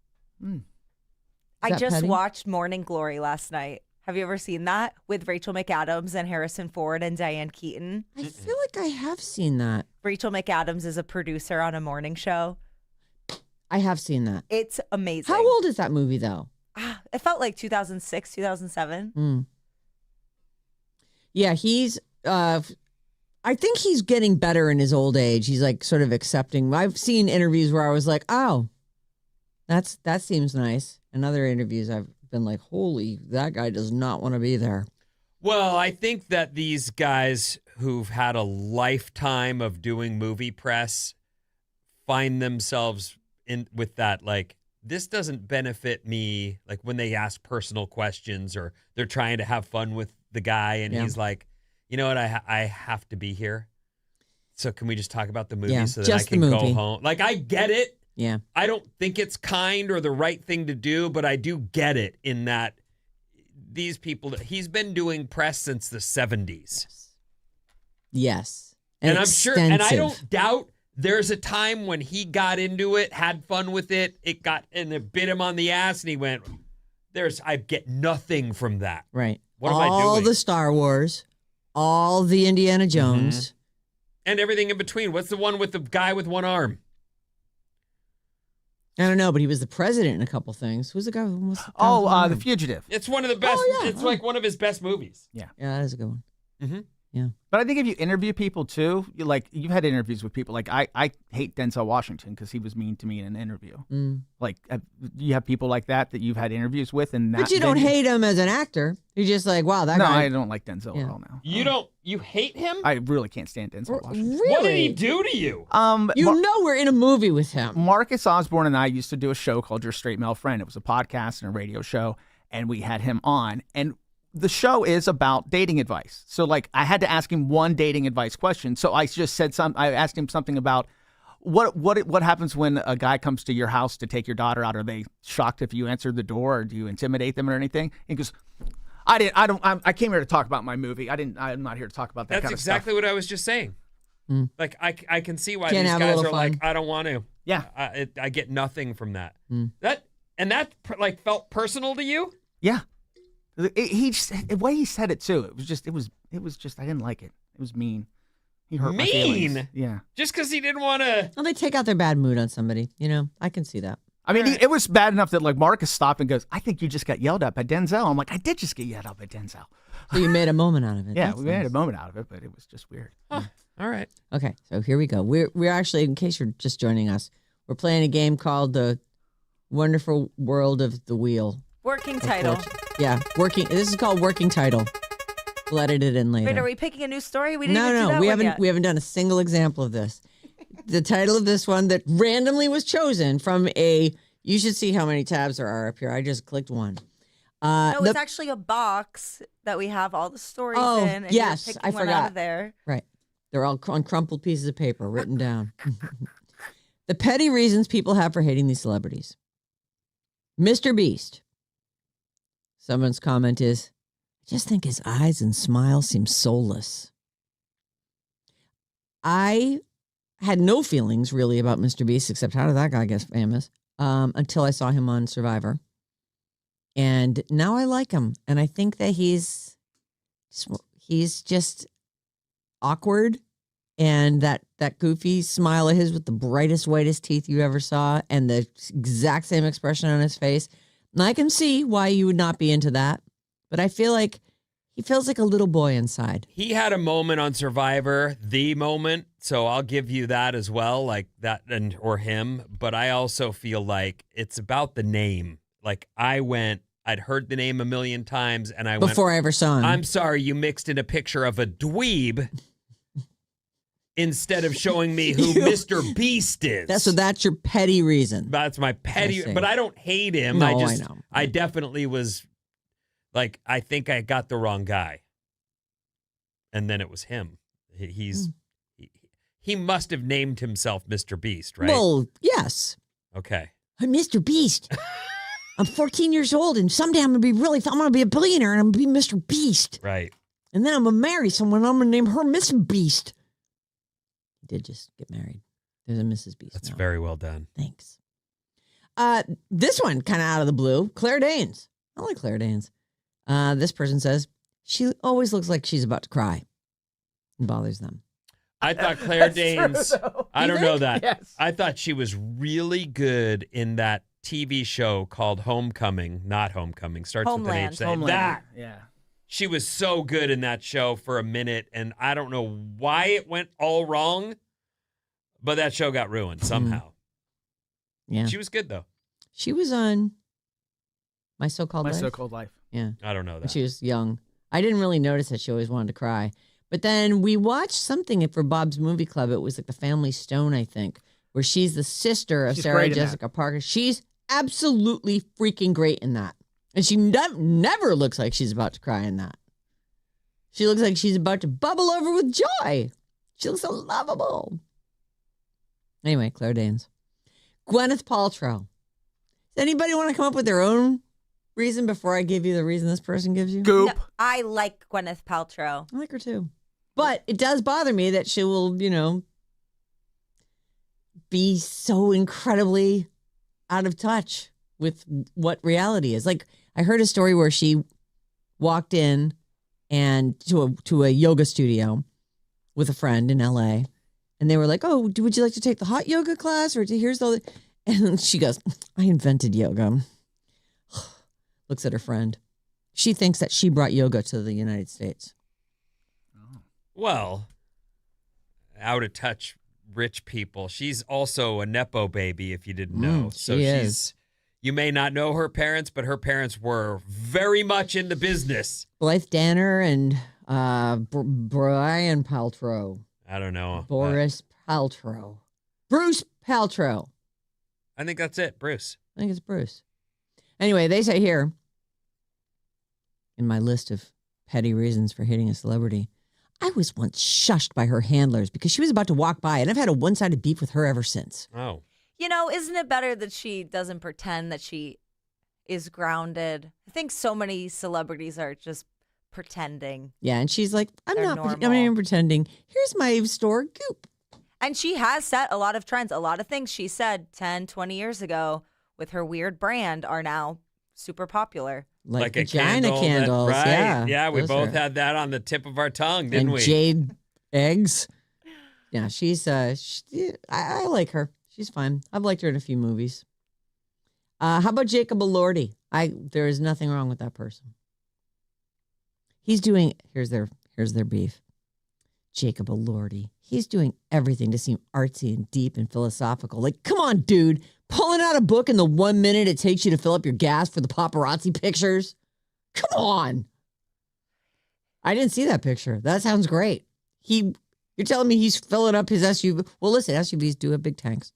I that just petty? watched Morning Glory last night. Have you ever seen that with Rachel McAdams and Harrison Ford and Diane Keaton? I feel like I have seen that. Rachel McAdams is a producer on a morning show. I have seen that. It's amazing. How old is that movie, though? It felt like 2006, 2007. Yeah, he's. I think he's getting better in his old age. He's like sort of accepting. I've seen interviews where I was like, "Oh, that seems nice." And other interviews, I've been like, "Holy, that guy does not want to be there." Well, I think that these guys who've had a lifetime of doing movie press find themselves in with that, like, this doesn't benefit me. Like when they ask personal questions or they're trying to have fun with the guy and Yeah. he's like, you know what, I have to be here. So can we just talk about the movie Yeah, so that I just the can go movie. home? Like, I get it. Yeah, I don't think it's kind or the right thing to do, but I do get it in that these people, he's been doing press since the 70s. yes, And I'm sure, and I extensive. don't doubt there's a time when he got into it, had fun with it, it bit him on the ass, and he went, I get nothing from that. Right. What am I all doing? the Star Wars, all the Indiana Jones. And everything in between. What's the one with the guy with one arm? I don't know, but he was the president in a couple things. Who's the guy? Who was the guy with one The arm? Fugitive. It's one of the best. Oh, yeah. It's like one of his best movies. Yeah, that is a good one. Mm-hmm. Yeah. But I think if you interview people too, you've had interviews with people. Like I hate Denzel Washington because he was mean to me in an interview. Like you have people like that you've had interviews with, and But you don't hate him as an actor. You're just like, wow, that No, guy. I don't like Denzel at all now. You hate him? I really can't stand Denzel Washington. Really? What did he do to you? You know we're in a movie with him. Marcus Osborne and I used to do a show called Your Straight Male Friend. It was a podcast and a radio show, and we had him on. And the show is about dating advice. So like I had to ask him one dating advice question. So I just said I asked him something about what happens when a guy comes to your house to take your daughter out? Are they shocked if you answer the door, or do you intimidate them or anything? He goes, I came here to talk about my movie. I'm not here to talk about that kind of stuff. That's exactly what I was just saying. Like I can see why Can't these have a guys little are like, fun. I don't want to. Yeah. I get nothing from that. That like felt personal to you? Yeah. The way he said it too, it was just I didn't like it. It was mean. He hurt my feelings. Mean? Yeah. Just because he didn't want to. Well, they take out their bad mood on somebody. I can see that. I mean, it was bad enough that like Marcus stopped and goes, I think you just got yelled at by Denzel. I'm like, I did just get yelled at by Denzel. So you made a moment out of it. Yeah, That's we nice. made a moment out of it, but it was just weird. Huh. All right. Okay, so here we go. We're actually, in case you're just joining us, we're playing a game called The Wonderful World of the Wheel. Working title. Yeah, working. This is called Working Title. We'll edit it in later. Wait, are we picking a new story? We didn't even do No, that we one haven't. yet. We haven't done a single example of this. The title of this one that randomly was chosen from a. You should see how many tabs there are up here. I just clicked one. No, it's actually a box that we have all the stories Oh, in. And yes, you're picking I one forgot. out of there. Right. They're all on crumpled pieces of paper written down. The petty reasons people have for hating these celebrities. Mr. Beast. Someone's comment is, I just think his eyes and smile seem soulless. I had no feelings really about Mr. Beast, except how did that guy get famous? Until I saw him on Survivor. And now I like him. And I think that he's just awkward, and that goofy smile of his with the brightest, whitest teeth you ever saw, and the exact same expression on his face. And I can see why you would not be into that, but I feel like he feels like a little boy inside. He had a moment on Survivor, the moment, so I'll give you that as well, like that, or him. But I also feel like it's about the name. Like I'd heard the name a million times, and Before I ever saw him. I'm sorry, you mixed in a picture of a dweeb instead of showing me who Mr. Beast is. That's your petty reason. That's my I petty, see. but I don't hate him. No, I I know. I definitely was like, I think I got the wrong guy. And then it was him. He must have named himself Mr. Beast, right? Well, yes. Okay. I'm Mr. Beast. I'm 14 years old, and someday I'm going to be a billionaire, and I'm going to be Mr. Beast. Right. And then I'm going to marry someone, and I'm going to name her Mrs. Beast. He did just get married. There's a Mrs. Beast. That's now. very well done. Thanks. This one, kind of out of the blue, Claire Danes. I like Claire Danes. This person says, she always looks like she's about to cry. It bothers them. I thought Claire Danes, True, though. I don't know that. Yes. I thought she was really good in that TV show called Homecoming, not Homecoming, starts Homeland. with an H. Homeland. That. Yeah. She was so good in that show for a minute, and I don't know why it went all wrong, but that show got ruined somehow. Yeah. She was good, though. She was on My So-Called My Life. So-Called Life. Yeah. I don't know When that. she was young. I didn't really notice that she always wanted to cry. But then we watched something for Bob's Movie Club. It was like The Family Stone, I think, where she's the sister of She's Sarah great in Jessica Parker. She's absolutely freaking great in that. And she never looks like she's about to cry in that. She looks like she's about to bubble over with joy. She looks so lovable. Anyway, Claire Danes. Gwyneth Paltrow. Does anybody want to come up with their own reason before I give you the reason this person gives you? Goop. No, I like Gwyneth Paltrow. I like her too. But it does bother me that she will, be so incredibly out of touch with what reality is. Like, I heard a story where she walked in and to a yoga studio with a friend in LA, and they were like, "Oh, would you like to take the hot yoga class, or here's the?" And she goes, "I invented yoga." Looks at her friend. She thinks that she brought yoga to the United States. Well, out of touch rich people. She's also a Nepo baby, if you didn't know. So she is. You may not know her parents, but her parents were very much in the business. Blythe Danner and Brian Paltrow. I don't know. Boris Paltrow. Bruce Paltrow. I think that's it, Bruce. I think it's Bruce. Anyway, they say here, in my list of petty reasons for hating a celebrity. I was once shushed by her handlers because she was about to walk by, and I've had a one-sided beef with her ever since. Oh. Isn't it better that she doesn't pretend that she is grounded? I think so many celebrities are just pretending. Yeah, and she's like, I'm They're not normal. even pretending. Here's my store goop. And she has set a lot of trends. A lot of things she said 10, 20 years ago with her weird brand are now super popular. Like a vagina candle candles. right. Yeah. Yeah, we Those both are- had that on the tip of our tongue, didn't and we? jade eggs. Yeah, she's I like her. She's fine. I've liked her in a few movies. How about Jacob Elordi? There is nothing wrong with that person. He's doing here's their beef. Jacob Elordi. He's doing everything to seem artsy and deep and philosophical. Like, come on, dude. Pulling out a book in the 1 minute it takes you to fill up your gas for the paparazzi pictures. Come on. I didn't see that picture. That sounds great. You're telling me he's filling up his SUV. Well, listen, SUVs do have big tanks.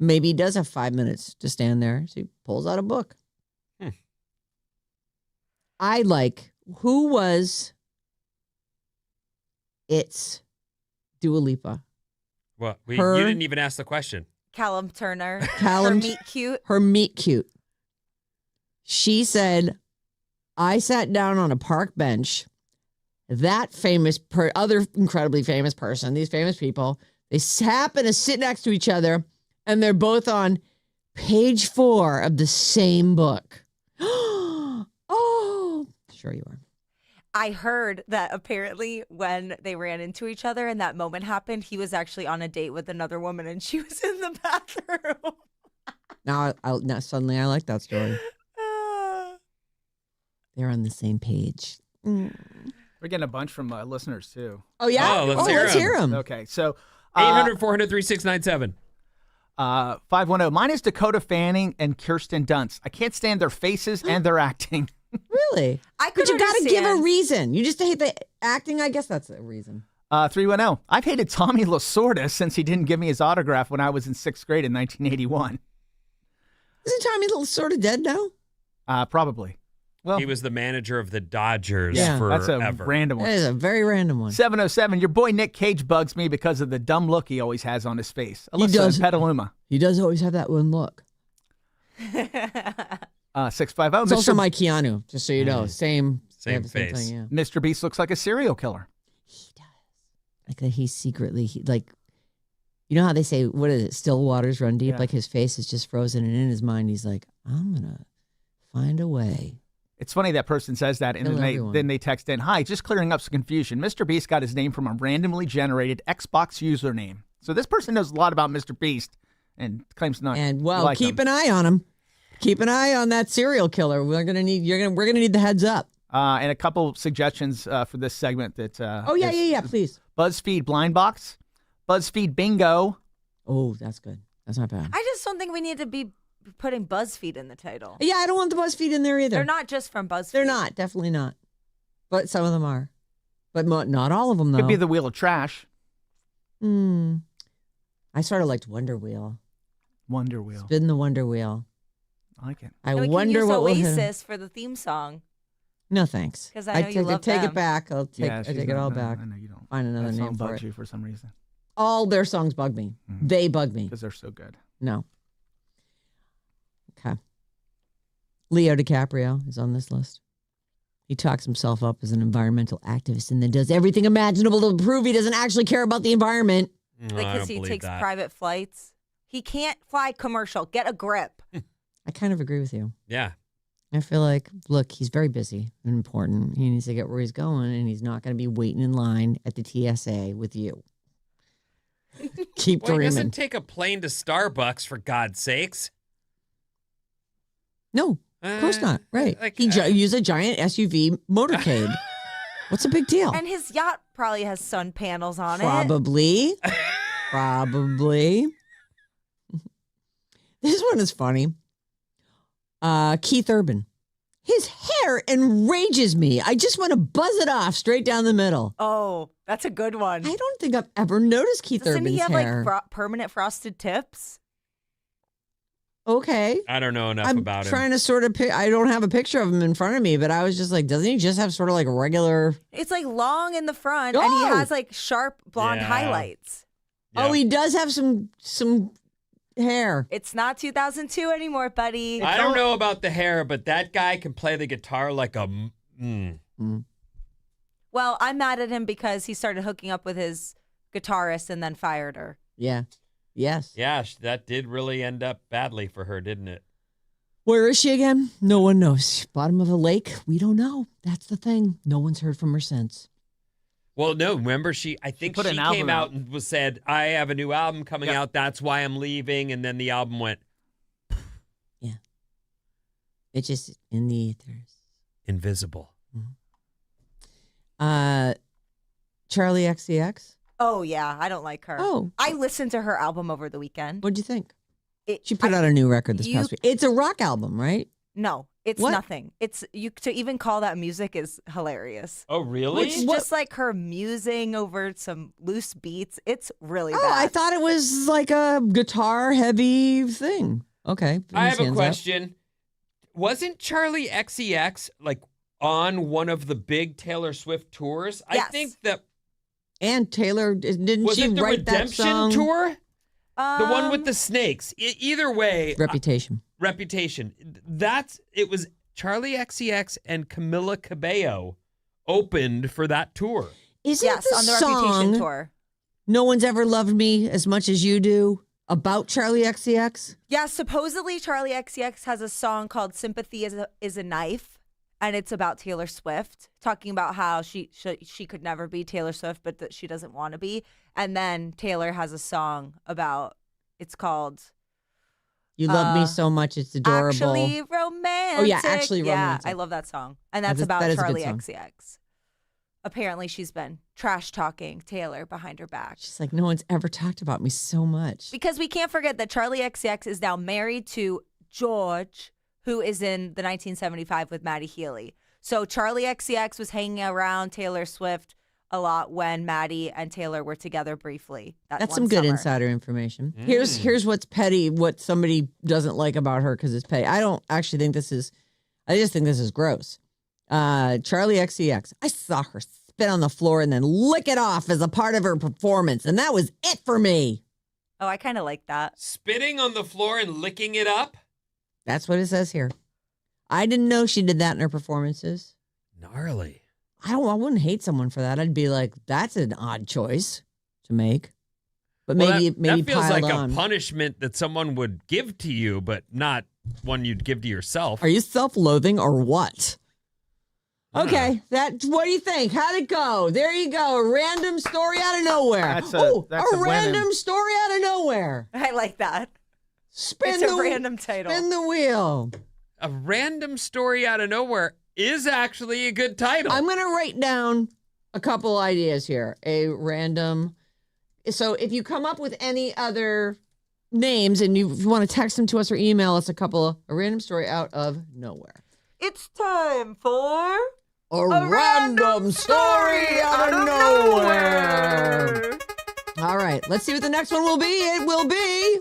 Maybe he does have 5 minutes to stand there. So he pulls out a book. I like, who was It's Dua Lipa. What? You Her- didn't even ask the question. Callum Turner. Callum- Her meet cute. Her meet cute. She said, I sat down on a park bench. That other incredibly famous person, these famous people, they happen to sit next to each other, and they're both on page 4 of the same book. Oh, sure you are. I heard that apparently when they ran into each other and that moment happened, he was actually on a date with another woman and she was in the bathroom. Now suddenly I like that story. They're on the same page. We're getting a bunch from listeners, too. Oh, yeah? Oh, let's hear 'em. Okay, so 800-400-3697. 510. Mine is Dakota Fanning and Kirsten Dunst. I can't stand their faces and their acting. Really? I But could you got to give a understand. reason. You just hate the acting. I guess that's a reason. 310. I've hated Tommy Lasorda since he didn't give me his autograph when I was in 6th grade in 1981. Isn't Tommy Little sort of dead now? Probably. Well, He was the manager of the Dodgers Yeah, forever. that's a random That one. is a very random one. 707. Your boy Nick Cage bugs me because of the dumb look he always has on his face. Alyssa does. in Petaluma. He does always have that one look. 650. It's also my Keanu, just so you know. Same They have the same face. thing, yeah. Mr. Beast looks like a serial killer. He does. Like that he's secretly, you know how they say, what is it, still waters run deep? Yeah. Like his face is just frozen, and in his mind, he's like, I'm going to find a way. It's funny that person says that, and Kill then everyone. they text in, hi, just clearing up some confusion. Mr. Beast got his name from a randomly generated Xbox username. So this person knows a lot about Mr. Beast and claims not And, to well, like keep him. an eye on him. Keep an eye on that serial killer. We're gonna need the heads up. And a couple suggestions for this segment that Oh yeah, is please. BuzzFeed Blind Box, BuzzFeed Bingo. Oh, that's good. That's not bad. I just don't think we need to be putting BuzzFeed in the title. Yeah, I don't want the BuzzFeed in there either. They're not just from BuzzFeed. They're not. Definitely not. But some of them are. But not all of them, though. Could be the Wheel of Trash. I sort of liked Wonder Wheel. Wonder Wheel. Spin the Wonder Wheel. I like it. I And we wonder can use what will hit 'em. Oasis for the theme song. No, thanks. 'Cause I know you love take them. it back. I Yeah, take she's it all not- back. I know you don't. Find another That name song for bugs it. you for some reason All their songs bug me. They bug me. because they're so good. No. Okay. Leo DiCaprio is on this list. He talks himself up as an environmental activist and then does everything imaginable to prove he doesn't actually care about the environment. No, Like, I because don't he believe takes that. private flights. He can't fly commercial. Get a grip. I kind of agree with you. Yeah. I feel like, look, he's very busy and important. He needs to get where he's going, and he's not going to be waiting in line at the TSA with you. Keep Well, he dreaming. doesn't take a plane to Starbucks, for God's sakes. No, of course not. Right. like, He use a giant SUV motorcade. What's the big deal? And his yacht probably has sun panels on it. Probably. Probably. This one is funny. Keith Urban. His hair enrages me. I just want to buzz it off straight down the middle. Oh, that's a good one. I don't think I've ever noticed Keith Doesn't Urban's he have hair. like permanent frosted tips? Okay. I don't know enough I'm about him. trying to sort of I don't have a picture of him in front of me, but I was just like, doesn't he just have sort of like a regular? It's like long in the front, and he Oh! has like sharp blonde Yeah. highlights. Yeah. Oh, he does have some hair. It's not 2002 anymore, buddy. I don't know about the hair, but that guy can play the guitar like a. Well, I'm mad at him because he started hooking up with his guitarist and then fired her. Yeah. Yes. Yeah, that did really end up badly for her, didn't it? Where is she again? No one knows. Bottom of a lake? We don't know. That's the thing. No one's heard from her since. Well, no, remember I think put she an came album out out. and said, I have a new album coming out. That's why I'm leaving. And then the album went Yeah. It's just in the ethers. invisible. Charlie XCX. Oh, yeah. I don't like her. Oh. I listened to her album over the weekend. What'd you think? It- She put out a new record this you- past week. It's a rock album, right? No, it's What? nothing. It's to even call that music is hilarious. Oh, really? It's just like her musing over some loose beats. It's really Oh, bad. I thought it was like a guitar heavy thing. Okay. I have a Hands up. question. Wasn't Charlie XCX like on one of the big Taylor Swift tours? I Yes. think that And Taylor, didn't was she it the write that Redemption song? tour? The one with the snakes. Either way, Reputation. Reputation. It was Charlie XCX and Camila Cabello opened for that tour. Isn't Yes, the on the song Reputation tour. No One's Ever Loved Me as Much as You Do about Charlie XCX? Yeah, supposedly Charlie XCX has a song called "Sympathy is a Knife," and it's about Taylor Swift, talking about how she could never be Taylor Swift, but that she doesn't want to be. And then Taylor has a song about it's called You Love Me So Much, It's Adorable. Actually Romantic. Oh, yeah, Actually Romantic. Yeah, I love that song, and that's That about is a good Charlie song. XCX. Apparently, she's been trash talking Taylor behind her back. She's like, no one's ever talked about me so much. Because we can't forget that Charlie XCX is now married to George, who is in the 1975 with Maddie Healy. So Charlie XCX was hanging around Taylor Swift a lot when Maddie and Taylor were together briefly. That's some good insider information. Here's what's petty, what somebody doesn't like about her because it's petty. I don't actually think this is, I just think this is gross. Charlie XCX, I saw her spit on the floor and then lick it off as a part of her performance, and that was it for me. Oh, I kind of like that. Spitting on the floor and licking it up? That's what it says here. I didn't know she did that in her performances. Gnarly. I wouldn't hate someone for that. I'd be like, that's an odd choice to make. But Well, maybe that feels piled like on. a punishment that someone would give to you, but not one you'd give to yourself. Are you self-loathing or what? Okay, what do you think? How'd it go? There you go, a random story out of nowhere. That's a women. random story out of nowhere. I like that. Spin It's a random title. Spin the wheel. A random story out of nowhere is actually a good title. I'm going to write down a couple ideas here. A random. So if you come up with any other names and you want to text them to us or email us a random story out of nowhere. It's time for A random story out of nowhere. All right, let's see what the next one will be. It will be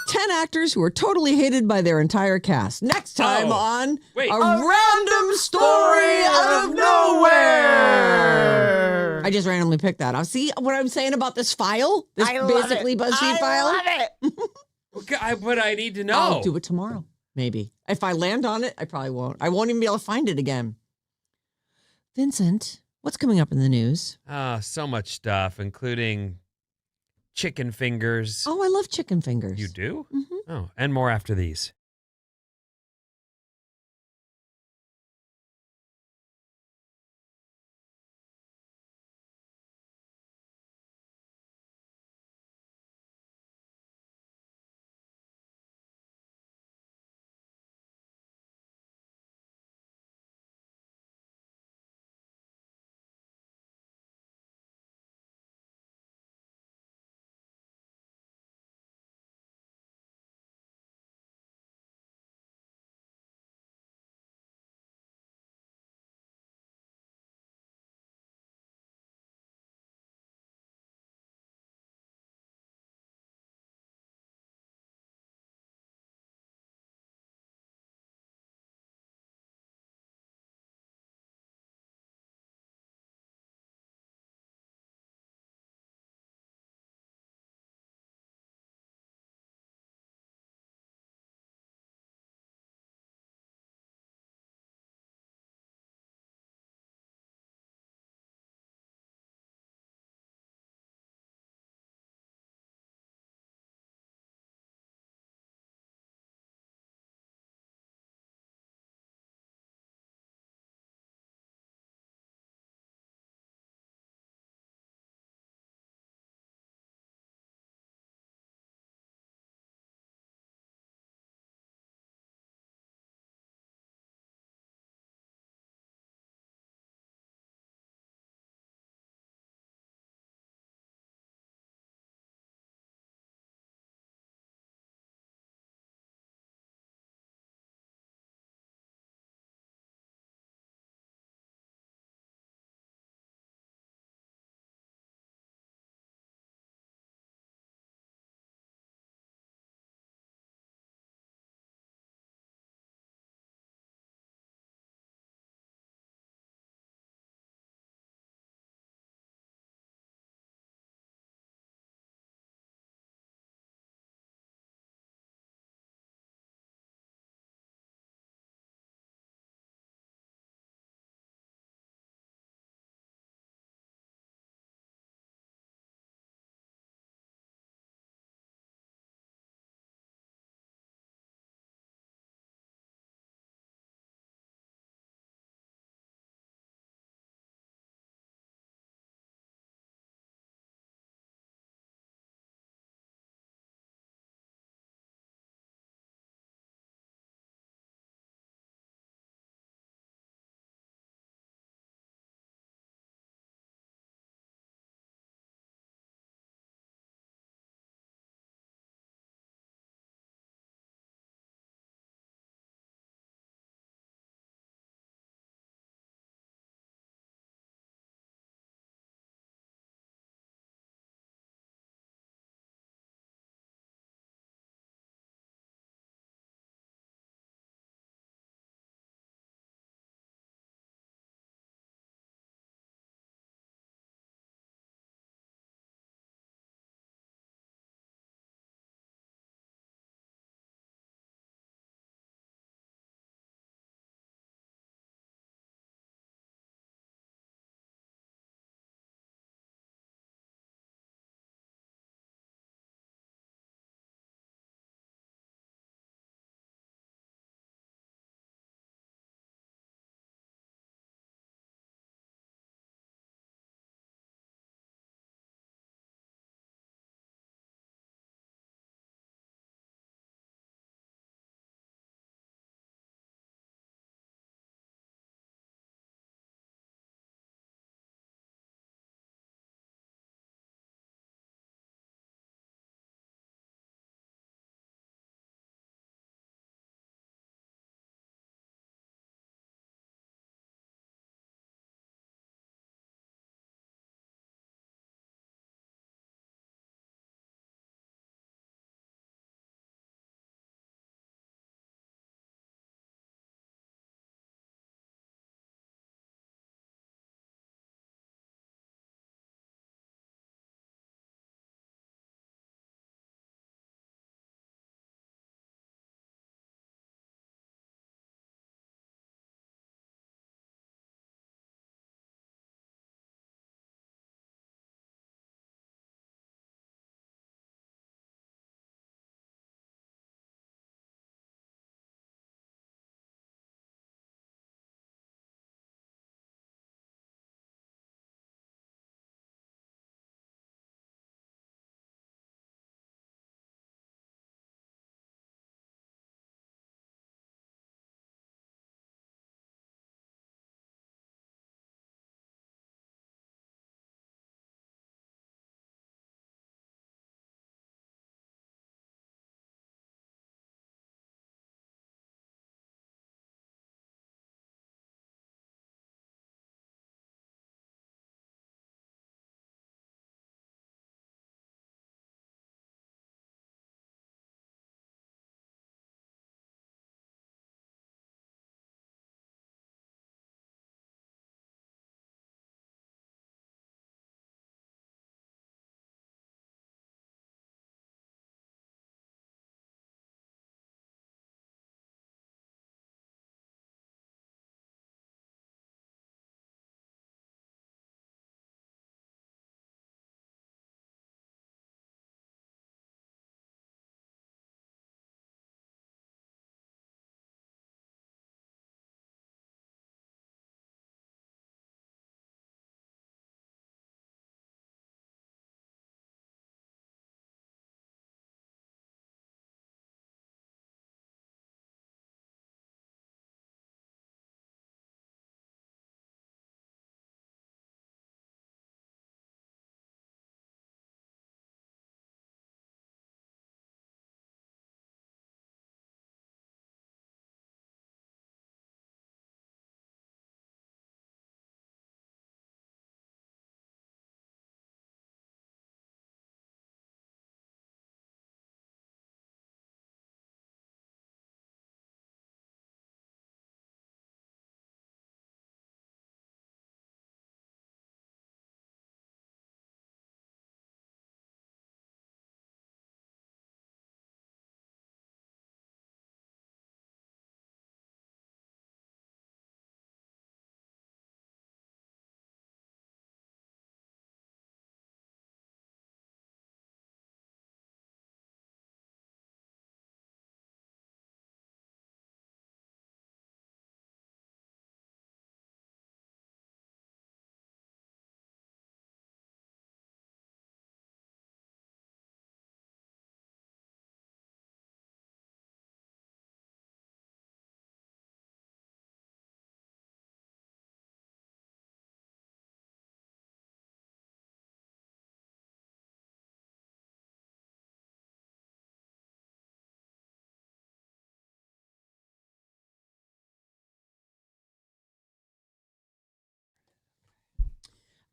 10 actors who are totally hated by their entire cast. Next time on Wait. A Random Story Out of Nowhere. I just randomly picked that. I'll see what I'm saying about this file. This basically BuzzFeed file. I love it. Okay, but I need to know. I'll do it tomorrow, maybe. If I land on it, I probably won't. I won't even be able to find it again. Vincent, what's coming up in the news? So much stuff, including chicken fingers. Oh, I love chicken fingers. You do? Mm-hmm. Oh, and more after these.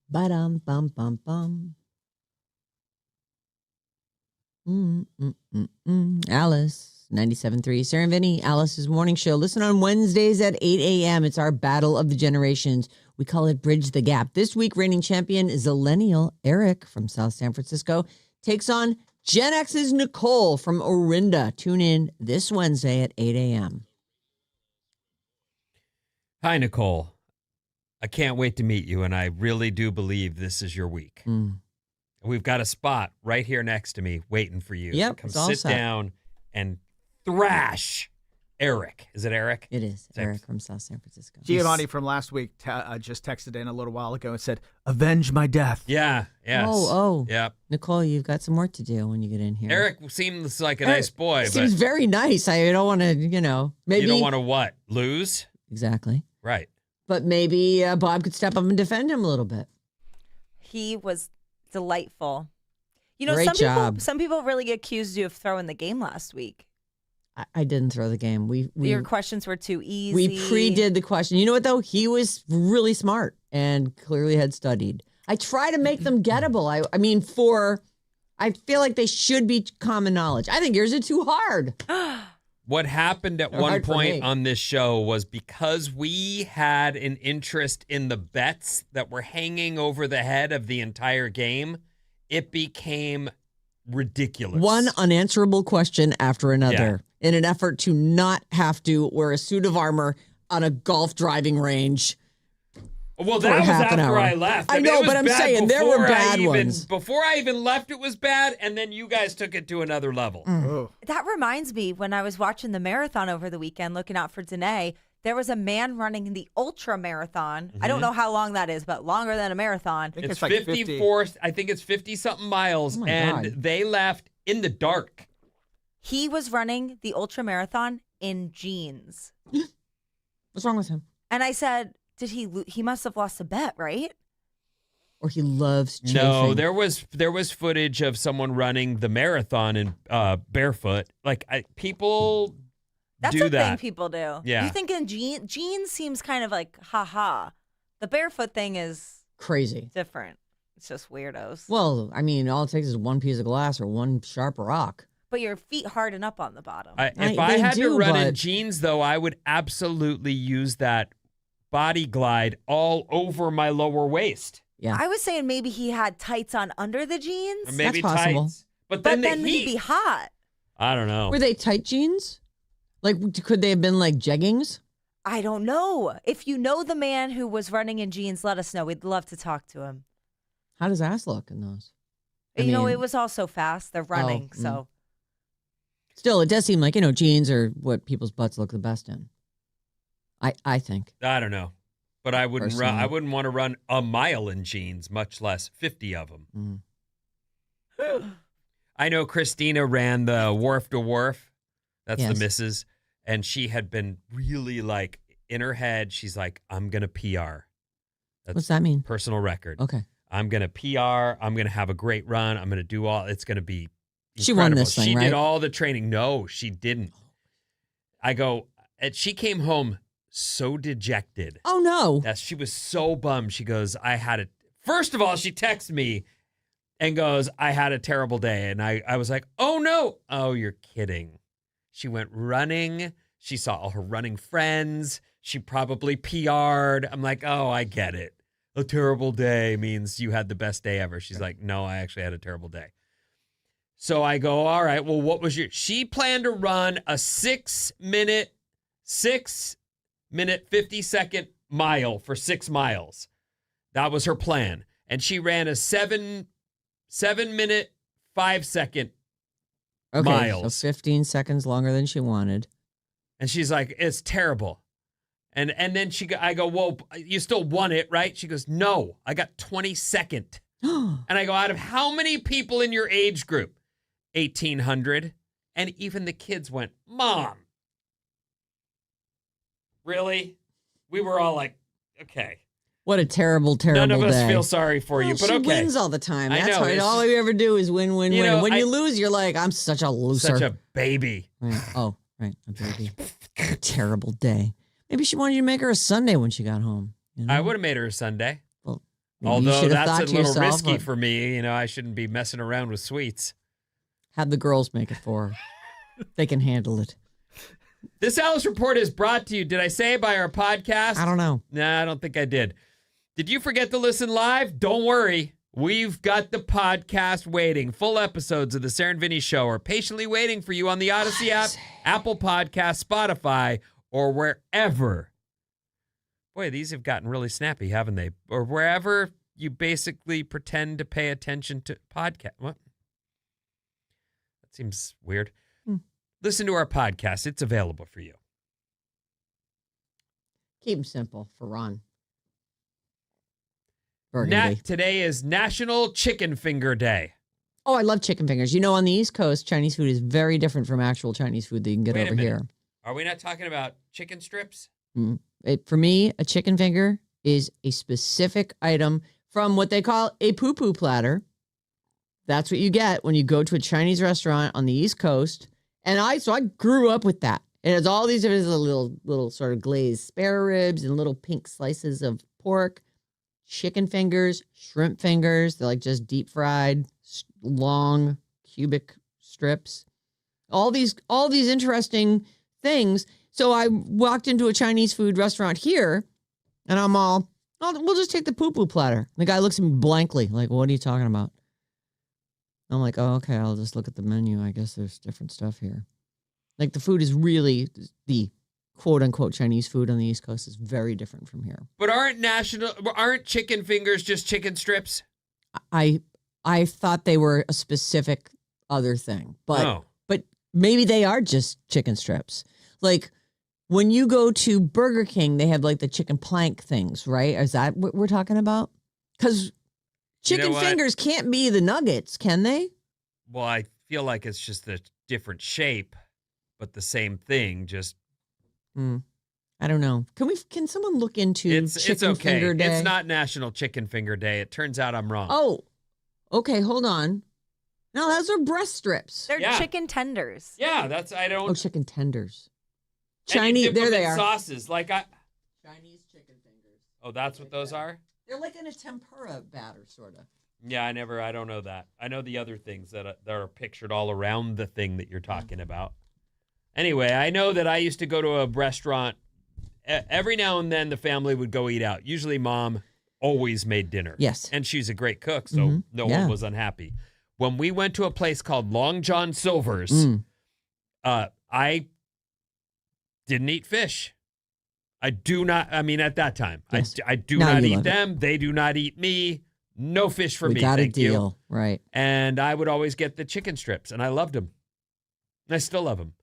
Ba-dum, bum, bum, bum. Alice, 97.3. Sarah and Vinnie, Alice's morning show. Listen on Wednesdays at 8 a.m. It's our Battle of the Generations. We call it Bridge the Gap. This week, reigning champion is Zillennial Eric from South San Francisco. Takes on Gen X's Nicole from Orinda. Tune in this Wednesday at 8 a.m. Hi, Nicole. I can't wait to meet you, and I really do believe this is your week. We've got a spot right here next to me waiting for you. Yep, Come it's all sit set. down and thrash Eric. Is it Eric? It is Eric from South San Francisco. Giovanni from last week just texted in a little while ago and said, "Avenge my death." Yeah, yes. Oh. Yep. Nicole, you've got some work to do when you get in here. Eric seems like a nice boy, Seems but very nice. I don't want to, maybe. you don't want to what? Lose? Exactly. Right. But maybe Bob could step up and defend him a little bit. He was delightful. Great job. Some people really accused you of throwing the game last week. I didn't throw the game. Your questions were too easy. We pre-did the question. You know what, though? He was really smart and clearly had studied. I try to make them gettable. I feel like they should be common knowledge. I think yours are too hard. What happened at They're one hard for me. point on this show was because we had an interest in the bets that were hanging over the head of the entire game, it became ridiculous. One unanswerable question after another in an effort to not have to wear a suit of armor on a golf driving range. Well, for that was half an after hour. I left. I mean, know, it was but I'm bad saying there were before bad ones. Before I even left, it was bad, and then you guys took it to another level. Oh. That reminds me, when I was watching the marathon over the weekend, looking out for Danae, there was a man running the ultra marathon. I don't know how long that is, but longer than a marathon. I think It's like 54. I think it's 50-something miles, Oh my and God. they left in the dark. He was running the ultra marathon in jeans. What's wrong with him? And I said, he must have lost a bet, right? Or he loves chafing. No, there was footage of someone running the marathon in barefoot. Like people That's do a that. thing people do. Yeah. You think in jeans seems kind of like, ha. The barefoot thing is Crazy. different. It's just weirdos. Well, all it takes is one piece of glass or one sharp rock. But your feet harden up on the bottom. If I they had to do, run in but- jeans, though, I would absolutely use that body glide all over my lower waist. Yeah. I was saying maybe he had tights on under the jeans, Or maybe That's possible. tights. But but then the he'd heat. be hot. I don't know. Were they tight jeans? Like, could they have been like jeggings? I don't know. If you know the man who was running in jeans, let us know. We'd love to talk to him. How does ass look in those? I You know, mean- it was all so fast. They're running, mm. so. Still, it does seem like, jeans are what people's butts look the best in. I think. I don't know. But I wouldn't run. Personally. I wouldn't want to run a mile in jeans, much less 50 of them. I know Christina ran the wharf to wharf. That's the Yes. missus. And she had been really like in her head. She's like, I'm going to PR. That's What's that mean? personal record. Okay. I'm going to PR. I'm going to have a great run. I'm going to do it's going to be She won incredible. this thing, She right? did all the training. No, she didn't. And she came home so dejected. Oh, no. Yes, she was so bummed. She goes, first of all, she texted me and goes, I had a terrible day. And I was like, oh no. Oh, you're kidding. She went running. She saw all her running friends. She probably PR'd. I'm like, oh, I get it. A terrible day means you had the best day ever. She's like, no, I actually had a terrible day. So I go, all right, well, what was she planned to run a 6 minute, 50-second mile for 6 miles. That was her plan. And she ran a 7 minute, 5-second Okay, miles. so 15 seconds longer than she wanted. And she's like, it's terrible. And then I go, well, you still won it, right? She goes, no, I got 22nd. And I go, out of how many people in your age group? 1,800. And even the kids went, Mom. Really? We were all like, okay. What a terrible, terrible None of us day. feel sorry for you, Well, but she okay. wins all the time. I That's know, right. it's All just- you ever do is win, win, You win. know, And when I- you lose, you're like, I'm such a loser. Such a baby. Right. Oh, right. A baby. A terrible day. Maybe she wanted you to make her a Sunday when she got home. You know? I would have made her a Sunday. You Although should have that's thought a to little yourself, risky for me. You know, I shouldn't be messing around with sweets. have the girls make it for her. They can handle it. This Alice Report is brought to you, did I say, by our podcast? I don't know. Nah, I don't think I did. Did you forget to listen live? Don't worry. We've got the podcast waiting. Full episodes of the Sarah Vinnie Show are patiently waiting for you on the Odyssey app, Apple Podcasts, Spotify, or wherever. Boy, these have gotten really snappy, haven't they? Or wherever you basically pretend to pay attention to podcast. What? That seems weird. Listen to our podcast. It's available for you. Keep them simple for Ron. Today is National Chicken Finger Day. Oh, I love chicken fingers. You know, on the East Coast, Chinese food is very different from actual Chinese food that you can get over here. Are we not talking about chicken strips? For me, a chicken finger is a specific item from what they call a poo-poo platter. That's what you get when you go to a Chinese restaurant on the East Coast. And I grew up with that. It has all these little sort of glazed spare ribs and little pink slices of pork, chicken fingers, shrimp fingers. They're like just deep fried, long cubic strips. All these interesting things. So I walked into a Chinese food restaurant here, and I'm all, we'll just take the poo-poo platter. The guy looks at me blankly, like, what are you talking about? I'm like, oh, okay, I'll just look at the menu. I guess there's different stuff here. Like, the food is really, the quote-unquote Chinese food on the East Coast is very different from here. But aren't chicken fingers just chicken strips? I thought they were a specific other thing. But, No. but maybe they are just chicken strips. Like, when you go to Burger King, they have, like, the chicken plank things, right? Is that what we're talking about? Because chicken fingers can't be the nuggets, can they? Well, I feel like it's just a different shape, but the same thing. Just I don't know. Can someone look into it's Chicken okay. Finger Day? It's not National Chicken Finger Day. It turns out I'm wrong. Oh, okay. Hold on. No, those are breast strips. They're chicken tenders. Yeah, I don't. Oh, chicken tenders. And you Chinese. dip There them they in are. Sauces Chinese chicken fingers. Oh, that's what those are. They're like in a tempura batter, sort of. Yeah, I don't know that. I know the other things that are pictured all around the thing that you're talking about. Anyway, I know that I used to go to a restaurant. Every now and then the family would go eat out. Usually mom always made dinner. Yes. And she's a great cook, so no one was unhappy. When we went to a place called Long John Silver's, I didn't eat fish. At that time, yes. I do not eat them. It. They do not eat me. No fish for me. We got Thank a deal, you. Right? And I would always get the chicken strips, and I loved them. And I still love them.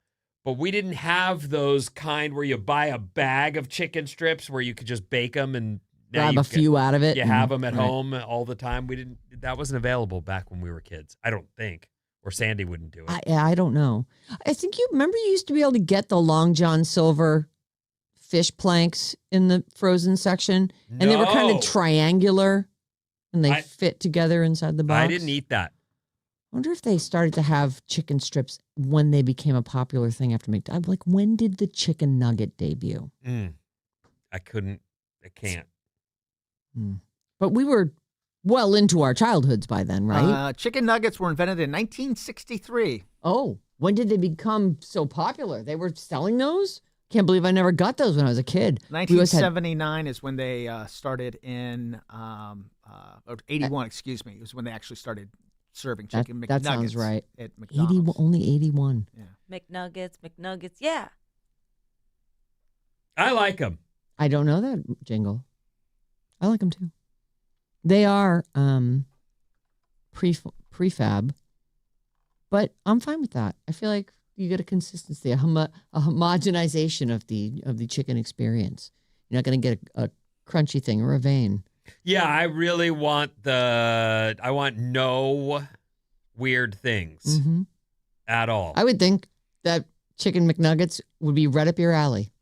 But we didn't have those kind where you buy a bag of chicken strips where you could just bake them and grab a few out of it. You have them at home all the time. That wasn't available back when we were kids. I don't think. Or Sandy wouldn't do it. I don't know. I think you used to be able to get the Long John Silver fish planks in the frozen section, and they were kind of triangular, and they fit together inside the box. I didn't eat that. I wonder if they started to have chicken strips when they became a popular thing after McDonald's. Like, when did the chicken nugget debut? I can't. But we were well into our childhoods by then, right? Chicken nuggets were invented in 1963. Oh, when did they become so popular? They were selling those? Can't believe I never got those when I was a kid. 1979 is when they started in, or 81, excuse me, is when they actually started serving chicken McNuggets. That sounds right. At McDonald's. Only 81. Yeah. McNuggets, yeah. I like them. I don't know that jingle. I like them too. They are prefab, but I'm fine with that. I feel like you get a consistency, a homogenization of the chicken experience. You're not going to get a crunchy thing or a vein. Yeah, I really want no weird things at all. I would think that chicken McNuggets would be right up your alley.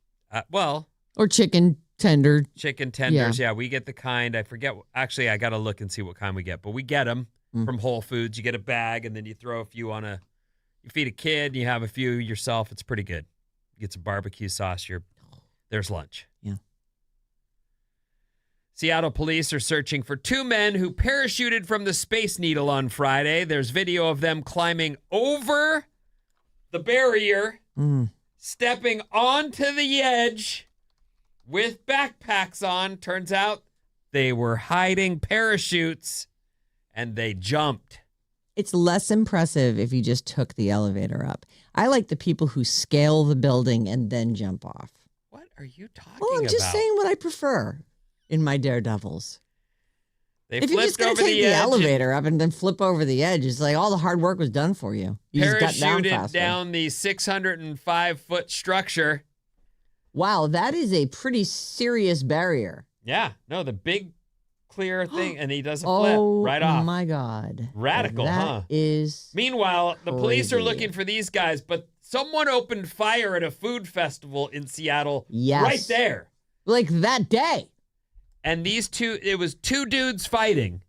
Or chicken tender. Chicken tenders, yeah. We get the kind, I forget. Actually, I got to look and see what kind we get. But we get them from Whole Foods. You get a bag, and then you throw a few you feed a kid, you have a few yourself. It's pretty good. You get some barbecue sauce, there's lunch. Yeah. Seattle police are searching for 2 men who parachuted from the Space Needle on Friday. There's video of them climbing over the barrier, stepping onto the edge with backpacks on. Turns out they were hiding parachutes and they jumped. It's less impressive if you just took the elevator up. I like the people who scale the building and then jump off. What are you talking Well, I'm about? just saying what I prefer in my daredevils. They If you're just flipped going to over take the the edge and elevator up and then flip over the edge, it's like all the hard work was done for you. You just got down parachuted faster. down the 605-foot structure. Wow, that is a pretty serious barrier. Yeah, no, the big clear thing, and he does a flip right off. Oh my God. Radical, huh? That is. Meanwhile, the police are crazy. looking for these guys, but someone opened fire at a food festival in Seattle Yes. right there. Like that day. And it was 2 dudes fighting.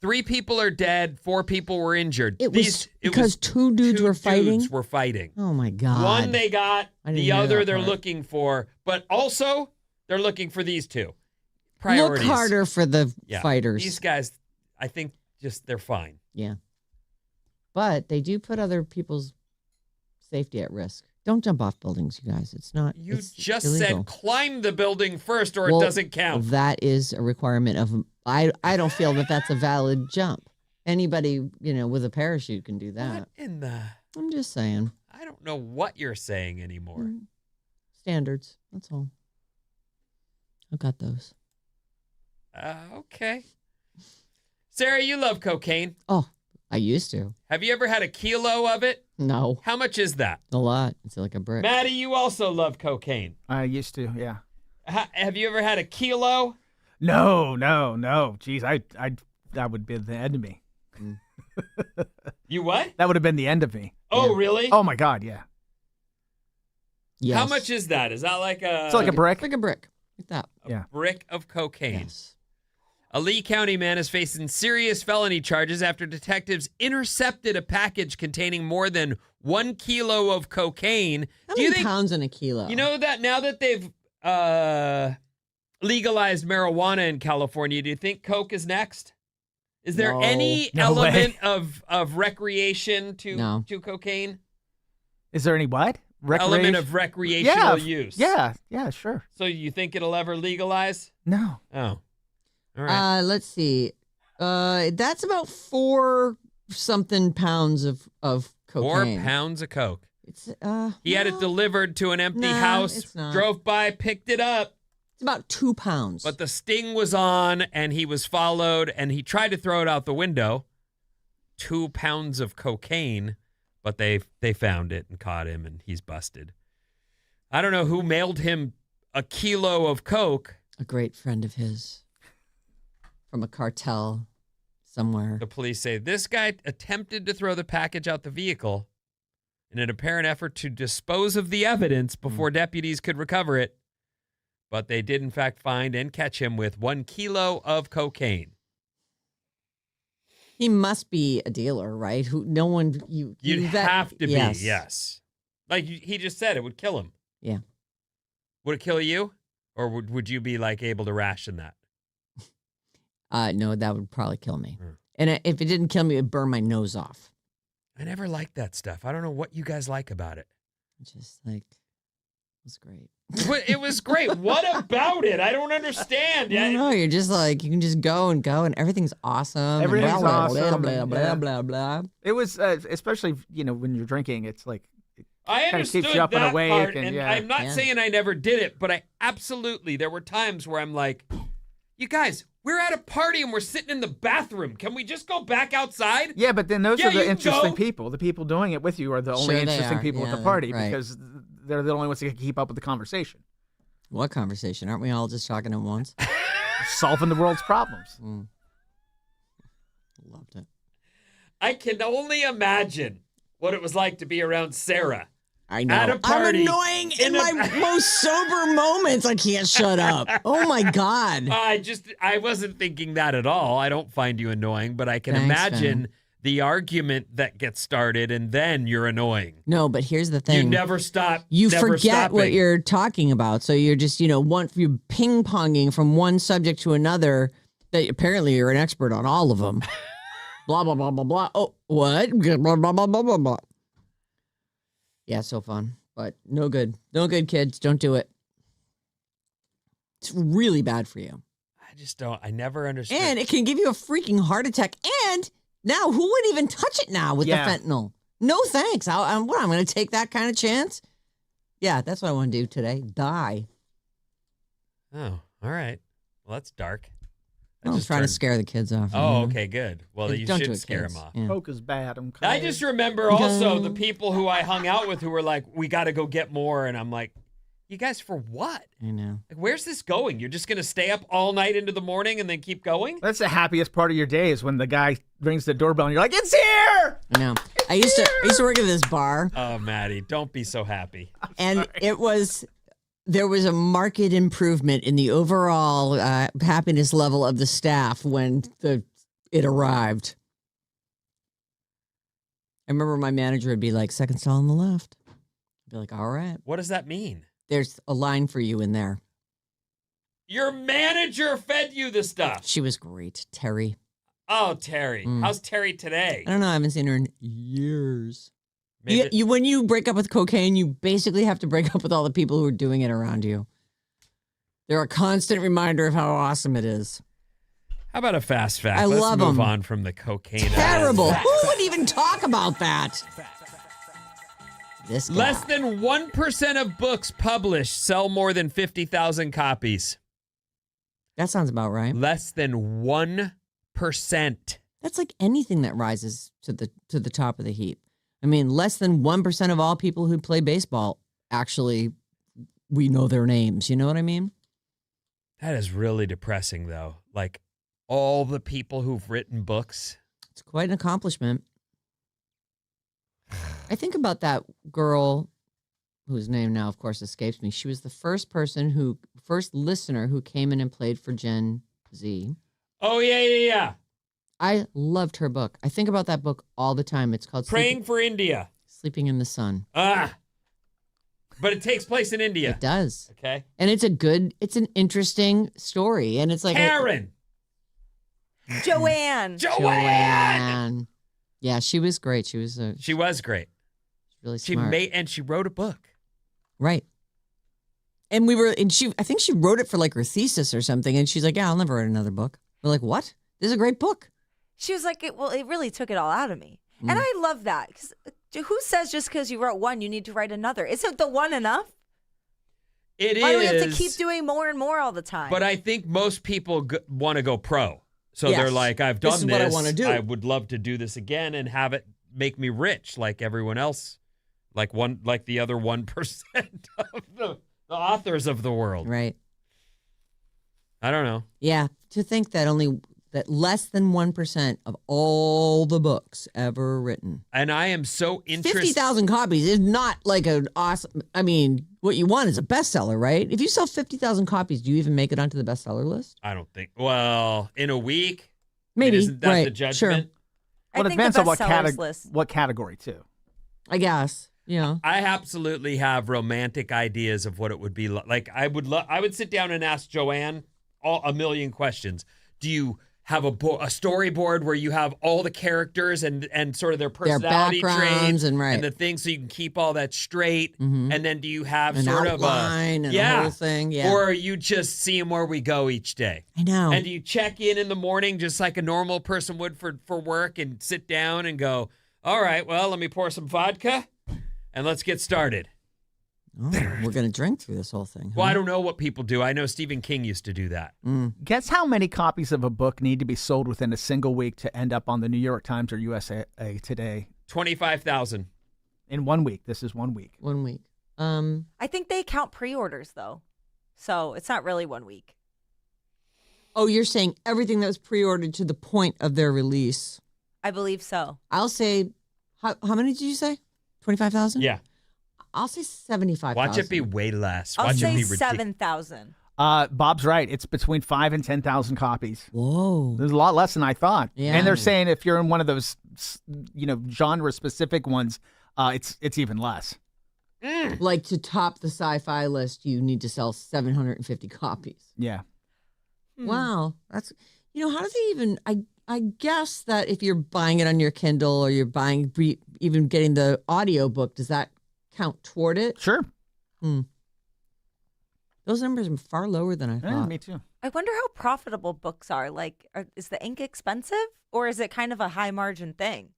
3 people are dead, 4 people were injured. It was because 2 dudes were fighting? Dudes were fighting. Oh my God. One they got, I didn't the hear other that they're part. looking for, but also they're looking for these 2. Priorities. Look harder for the Yeah. fighters. These guys, I think, they're fine. Yeah. But they do put other people's safety at risk. Don't jump off buildings, you guys. It's not. You it's just illegal. said climb the building first or Well, it doesn't count. That is a requirement of. I don't feel that that's a valid jump. Anybody, with a parachute can do that. What in the... I'm just saying. I don't know what you're saying anymore. Standards. That's all. I've got those. Okay. Sarah, you love cocaine. Oh, I used to. Have you ever had a kilo of it? No, How much is that? a lot. It's like a brick. Maddie, you also love cocaine. I used to, yeah. Have you ever had a kilo? No. Jeez, that would be the end of me. You what? That would have been the end of me. Oh, Yeah. really? Oh my God, yeah. Yes. How much is that? Is that like a... It's like a brick. Like a brick. Like that. Yeah. brick of cocaine? Yes. A Lee County man is facing serious felony charges after detectives intercepted a package containing more than 1 kilo of cocaine. How Do you many think, pounds in a kilo? you know that now that they've legalized marijuana in California, do you think coke is next? Is there No. any No way. element of recreation to cocaine? Is there any what? Element of recreational use. Yeah, sure. So you think it'll ever legalize? No. Oh. All right. Let's see. That's about 4 something pounds of 4 cocaine. pounds of coke. It's He had it delivered to an empty Nah, house, it's not. drove by, picked it up, It's about 2 pounds. but the sting was on and he was followed and he tried to throw it out the window. 2 pounds of cocaine, but they found it and caught him and he's busted. I don't know who mailed him a kilo of coke. a great friend of his from a cartel somewhere. The police say this guy attempted to throw the package out the vehicle in an apparent effort to dispose of the evidence before deputies could recover it. But they did, in fact, find and catch him with 1 kilo of cocaine. He must be a dealer, right? Who? No one. You'd have to be, yes. yes. Like he just said, it would kill him. Yeah. Would it kill you? Or would you be, like, able to ration that? No, that would probably kill me. Mm. And if it didn't kill me, it'd burn my nose off. I never liked that stuff. I don't know what you guys like about it. Just like, it was great. It was great. What about it? I don't understand. I don't know. You're just like, you can just go and everything's awesome. Everything's and blah, awesome, Blah, and, blah, yeah. blah, blah, blah. It was especially when you're drinking. It's like I kinda understood keeps you up and that awake part, and and yeah. I'm not Yeah. saying I never did it, but there were times where I'm like, you guys, we're at a party and we're sitting in the bathroom. Can we just go back outside? Yeah, but then those Yeah, are you the can interesting go. people. The people doing it with you are the only Sure they interesting are. people at Yeah, the party right. because they're the only ones that can keep up with the conversation, What conversation? Aren't we all just talking at once? solving the world's problems. Loved it. I can only imagine what it was like to be around Sarah. I know. At a party, I'm annoying in in a- my most sober moments. I can't shut up. Oh my God. I wasn't thinking that at all. I don't find you annoying, but I can Thanks, imagine the argument that gets started, and then you're annoying. No, but here's the thing. You never stop. You never forget stopping. what you're talking about. So you're just, you're ping-ponging from one subject to another that apparently you're an expert on all of them. Blah, blah, blah, blah, blah. Oh, what? Blah, blah, blah, blah, blah, blah. Yeah, so fun. But no good. No good, kids. Don't do it. It's really bad for you. I just don't. I never understood. And it can give you a freaking heart attack. And now, who would even touch it now with the fentanyl? No thanks. I'm going to take that kind of chance? Yeah, that's what I want to do today. Die. Oh, all right. Well, that's dark. I'm trying to scare the kids off. Oh, okay, good. Well, you Don't do should it, scare kids. them off. Yeah. Coke is bad. I just remember also the people who I hung out with who were like, we got to go get more. And I'm like, you guys, for what? I know. Like, where's this going? You're just going to stay up all night into the morning and then keep going? That's the happiest part of your day is when the guy rings the doorbell and you're like, it's here! I know. I used to work at this bar. Oh, Maddie, don't be so happy. And there was a marked improvement in the overall happiness level of the staff when it arrived. I remember my manager would be like, second stall on the left. I'd be like, all right. What does that mean? There's a line for you in there. Your manager fed you the stuff. She was great. Terry. Oh, Terry. How's Terry today? I don't know. I haven't seen her in years. Maybe When you break up with cocaine, you basically have to break up with all the people who are doing it around you. They're a constant reminder of how awesome it is. How about a fast fact? I Let's love move 'em. on from the cocaine. Terrible. Who would even talk about that? This guy. Less than 1% of books published sell more than 50,000 copies. That sounds about right. Less than 1%. That's like anything that rises to the top of the heap. I mean, less than 1% of all people who play baseball actually, we know their names. You know what I mean? That is really depressing, though. Like, all the people who've written books. It's quite an accomplishment. I think about that girl whose name now, of course, escapes me. She was the first listener who came in and played for Gen Z. Oh, yeah. I loved her book. I think about that book all the time. It's called Praying for India. Sleeping in the Sun. But it takes place in India. It does. Okay. And it's an interesting story. And it's like Karen. Joanne. Joanne. Yeah, she was great. She was great. Really smart. She wrote a book. Right. And I think she wrote it for like her thesis or something. And she's like, yeah, I'll never write another book. We're like, what? This is a great book. She was like, it really took it all out of me. And I love that. 'Cause who says just because you wrote one, you need to write another? Isn't the one enough? It is. Why do we have to keep doing more and more all the time? But I think most people want to go pro. So Yes. they're like, I've done This is what I wanna do. I would love to do this again and have it make me rich like everyone else, like the other 1% of the authors of the world. Right. I don't know. Yeah. To think that less than 1% of all the books ever written. And I am so interested. 50,000 copies is not like an awesome. I mean, what you want is a bestseller, right? If you sell 50,000 copies, do you even make it onto the bestseller list? I don't think. Well, in a week, Maybe. isn't that right. the judgment? Sure. I Well, it think the depends on bestsellers list. what category, too. I guess. Yeah. I absolutely have romantic ideas of what it would be like. I would sit down and ask Joanne a million questions. Do you have a storyboard where you have all the characters and sort of their personality backgrounds traits and the things so you can keep all that straight? Mhm. And then do you have An sort outline of and a whole thing? Yeah. Or are you just seeing where we go each day? I know. And do you check in the morning just like a normal person would for work and sit down and go, all right, well, let me pour some vodka and let's get started. Oh, we're going to drink through this whole thing. Huh? Well, I don't know what people do. I know Stephen King used to do that. Guess how many copies of a book need to be sold within a single week to end up on the New York Times or USA Today? 25,000. In 1 week. This is 1 week. 1 week. I think they count pre-orders, though. So it's not really 1 week. Oh, you're saying everything that was pre-ordered to the point of their release. I believe so. I'll say, how many did you say? 25,000? Yeah. I'll say 75,000. Watch it be way less. I'll Watch say it be ridiculous. 7,000. Bob's right. It's between 5,000 and 10,000 copies. Whoa. There's a lot less than I thought. Yeah. And they're saying if you're in one of those genre specific ones, it's even less. Like to top the sci-fi list, you need to sell 750 copies. Yeah. Wow, that's how does it even? I guess that if you're buying it on your Kindle or you're buying even getting the audio book, does that count toward it? Sure. Those numbers are far lower than I Yeah, thought. me too. I wonder how profitable books are. Like, is the ink expensive or is it kind of a high margin thing?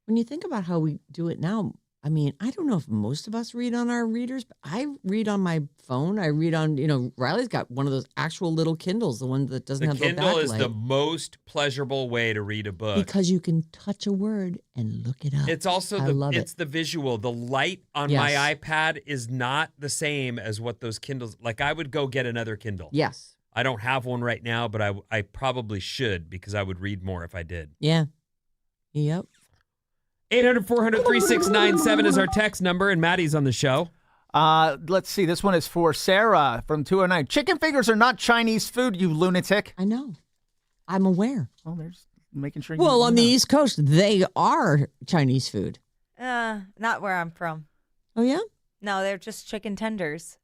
When you think about how we do it now, I mean, I don't know if most of us read on our readers, but I read on my phone. I read on, Riley's got one of those actual little Kindles, the one that doesn't have the backlight. The Kindle is the most pleasurable way to read a book. Because you can touch a word and look it up. It's also the visual. The light on my iPad is not the same as what those Kindles, like I would go get another Kindle. Yes. I don't have one right now, but I probably should because I would read more if I did. Yeah. Yep. 800-400-3697 is our text number, and Maddie's on the show. Let's see. This one is for Sarah from 209. Chicken fingers are not Chinese food, you lunatic. I know. I'm aware. Well, there's making sure. Well, on the East Coast, they are Chinese food. Not where I'm from. Oh, yeah? No, they're just chicken tenders.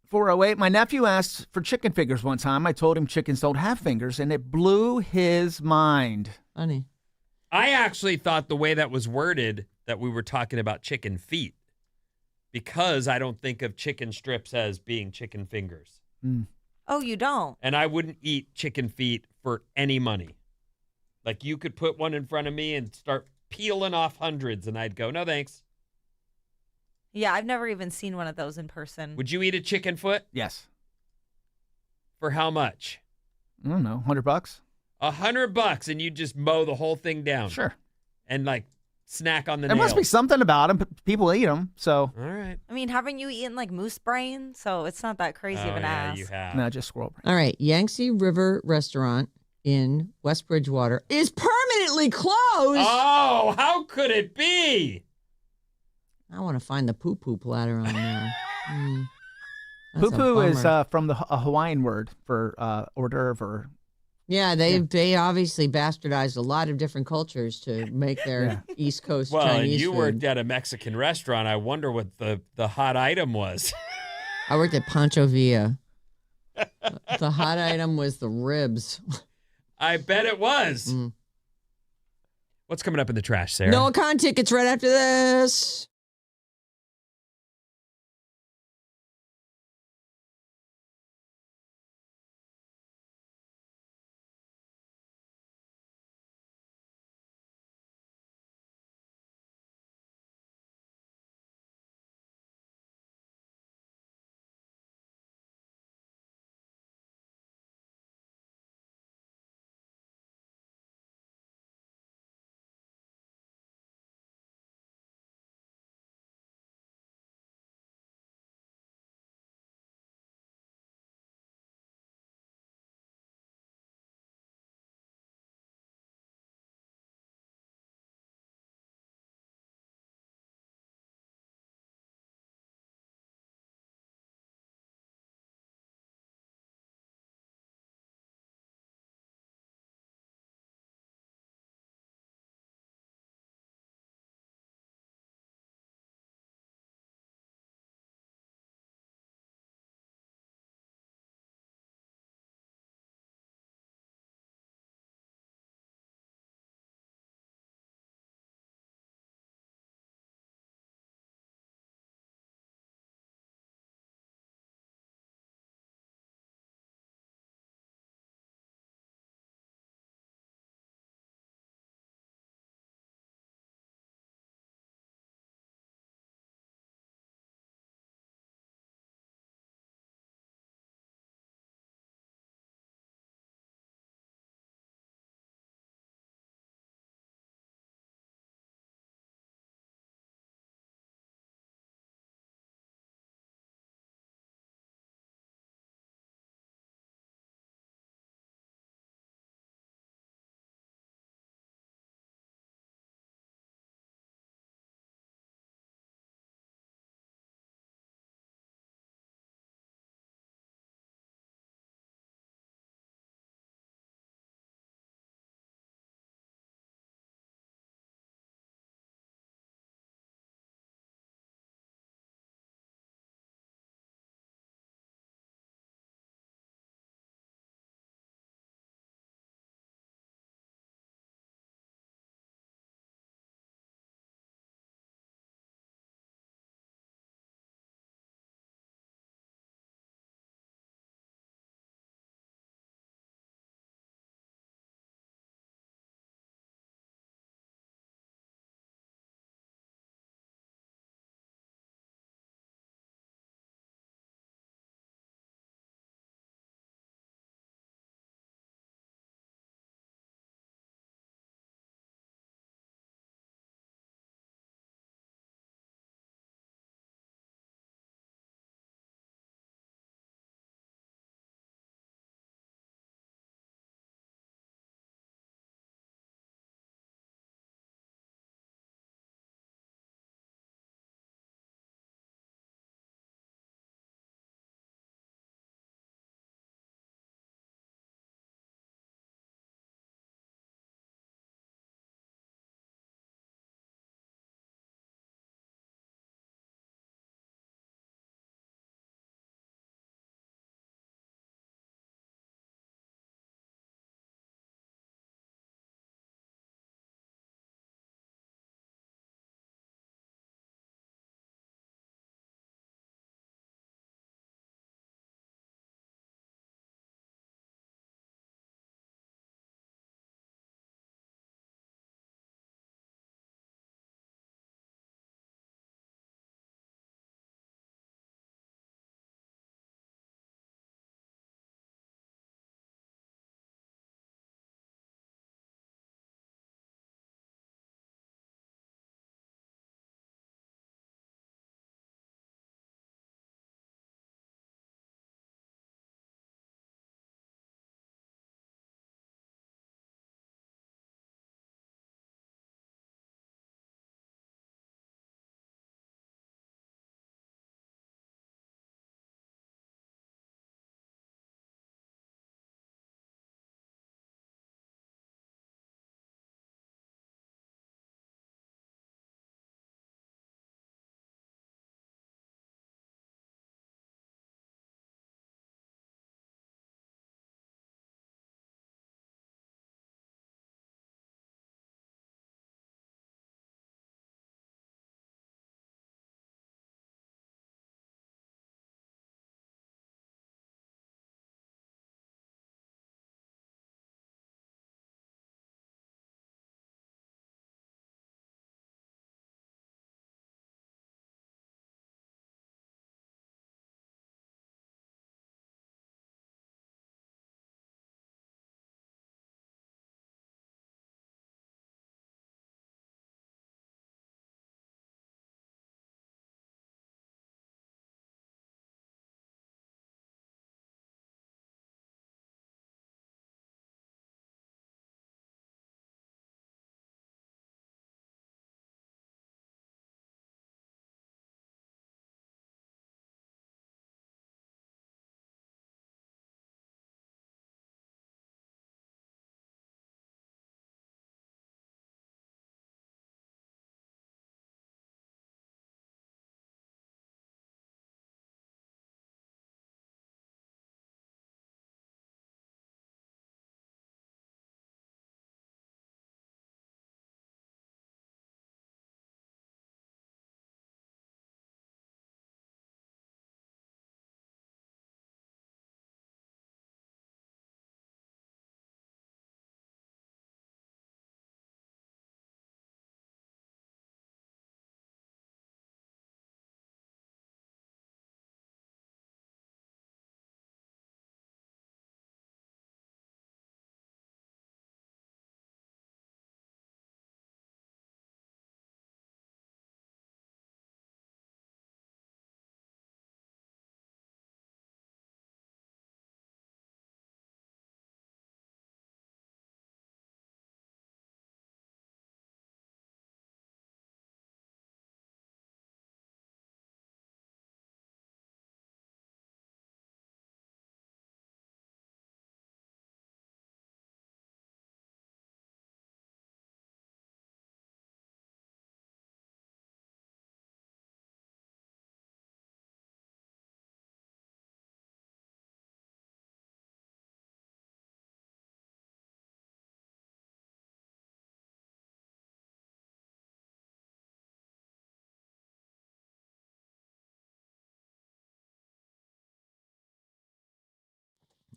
408. My nephew asked for chicken fingers one time. I told him chickens don't have fingers, and it blew his mind. Funny. I actually thought the way that was worded that we were talking about chicken feet because I don't think of chicken strips as being chicken fingers. Oh, you don't? And I wouldn't eat chicken feet for any money. Like you could put one in front of me and start peeling off hundreds and I'd go, no thanks. Yeah, I've never even seen one of those in person. Would you eat a chicken foot? Yes. For how much? I don't know, $100? $100 and you just mow the whole thing down. Sure. And like snack on the There nails. must be something about them. People eat them, so. All right. I mean, haven't you eaten like moose brain? So it's not that crazy of an ass. You have. No, just squirrel brain. All right. Yangtze River Restaurant in West Bridgewater is permanently closed. Oh, how could it be? I want to find the poo-poo platter on there. That's a Poo-poo is bummer. from a Hawaiian word for hors d'oeuvre or. Yeah, they obviously bastardized a lot of different cultures to make their East Coast Well, Chinese and you food. worked at a Mexican restaurant. I wonder what the hot item was. I worked at Pancho Villa. The hot item was the ribs. I bet it was. What's coming up in the trash, Sarah? Noah Khan tickets right after this.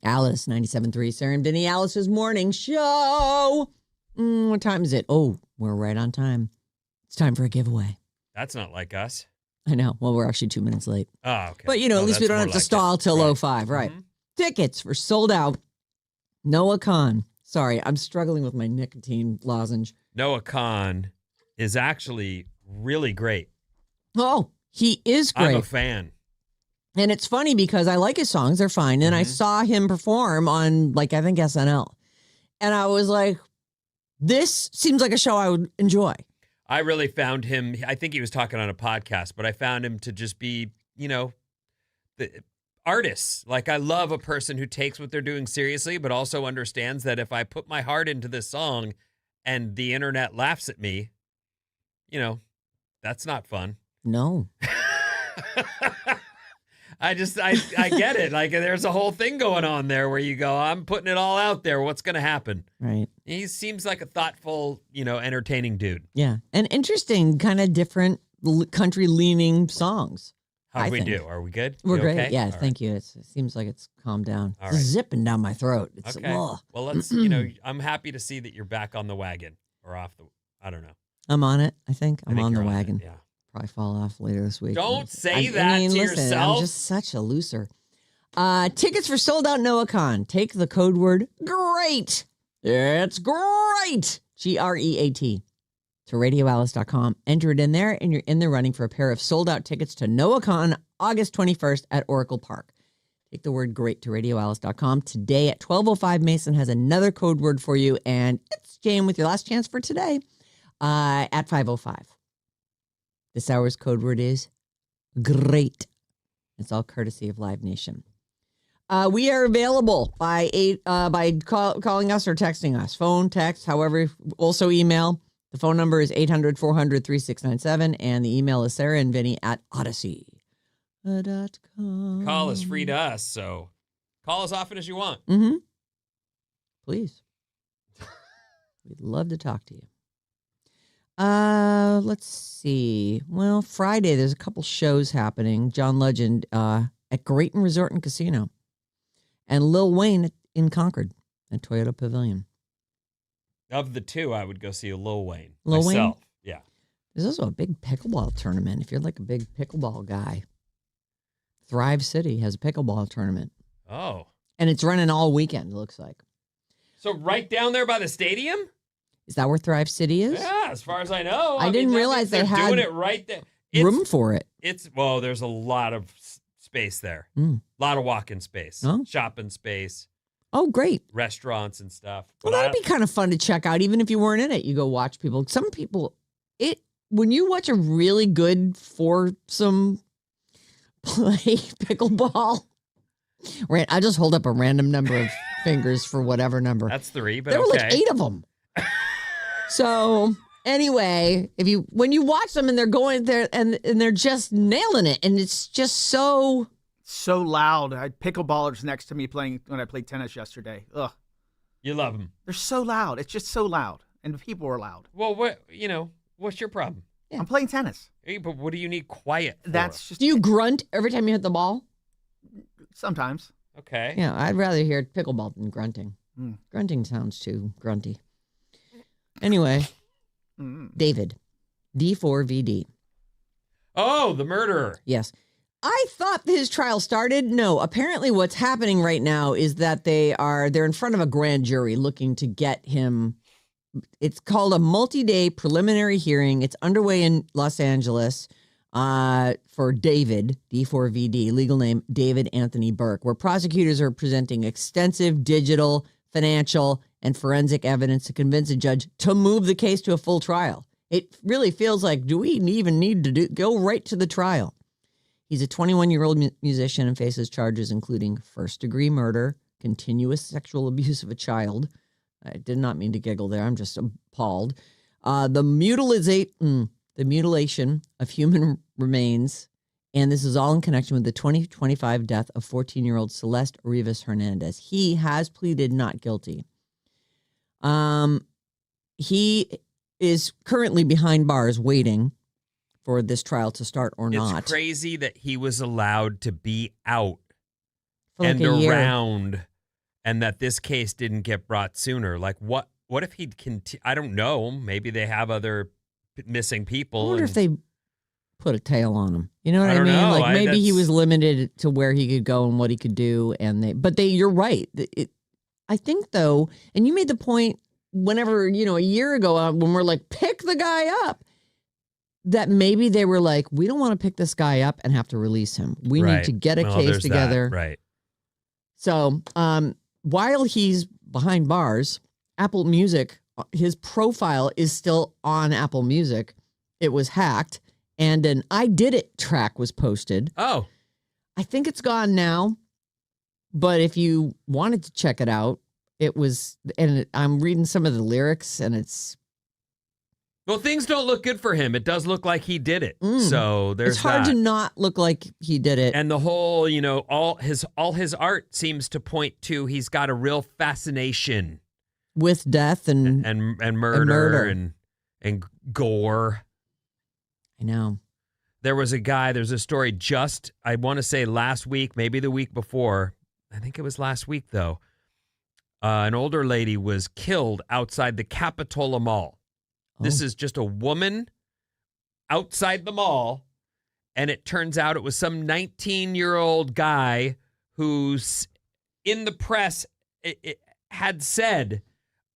Alice, 97.3, Sarah and Vinnie, Alice's morning show. What time is it? Oh, we're right on time. It's time for a giveaway. That's not like us. I know. Well, we're actually 2 minutes late. Oh, okay. But, at least we don't have to stall till 05, right? Mm-hmm. Tickets for sold out Noah Khan. Sorry, I'm struggling with my nicotine lozenge. Noah Khan is actually really great. Oh, he is great. I'm a fan. And it's funny because I like his songs. They're fine. And I saw him perform on, I think SNL. And I was like, this seems like a show I would enjoy. I really found him, I think he was talking on a podcast, but I found him to just be, the artists. Like, I love a person who takes what they're doing seriously, but also understands that if I put my heart into this song and the internet laughs at me, that's not fun. No. I get it. Like, there's a whole thing going on there where you go, I'm putting it all out there. What's going to happen? Right. He seems like a thoughtful, entertaining dude. Yeah. And interesting, kind of different country-leaning songs. How do we do? Are we good? We're great. Okay? Yeah, All thank you. It seems like it's calmed down. All It's right. zipping down my throat. It's, Okay. ugh. Well, let's, I'm happy to see that you're back on the wagon or off the, I don't know. I'm on it, I think. I'm I think on the you're it, wagon. Yeah. Probably fall off later this week. Don't say that to listen, yourself. I'm just such a loser. Tickets for sold out Noah Khan. Take the code word GREAT. It's great. GREAT to radioalice.com. Enter it in there, and you're in the running for a pair of sold out tickets to Noah Khan August 21st at Oracle Park. Take the word GREAT to radioalice.com. Today at 12:05, Mason has another code word for you, and it's Jane with your last chance for today at 5:05. This hour's code word is GREAT. It's all courtesy of Live Nation. We are available by calling us or texting us. Phone, text, however, also email. The phone number is 800-400-3697, and the email is Sarah and Vinnie at Odyssey.com. Call is free to us, so call as often as you want. Mm-hmm. Please. We'd love to talk to you. Let's see. Well, Friday, there's a couple shows happening. John Legend at Grayton Resort and Casino. And Lil Wayne in Concord at Toyota Pavilion. Of the two, I would go see Lil Wayne. Lil myself. Wayne? Yeah. There's also a big pickleball tournament. If you're like a big pickleball guy, Thrive City has a pickleball tournament. Oh. And it's running all weekend, it looks like. So right down there by the stadium? Is that where Thrive City is? Yeah, as far as I know. I didn't realize they had doing it right there. Room for it. There's a lot of space there. A lot of walk-in space. Oh. Shopping space. Oh, great. Restaurants and stuff. Well, that'd be kind of fun to check out, even if you weren't in it. You go watch people. Some people, when you watch a really good foursome play pickleball, I just hold up a random number of fingers for whatever number. That's 3, but there were okay. like 8 of them. So anyway, when you watch them and they're going there and they're just nailing it, and it's just so loud. I had pickleballers next to me playing when I played tennis yesterday. Ugh. You love them. They're so loud. It's just so loud, and the people are loud. Well, what's your problem? Yeah. I'm playing tennis. Hey, but what do you need quiet for? That's just. Do you grunt every time you hit the ball? Sometimes. Okay. Yeah, I'd rather hear pickleball than grunting. Mm. Grunting sounds too grunty. Anyway, David, D4VD. Oh, the murderer. Yes. I thought his trial started. No, apparently what's happening right now is that they're in front of a grand jury looking to get him. It's called a multi-day preliminary hearing. It's underway in Los Angeles for David, D4VD, legal name David Anthony Burke, where prosecutors are presenting extensive digital, financial, and forensic evidence to convince a judge to move the case to a full trial. It really feels like, do we even need to go right to the trial? He's a 21-year-old musician and faces charges including first-degree murder, continuous sexual abuse of a child. I did not mean to giggle there. I'm just appalled. The mutilation of human remains, and this is all in connection with the 2025 death of 14-year-old Celeste Rivas Hernandez. He has pleaded not guilty. He is currently behind bars waiting for this trial to start or not. It's crazy that he was allowed to be out For like and a year. around and that this case didn't get brought sooner. Like, what if he'd I don't know. Maybe they have other missing people. I wonder if they put a tail on him. You know what I don't mean? know. Like maybe he was limited to where he could go and what he could do. But you're right. I think though, and you made the point whenever, a year ago when we're like, pick the guy up, that maybe they were like, we don't want to pick this guy up and have to release him. We need to get a case together. Right. So while he's behind bars, Apple Music, his profile is still on Apple Music. It was hacked, and an I Did It track was posted. Oh. I think it's gone now, but if you wanted to check it out, it was, and I'm reading some of the lyrics, and it's... Well, things don't look good for him. It does look like he did it. So there's It's hard to not look like he did it. And the whole, all his art seems to point to he's got a real fascination with death and murder and gore. I know. There's a story just, I want to say last week, maybe the week before. I think it was last week though. An older lady was killed outside the Capitola Mall. This is just a woman outside the mall, and it turns out it was some 19-year-old guy who's in the press it had said,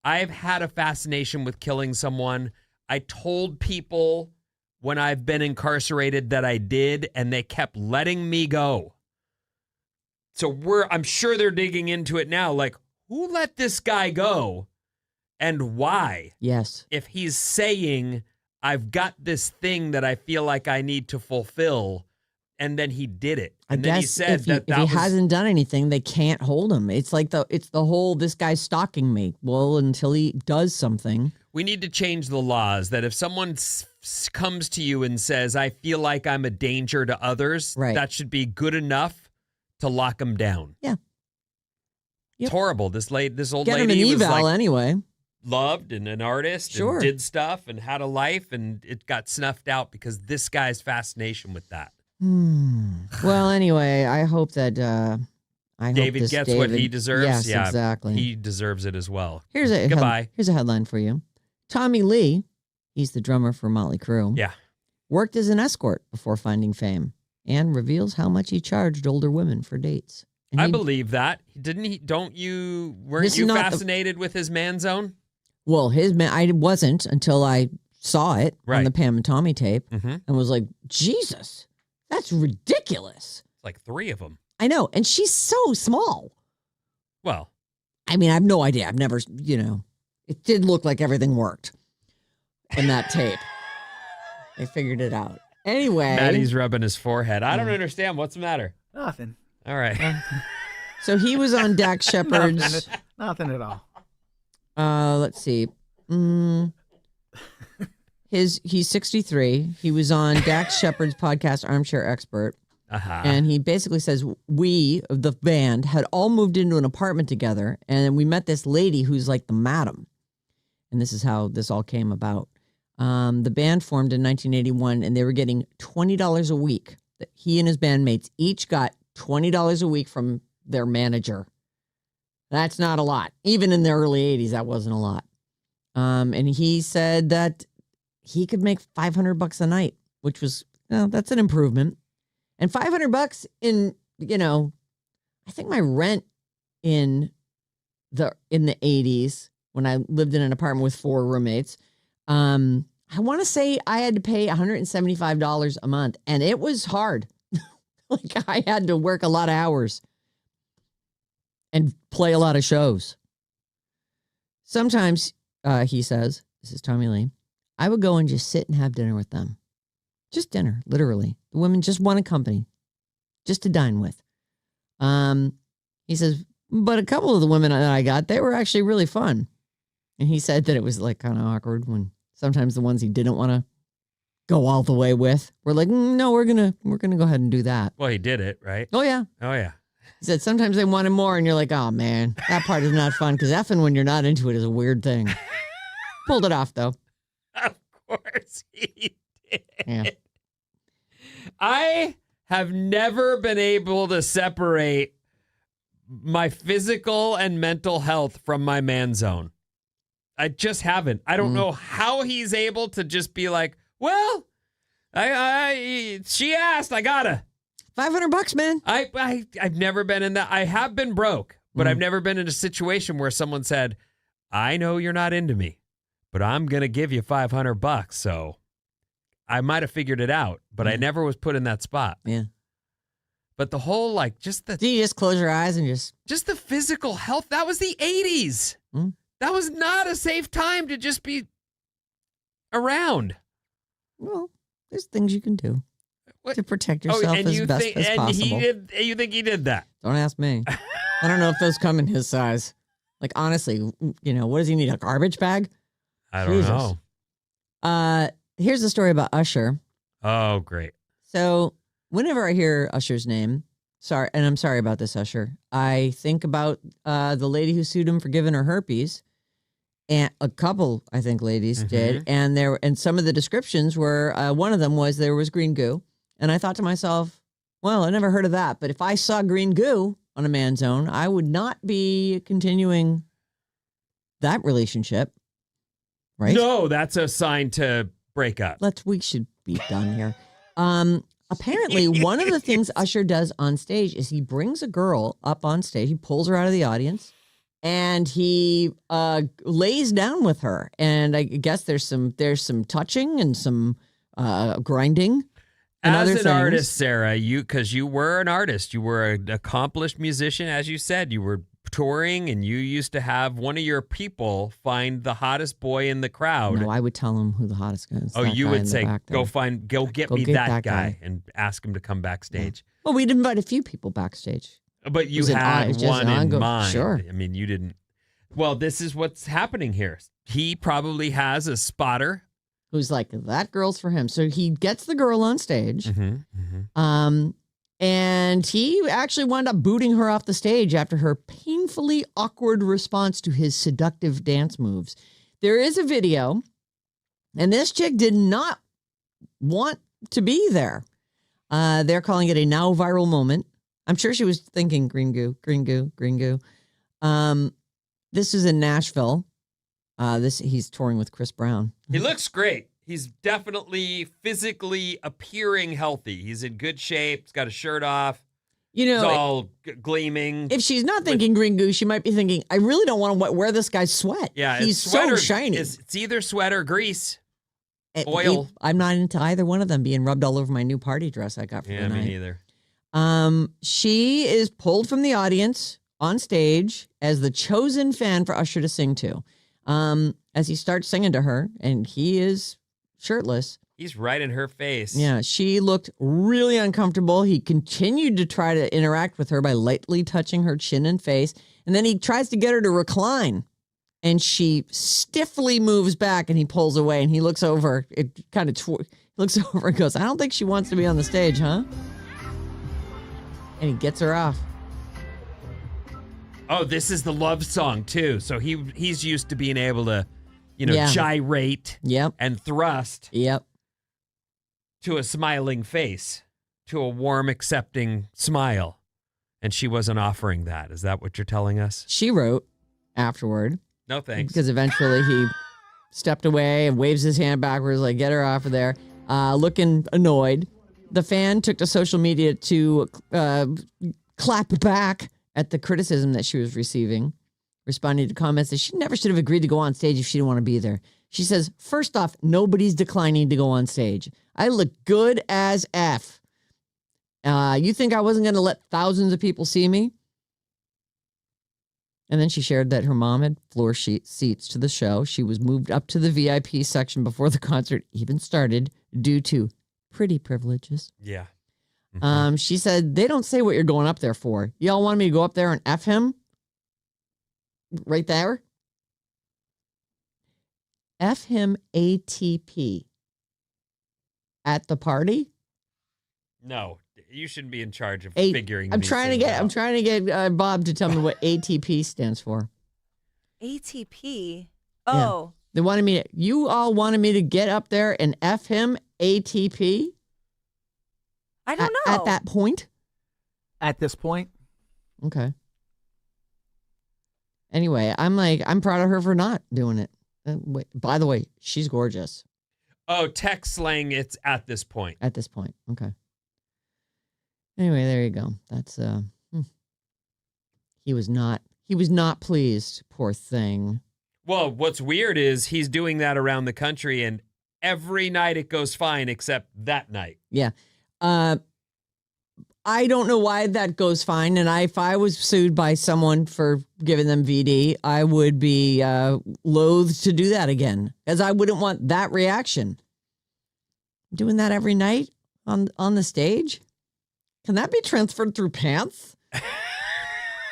I've had a fascination with killing someone. I told people when I've been incarcerated that I did, and they kept letting me go. So I'm sure they're digging into it now, like, who let this guy go? And why? Yes. If he's saying, I've got this thing that I feel like I need to fulfill, and then he did it. And then he said if he hasn't done anything, they can't hold him. It's like the whole, this guy's stalking me. Well, until he does something. We need to change the laws that if someone comes to you and says, I feel like I'm a danger to others, that should be good enough to lock them down. Yeah. It's horrible. This old lady was eval like, anyway. Loved and an artist and did stuff and had a life, and it got snuffed out because this guy's fascination with that. Well, anyway, I hope that David gets what he deserves. Yes, yeah, exactly. He deserves it as well. Here's a headline for you. Tommy Lee, he's the drummer for Motley Crue. Yeah. Worked as an escort before finding fame and reveals how much he charged older women for dates. And I believe that. Didn't he? Weren't you fascinated with his man zone? Well, I wasn't until I saw it on the Pam and Tommy tape and was like, Jesus, that's ridiculous. It's like 3 of them. I know. And she's so small. Well, I mean, I have no idea. I've never, it did look like everything worked in that tape. They figured it out. Anyway. Maddie's rubbing his forehead. I don't understand. What's the matter? Nothing. All right. So he was on Dax Shepard's. Nothing at all. Let's see. He's 63. He was on Dax Shepard's podcast, Armchair Expert. And he basically says, we, the band, had all moved into an apartment together, and we met this lady who's like the madam. And this is how this all came about. The band formed in 1981, and they were getting $20 a week. He and his bandmates each got $20 a week from their manager. That's not a lot. Even in the early 80s, that wasn't a lot. And he said that he could make $500 a night, which was, that's an improvement. And $500 in, I think my rent in the 80s when I lived in an apartment with 4 roommates, I want to say I had to pay $175 a month, and it was hard. Like I had to work a lot of hours and play a lot of shows. Sometimes, he says, this is Tommy Lee, I would go and just sit and have dinner with them. Just dinner, literally. The women just wanted company, just to dine with. He says, but a couple of the women that I got, they were actually really fun. And he said that it was like kind of awkward when sometimes the ones he didn't want to go all the way with were like, no, we're gonna go ahead and do that. Well, he did it, right? Oh yeah. He said sometimes they wanted more, and you're like, oh man, that part is not fun because effing when you're not into it is a weird thing. Pulled it off though. Of course he did. Yeah. I have never been able to separate my physical and mental health from my man zone. I just haven't. I don't know how he's able to just be like, well, she asked, I gotta. $500, man. I've never been in that. I have been broke, but I've never been in a situation where someone said, I know you're not into me, but I'm going to give you $500. So I might have figured it out, but I never was put in that spot. Yeah. But the whole, like, do you just close your eyes and just the physical health? That was the 80s. That was not a safe time to just be around. Well, there's things you can do to protect yourself as best as possible. You think he did that? Don't ask me. I don't know if those come in his size. Like, honestly, what does he need? A garbage bag? I don't know. Here's a story about Usher. Oh, great. So whenever I hear Usher's name, I'm sorry about this, Usher, I think about the lady who sued him for giving her herpes. And a couple, I think, ladies did. And some of the descriptions were, one of them was there was green goo. And I thought to myself, well, I never heard of that. But if I saw green goo on a man's own, I would not be continuing that relationship. Right? No, that's a sign to break up. We should be done here. Apparently, one of the things Usher does on stage is he brings a girl up on stage. He pulls her out of the audience. And he lays down with her, and I guess there's some touching and some grinding. And as other an things. artist, Sarah, because you were an artist, you were an accomplished musician, as you said, you were touring, and you used to have one of your people find the hottest boy in the crowd. No, I would tell him who the hottest guy is. Oh, you would say, go get me that guy, and ask him to come backstage. Yeah. Well, we'd invite a few people backstage. But you had one in mind. Sure. I mean, you didn't. Well, this is what's happening here. He probably has a spotter who's like, that girl's for him. So he gets the girl on stage. And he actually wound up booting her off the stage after her painfully awkward response to his seductive dance moves. There is a video, and this chick did not want to be there. They're calling it a now viral moment. I'm sure she was thinking green goo, green goo, green goo. This is in Nashville. He's touring with Chris Brown. He looks great. He's definitely physically appearing healthy. He's in good shape. He's got a shirt off. It's all gleaming. If she's not thinking green goo, she might be thinking, I really don't want to wear this guy's sweat. Yeah, he's so shiny. It's either sweat or grease. Oil. I'm not into either one of them being rubbed all over my new party dress I got for the night. Yeah, me neither. She is pulled from the audience on stage as the chosen fan for Usher to sing to. As he starts singing to her, and he is shirtless. He's right in her face. Yeah, she looked really uncomfortable. He continued to try to interact with her by lightly touching her chin and face. And then he tries to get her to recline. And she stiffly moves back, and he pulls away, and he looks over. It kind of looks over and goes, I don't think she wants to be on the stage, huh? And he gets her off. Oh, this is the love song, too. So he's used to being able to, gyrate and thrust to a smiling face, to a warm, accepting smile. And she wasn't offering that. Is that what you're telling us? She wrote afterward. No thanks. Because eventually he stepped away and waves his hand backwards, like, get her off of there, looking annoyed. The fan took to social media to clap back at the criticism that she was receiving, responding to comments that she never should have agreed to go on stage if she didn't want to be there. She says, first off, nobody's declining to go on stage. I look good as F. You think I wasn't going to let thousands of people see me? And then she shared that her mom had floor seats to the show. She was moved up to the VIP section before the concert even started due to pretty privileges. Yeah. She said, they don't say what you're going up there for. Y'all want me to go up there and F him? Right there? F him ATP. At the party? No, you shouldn't be in charge of figuring. I'm trying to get Bob to tell me what ATP stands for. ATP? Oh. Yeah. You all wanted me to get up there and F him ATP? I don't know. At that point? At this point? Okay. Anyway, I'm proud of her for not doing it. Wait, by the way, she's gorgeous. Oh, tech slang, it's at this point. At this point. Okay. Anyway, there you go. That's he was not pleased, poor thing. Well, what's weird is he's doing that around the country, and every night it goes fine except that night. Yeah. I don't know why that goes fine. And if I was sued by someone for giving them VD, I would be loath to do that again, because I wouldn't want that reaction. Doing that every night on the stage? Can that be transferred through pants?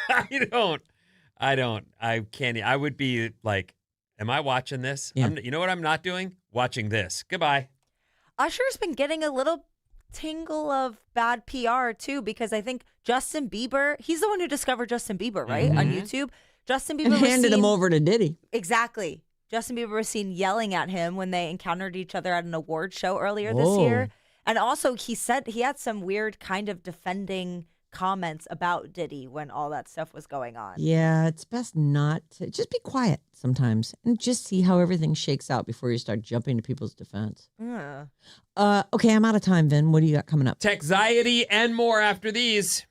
I can't. I would be like, am I watching this? Yeah. You know what I'm not doing? Watching this. Goodbye. Usher's been getting a little tingle of bad PR too, because I think Justin Bieber, he's the one who discovered Justin Bieber, right? On YouTube. Justin Bieber And handed him over to Diddy. Exactly. Justin Bieber was seen yelling at him when they encountered each other at an award show earlier this year. And also he said he had some weird kind of defending comments about Diddy when all that stuff was going on. Yeah, it's best not to just be quiet sometimes and just see how everything shakes out before you start jumping to people's defense. Okay, I'm out of time, Vin. What do you got coming up? Techxiety and more after these.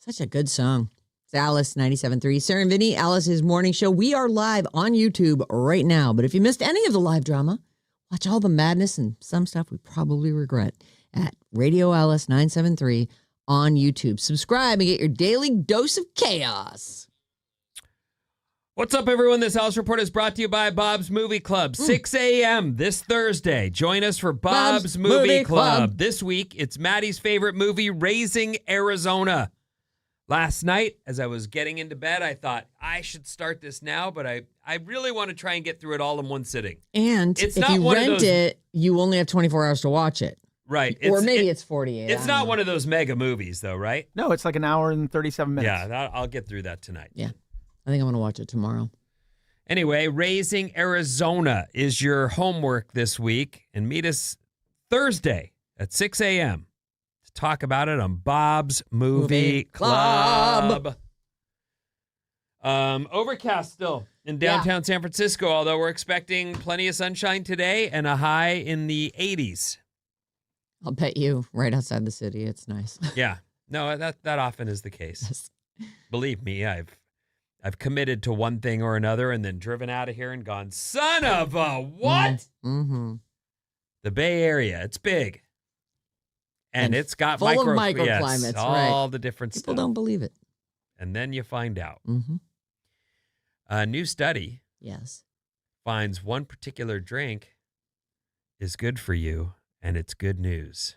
Such a good song. It's Alice 97.3. Sarah Vinnie, Alice's morning show. We are live on YouTube right now. But if you missed any of the live drama, watch all the madness and some stuff we probably regret at Radio Alice 973 on YouTube. Subscribe and get your daily dose of chaos. What's up, everyone? This Alice Report is brought to you by Bob's Movie Club. 6 a.m. this Thursday. Join us for Bob's Movie Club. This week, it's Maddie's favorite movie, Raising Arizona. Last night, as I was getting into bed, I thought, I should start this now, but I really want to try and get through it all in one sitting. And it's if you rent it, you only have 24 hours to watch it. Right. Or maybe it's 48. It's not one of those mega movies, though, right? No, it's like an hour and 37 minutes. Yeah, I'll get through that tonight. Yeah. I think I'm going to watch it tomorrow. Anyway, Raising Arizona is your homework this week. And meet us Thursday at 6 a.m. to talk about it on Bob's Movie Club. Overcast still in downtown San Francisco, although we're expecting plenty of sunshine today and a high in the 80s. I'll bet you right outside the city. It's nice. Yeah. No, that often is the case. Yes. Believe me, I've committed to one thing or another and then driven out of here and gone, son of a what? Mm-hmm. The Bay Area, it's big. And it's got full of microclimates, yes, all the different People stuff. don't believe it. And then you find out. Mm-hmm. A new study Yes. finds one particular drink is good for you, and it's good news.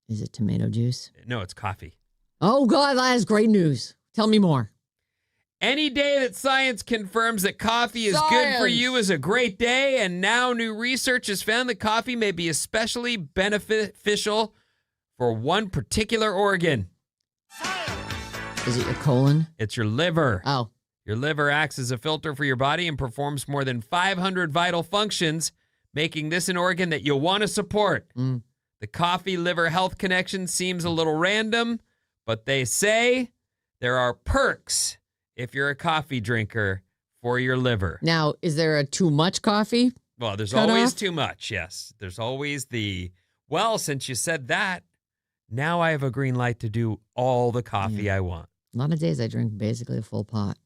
Is it tomato juice? No, it's coffee. Oh, God, that is great news. Tell me more. Any day that science confirms that coffee is good for you is a great day, and now new research has found that coffee may be especially beneficial for one particular organ. Is it your colon? It's your liver. Oh. Your liver acts as a filter for your body and performs more than 500 vital functions, making this an organ that you'll want to support. Mm. The coffee-liver health connection seems a little random, but they say there are perks if you're a coffee drinker for your liver. Now, is there a too much coffee? Well, there's cut always off? too much, yes. There's always well, since you said that, now I have a green light to do all the coffee I want. A lot of days I drink basically a full pot.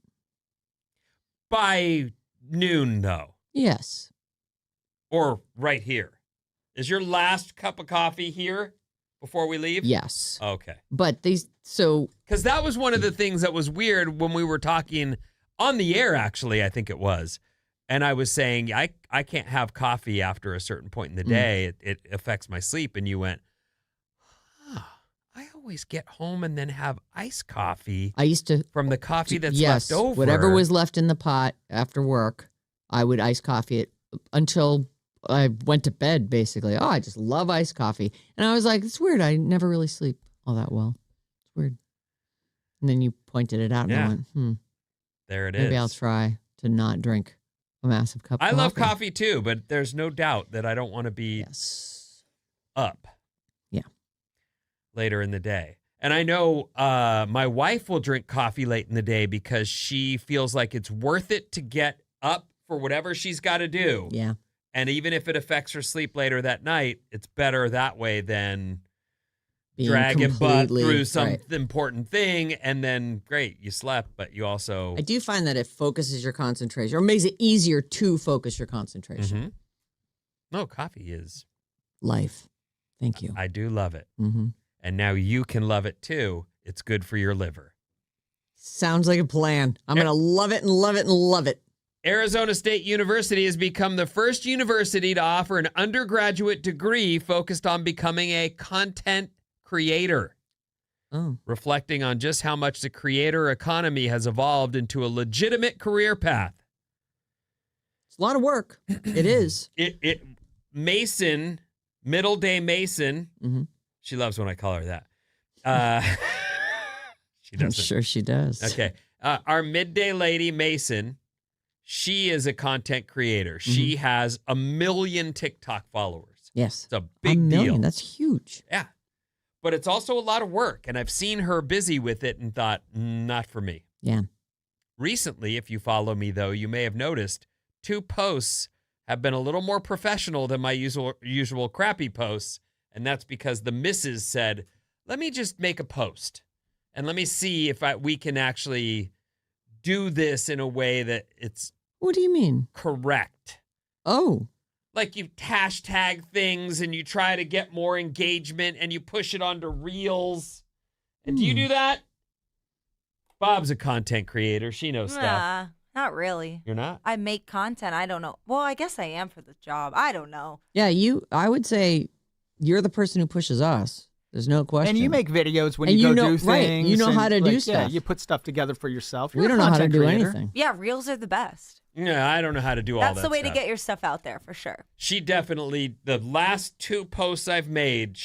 By noon, though. Yes. Or right here. Is your last cup of coffee here before we leave? Yes. Okay. But because that was one of the things that was weird when we were talking on the air, actually, I think it was. And I was saying, I can't have coffee after a certain point in the day. It affects my sleep. And you went, I always get home and then have iced coffee. I used to. From the coffee that's yes, left over. whatever was left in the pot after work, I would ice coffee it until I went to bed, basically. Oh, I just love iced coffee. And I was like, it's weird. I never really sleep all that well. It's weird. And then you pointed it out and I went, There it is. Maybe I'll try to not drink a massive cup of coffee. I love coffee too, but there's no doubt that I don't want to be up. Yeah. Later in the day. And I know my wife will drink coffee late in the day because she feels like it's worth it to get up for whatever she's got to do. Yeah. And even if it affects her sleep later that night, it's better that way than Being dragging butt completely- through some right. important thing. And then, great, you slept, but you also... I do find that it focuses your concentration or makes it easier to focus your concentration. Mm-hmm. No, coffee is... Life. Thank you. I do love it. Mm-hmm. And now you can love it too. It's good for your liver. Sounds like a plan. I'm going to love it and love it and love it. Arizona State University has become the first university to offer an undergraduate degree focused on becoming a content creator. Oh. Reflecting on just how much the creator economy has evolved into a legitimate career path. It's a lot of work. It is. Mason, Middle Day Mason, she loves when I call her that. She doesn't. I'm sure she does. Okay. Our midday lady, Mason, she is a content creator. She has 1 million TikTok followers. Yes. It's a big deal. That's huge. Yeah. But it's also a lot of work. And I've seen her busy with it and thought, not for me. Yeah. Recently, if you follow me, though, you may have noticed 2 posts have been a little more professional than my usual crappy posts. And that's because the missus said, let me just make a post. and let me see if we can actually do this in a way that it's What do you mean? correct. Oh. Like you hashtag things and you try to get more engagement and you push it onto Reels. And do you do that? Bob's a content creator. She knows stuff. Nah, not really. You're not? I make content. I don't know. Well, I guess I am for the job. I don't know. Yeah, I would say you're the person who pushes us. There's no question. And you make videos when And you go know, do things. right, you know how to do Yeah, stuff. you put stuff together for yourself. We You're don't a know how to content do creator. anything. Yeah, reels are the best. Yeah, I don't know how to do all that That's the way stuff. to get your stuff out there for sure. She definitely, the last 2 posts I've made,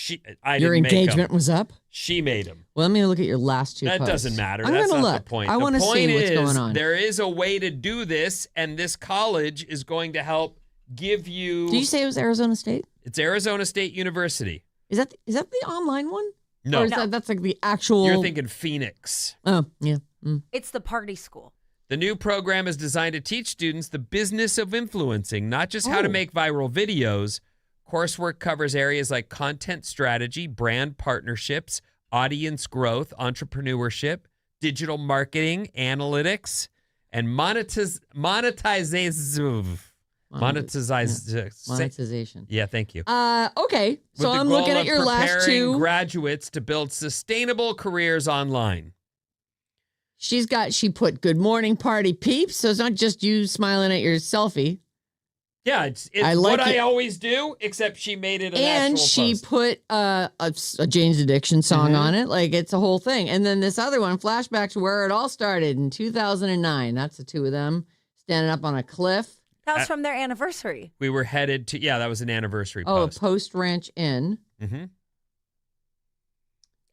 I Your didn't make engagement them. was up? She made them. Well, let me look at your last 2 That posts. doesn't matter. I'm That's gonna not look. the point. I want to see what's going on. There is a way to do this, and this college is going to help give you. Did you say it was Arizona State? It's Arizona State University. Is that the online one? No. Or is that's like the actual... You're thinking Phoenix. Oh, yeah. Mm. It's the party school. The new program is designed to teach students the business of influencing, not just how to make viral videos. Coursework covers areas like content strategy, brand partnerships, audience growth, entrepreneurship, digital marketing, analytics, and Monetization. Yeah, thank you. Okay. So With the I'm goal looking at of your last preparing 2. graduates to build sustainable careers online. She put good morning party peeps, so it's not just you smiling at your selfie. Yeah, it's I like what it. I always do, except she made it an And actual she post. put a Jane's Addiction song on it. Like, it's a whole thing. And then this other one, flashback to where it all started in 2009. That's the 2 of them standing up on a cliff. That was from their anniversary. We were headed to, that was an anniversary Oh, post. Post Ranch Inn. Mm-hmm.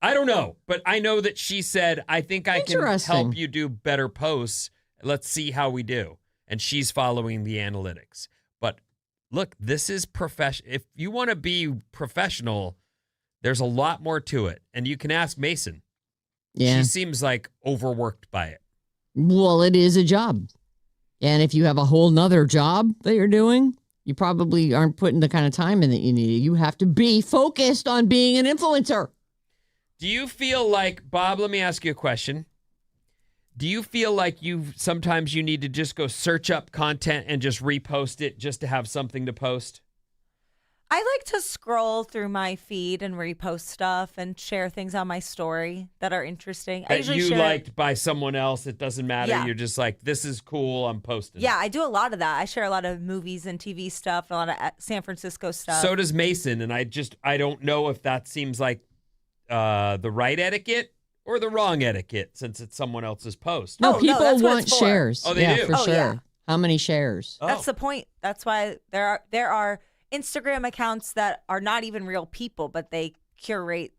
I don't know, but I know that she said, I think I can Interesting. help you do better posts. Let's see how we do. And she's following the analytics. But look, this is professional. If you want to be professional, there's a lot more to it. And you can ask Mason. Yeah. She seems like overworked by it. Well, it is a job. And if you have a whole nother job that you're doing, you probably aren't putting the kind of time in that you need. You have to be focused on being an influencer. Do you feel like, Bob, let me ask you a question. Do you feel like sometimes you need to just go search up content and just repost it just to have something to post? I like to scroll through my feed and repost stuff and share things on my story that are interesting. I That usually you share, liked by someone else. It doesn't matter. Yeah. You're just like, this is cool. I'm posting. Yeah, I do a lot of that. I share a lot of movies and TV stuff, a lot of San Francisco stuff. So does Mason. And I don't know if that seems like the right etiquette or the wrong etiquette since it's someone else's post. No, Oh, no, people that's what want it's for. shares. Oh, they yeah, do? for Oh, sure. yeah. How many shares? Oh. That's the point. That's why there are Instagram accounts that are not even real people, but they curate,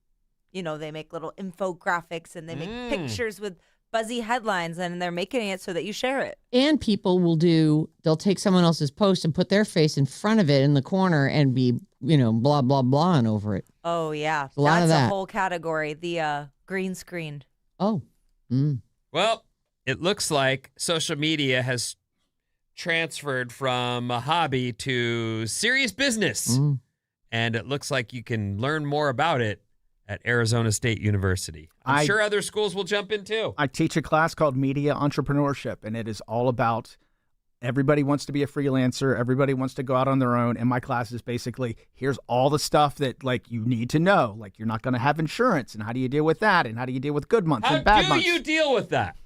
they make little infographics and they make pictures with buzzy headlines and they're making it so that you share it. And people they'll take someone else's post and put their face in front of it in the corner and be, blah, blah, blahing over it. Oh, yeah. A lot of That's that. a whole category, the green screen. Oh. Mm. Well, it looks like social media has transferred from a hobby to serious business. Mm. And it looks like you can learn more about it at Arizona State University. I'm sure other schools will jump in too. I teach a class called Media Entrepreneurship, and it is all about everybody wants to be a freelancer. Everybody wants to go out on their own. And my class is basically, here's all the stuff that you need to know. Like, you're not going to have insurance, and how do you deal with that? And how do you deal with good months How and bad do months? you deal with that?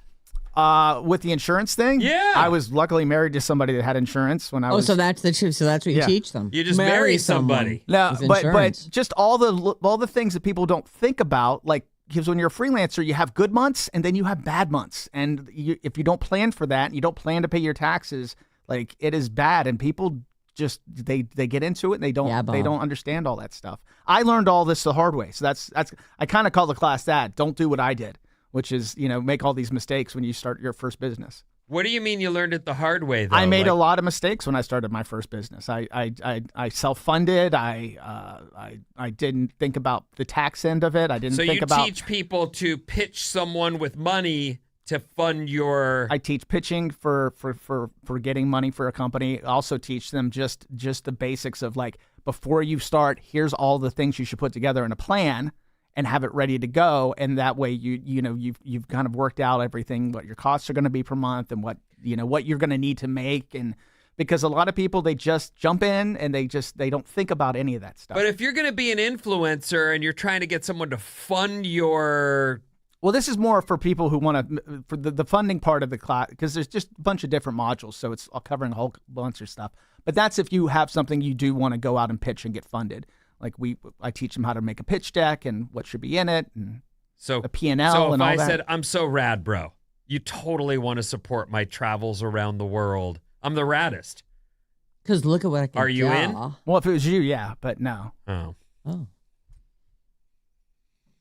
With the insurance thing? Yeah. I was luckily married to somebody that had insurance when I was. So that's the truth. So that's what you Yeah. teach them. You just marry somebody. No, with but insurance. just all the things that people don't think about, like, because when you're a freelancer, you have good months and then you have bad months, and if you don't plan for that, and you don't plan to pay your taxes, like, it is bad, and people just they get into it and they don't understand all that stuff. I learned all this the hard way, so that's I kind of call the class that. Don't do what I did, which is make all these mistakes when you start your first business. What do you mean you learned it the hard way, though? I made a lot of mistakes when I started my first business. I self-funded. I didn't think about the tax end of it. I didn't think about. So you teach people to pitch someone with money to fund your. I teach pitching for getting money for a company. I also teach them just the basics of, like, before you start, here's all the things you should put together in a plan. and have it ready to go. And that way you've kind of worked out everything, what your costs are going to be per month and what you're going to need to make. And because a lot of people, they just jump in and they don't think about any of that stuff. But if you're going to be an influencer and you're trying to get someone to fund your... Well, this is more for people who want to, for the funding part of the class, because there's just a bunch of different modules, so it's all covering a whole bunch of stuff. But that's if you have something you do want to go out and pitch and get funded. Like I teach them how to make a pitch deck and what should be in it, and a P&L and all that. So if I said, I'm so rad, bro, you totally want to support my travels around the world. I'm the raddest. Because look at what I can do. Are you in? Well, if it was you, yeah, but no. Oh.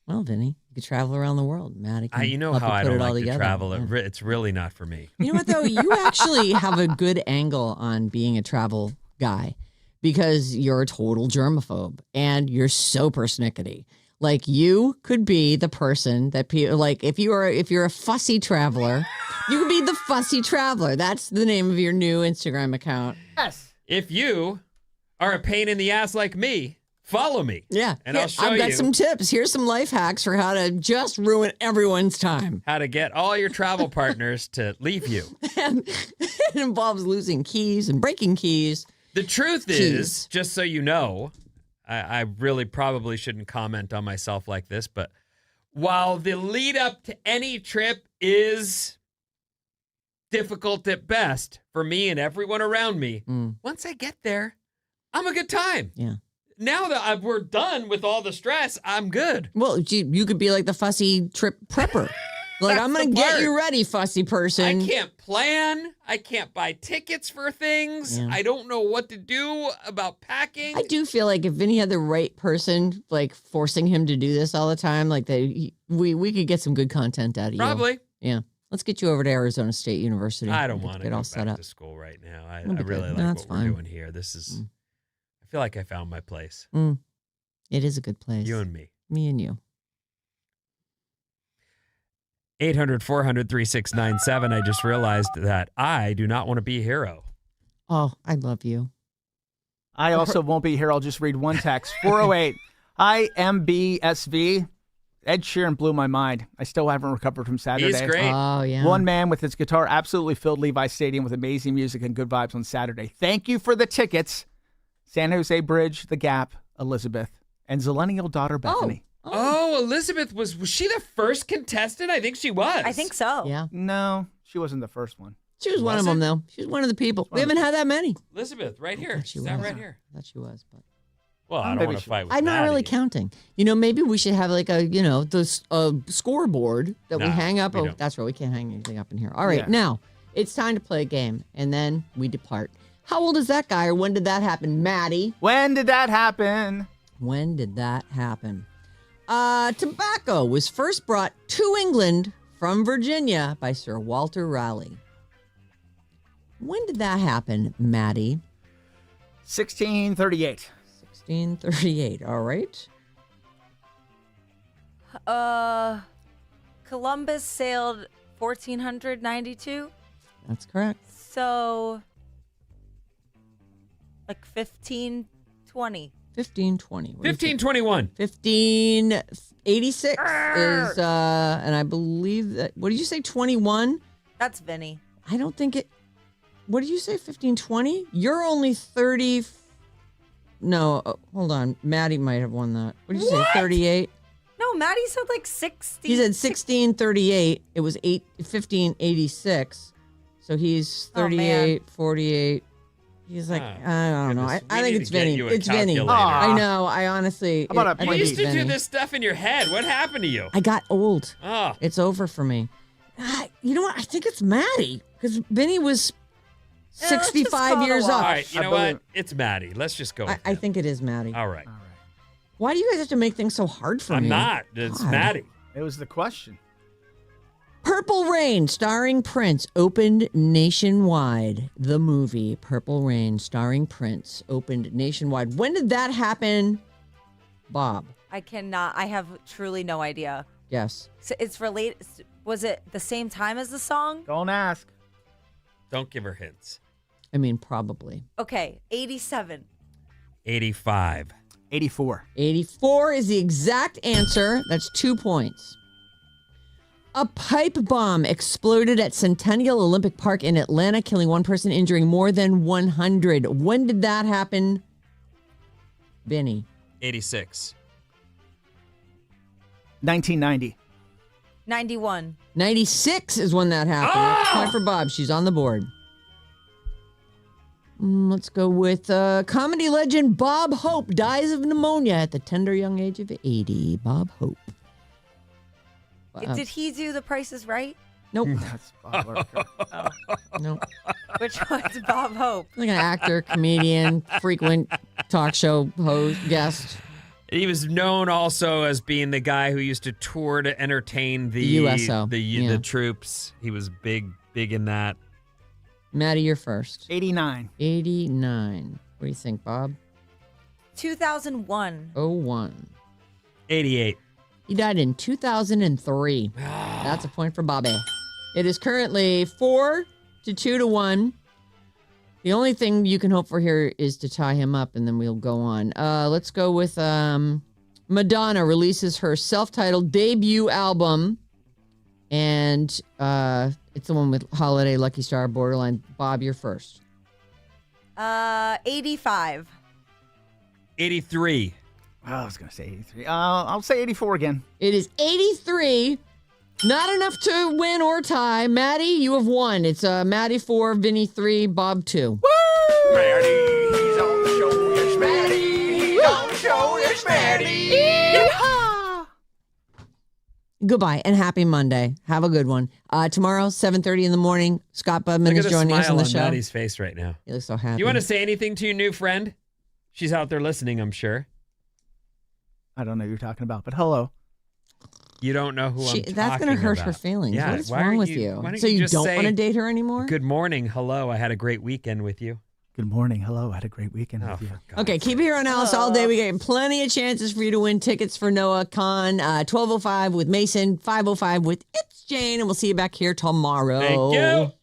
Well, Vinny, you could travel around the world. Maddie can you know help how you I put don't it all like to together. travel. Yeah. It's really not for me. You know what, though? You actually have a good angle on being a travel guy because you're a total germaphobe and you're so persnickety. Like, you could be the person that people like. If you're a fussy traveler, you could be the fussy traveler. That's the name of your new Instagram account. Yes. If you are a pain in the ass like me, follow me. Yeah. And I'll show I've got you some tips. Here's some life hacks for how to just ruin everyone's time. how to get all your travel partners to leave you. And it involves losing keys and breaking keys. The truth is, just so you know, I really probably shouldn't comment on myself like this, but while the lead up to any trip is difficult at best for me and everyone around me, once I get there, I'm a good time. Yeah. Now that we're done with all the stress, I'm good. Well, you could be like the fussy trip prepper. Like, I'm going to get you ready, fussy person. I can't plan. I can't buy tickets for things. Yeah. I don't know what to do about packing. I do feel like if Vinny had the right person, like, forcing him to do this all the time, like, we could get some good content out of you. Probably. Yeah. Let's get you over to Arizona State University. I don't want to get go all set back up. to school right now. I It'll be really good. like That's what fine. we're doing here. This is, I feel like I found my place. It is a good place. You and me. Me and you. 800-400-3697. I just realized that I do not want to be a hero. Oh, I love you. I also won't be here. I'll just read one text. 408 IMBSV. Ed Sheeran blew my mind. I still haven't recovered from Saturday. He's great. Oh, yeah. One man with his guitar absolutely filled Levi Stadium with amazing music and good vibes on Saturday. Thank you for the tickets. San Jose Bridge, The Gap, Elizabeth, and Zillennial daughter Bethany. Oh, Elizabeth, was she the first contestant? I think she was. I think so. Yeah. No, she wasn't the first one. She was one of them, though. She was one of the people. We haven't had that many. Elizabeth, right here. I thought she She's not was. right here. I thought she was, but Well, I don't maybe want to she fight with I'm not really Maddie. counting. Maybe we should have like the scoreboard that we No, hang up. we Oh, don't. that's right. We can't hang anything up in here. All right, Yeah. now it's time to play a game, and then we depart. How old is that guy, or when did that happen, Maddie? When did that happen? When did that happen? Tobacco was first brought to England from Virginia by Sir Walter Raleigh. When did that happen, Maddie? 1638. 1638. All right. Columbus sailed 1492. That's correct. So, like 1520. 1520. What do you think? 1521. 1586 is, and I believe that, what did you say, 21? That's Vinny. I don't think it, what did you say, 1520? You're only 30, no, hold on. Maddie might have won that. What did you say, 38? No, Maddie said like 60. He said 1638. It was 1586. So he's Oh, man. 38, 48. He's like, I don't know. goodness. I We think need it's to get Vinny. you a It's Vinny. calculator. I know. I honestly. How about I a You think used it's to do Vinny. this stuff in your head. What happened to you? I got old. Oh, It's over for me. You know what? I think it's Maddie because Vinny was Yeah, let's just 65 call it a years wash. all up. right. You I know believe- what? It's Maddie. Let's just go. I With him. think it is Maddie. All right. All right. Why do you guys have to make things so hard for I'm me? not. It's God. Maddie. It was the question. Purple Rain, starring Prince, opened nationwide. The movie Purple Rain, starring Prince, opened nationwide. When did that happen, Bob? I cannot. I have truly no idea. Yes. So it's related. Was it the same time as the song? Don't ask. Don't give her hints. I mean, probably. Okay, 87. 85. 84. 84 is the exact answer. That's 2 points. A pipe bomb exploded at Centennial Olympic Park in Atlanta, killing one person, injuring more than 100. When did that happen, Vinny? 86. 1990. 91. 96 is when that happened. That's a point for Bob. She's on the board. Let's go with comedy legend Bob Hope dies of pneumonia at the tender young age of 80. Bob Hope. Did he do The Price is Right? Nope. That's Bob Barker. Nope. Which one's Bob Hope? Like an actor, comedian, frequent talk show host, guest. He was known also as being the guy who used to tour to entertain the USO. the troops. He was big in that. Maddie, you're first. 89. 89. What do you think, Bob? 2001. 01. 88. He died in 2003. That's a point for Bobby. It is currently 4 to 2 to 1. The only thing you can hope for here is to tie him up, and then we'll go on. Let's go with Madonna releases her self-titled debut album, and it's the one with Holiday, Lucky Star, Borderline. Bob, you're first. 85. 83. I was going to say 83. I'll say 84 again. It is 83. Not enough to win or tie. Maddie, you have won. It's Maddie 4, Vinny 3, Bob 2. Woo! Maddie, he's on the show. Yes, Maddie, he's on the show. Yes, Maddie. Yeehaw! Goodbye and happy Monday. Have a good one. Tomorrow, 7:30 in the morning, Scott Budman Look is at the joining smile us on the on show. Maddie's face right now. He looks so happy. You want to say anything to your new friend? She's out there listening, I'm sure. I don't know who you're talking about, but hello. You don't know who I'm talking about. That's going to hurt her feelings. Yeah, what is why wrong aren't with you- you? why don't So you you just don't say, want to date her anymore? Good morning. Hello. I had a great weekend with you. Good morning. Hello. I had a great weekend Oh, with you. for God's Okay, keep sake. it here on Alice all day. We got plenty of chances for you to win tickets for Noah Khan. 12:05 with Mason, 5:05 with It's Jane, and we'll see you back here tomorrow. Thank you.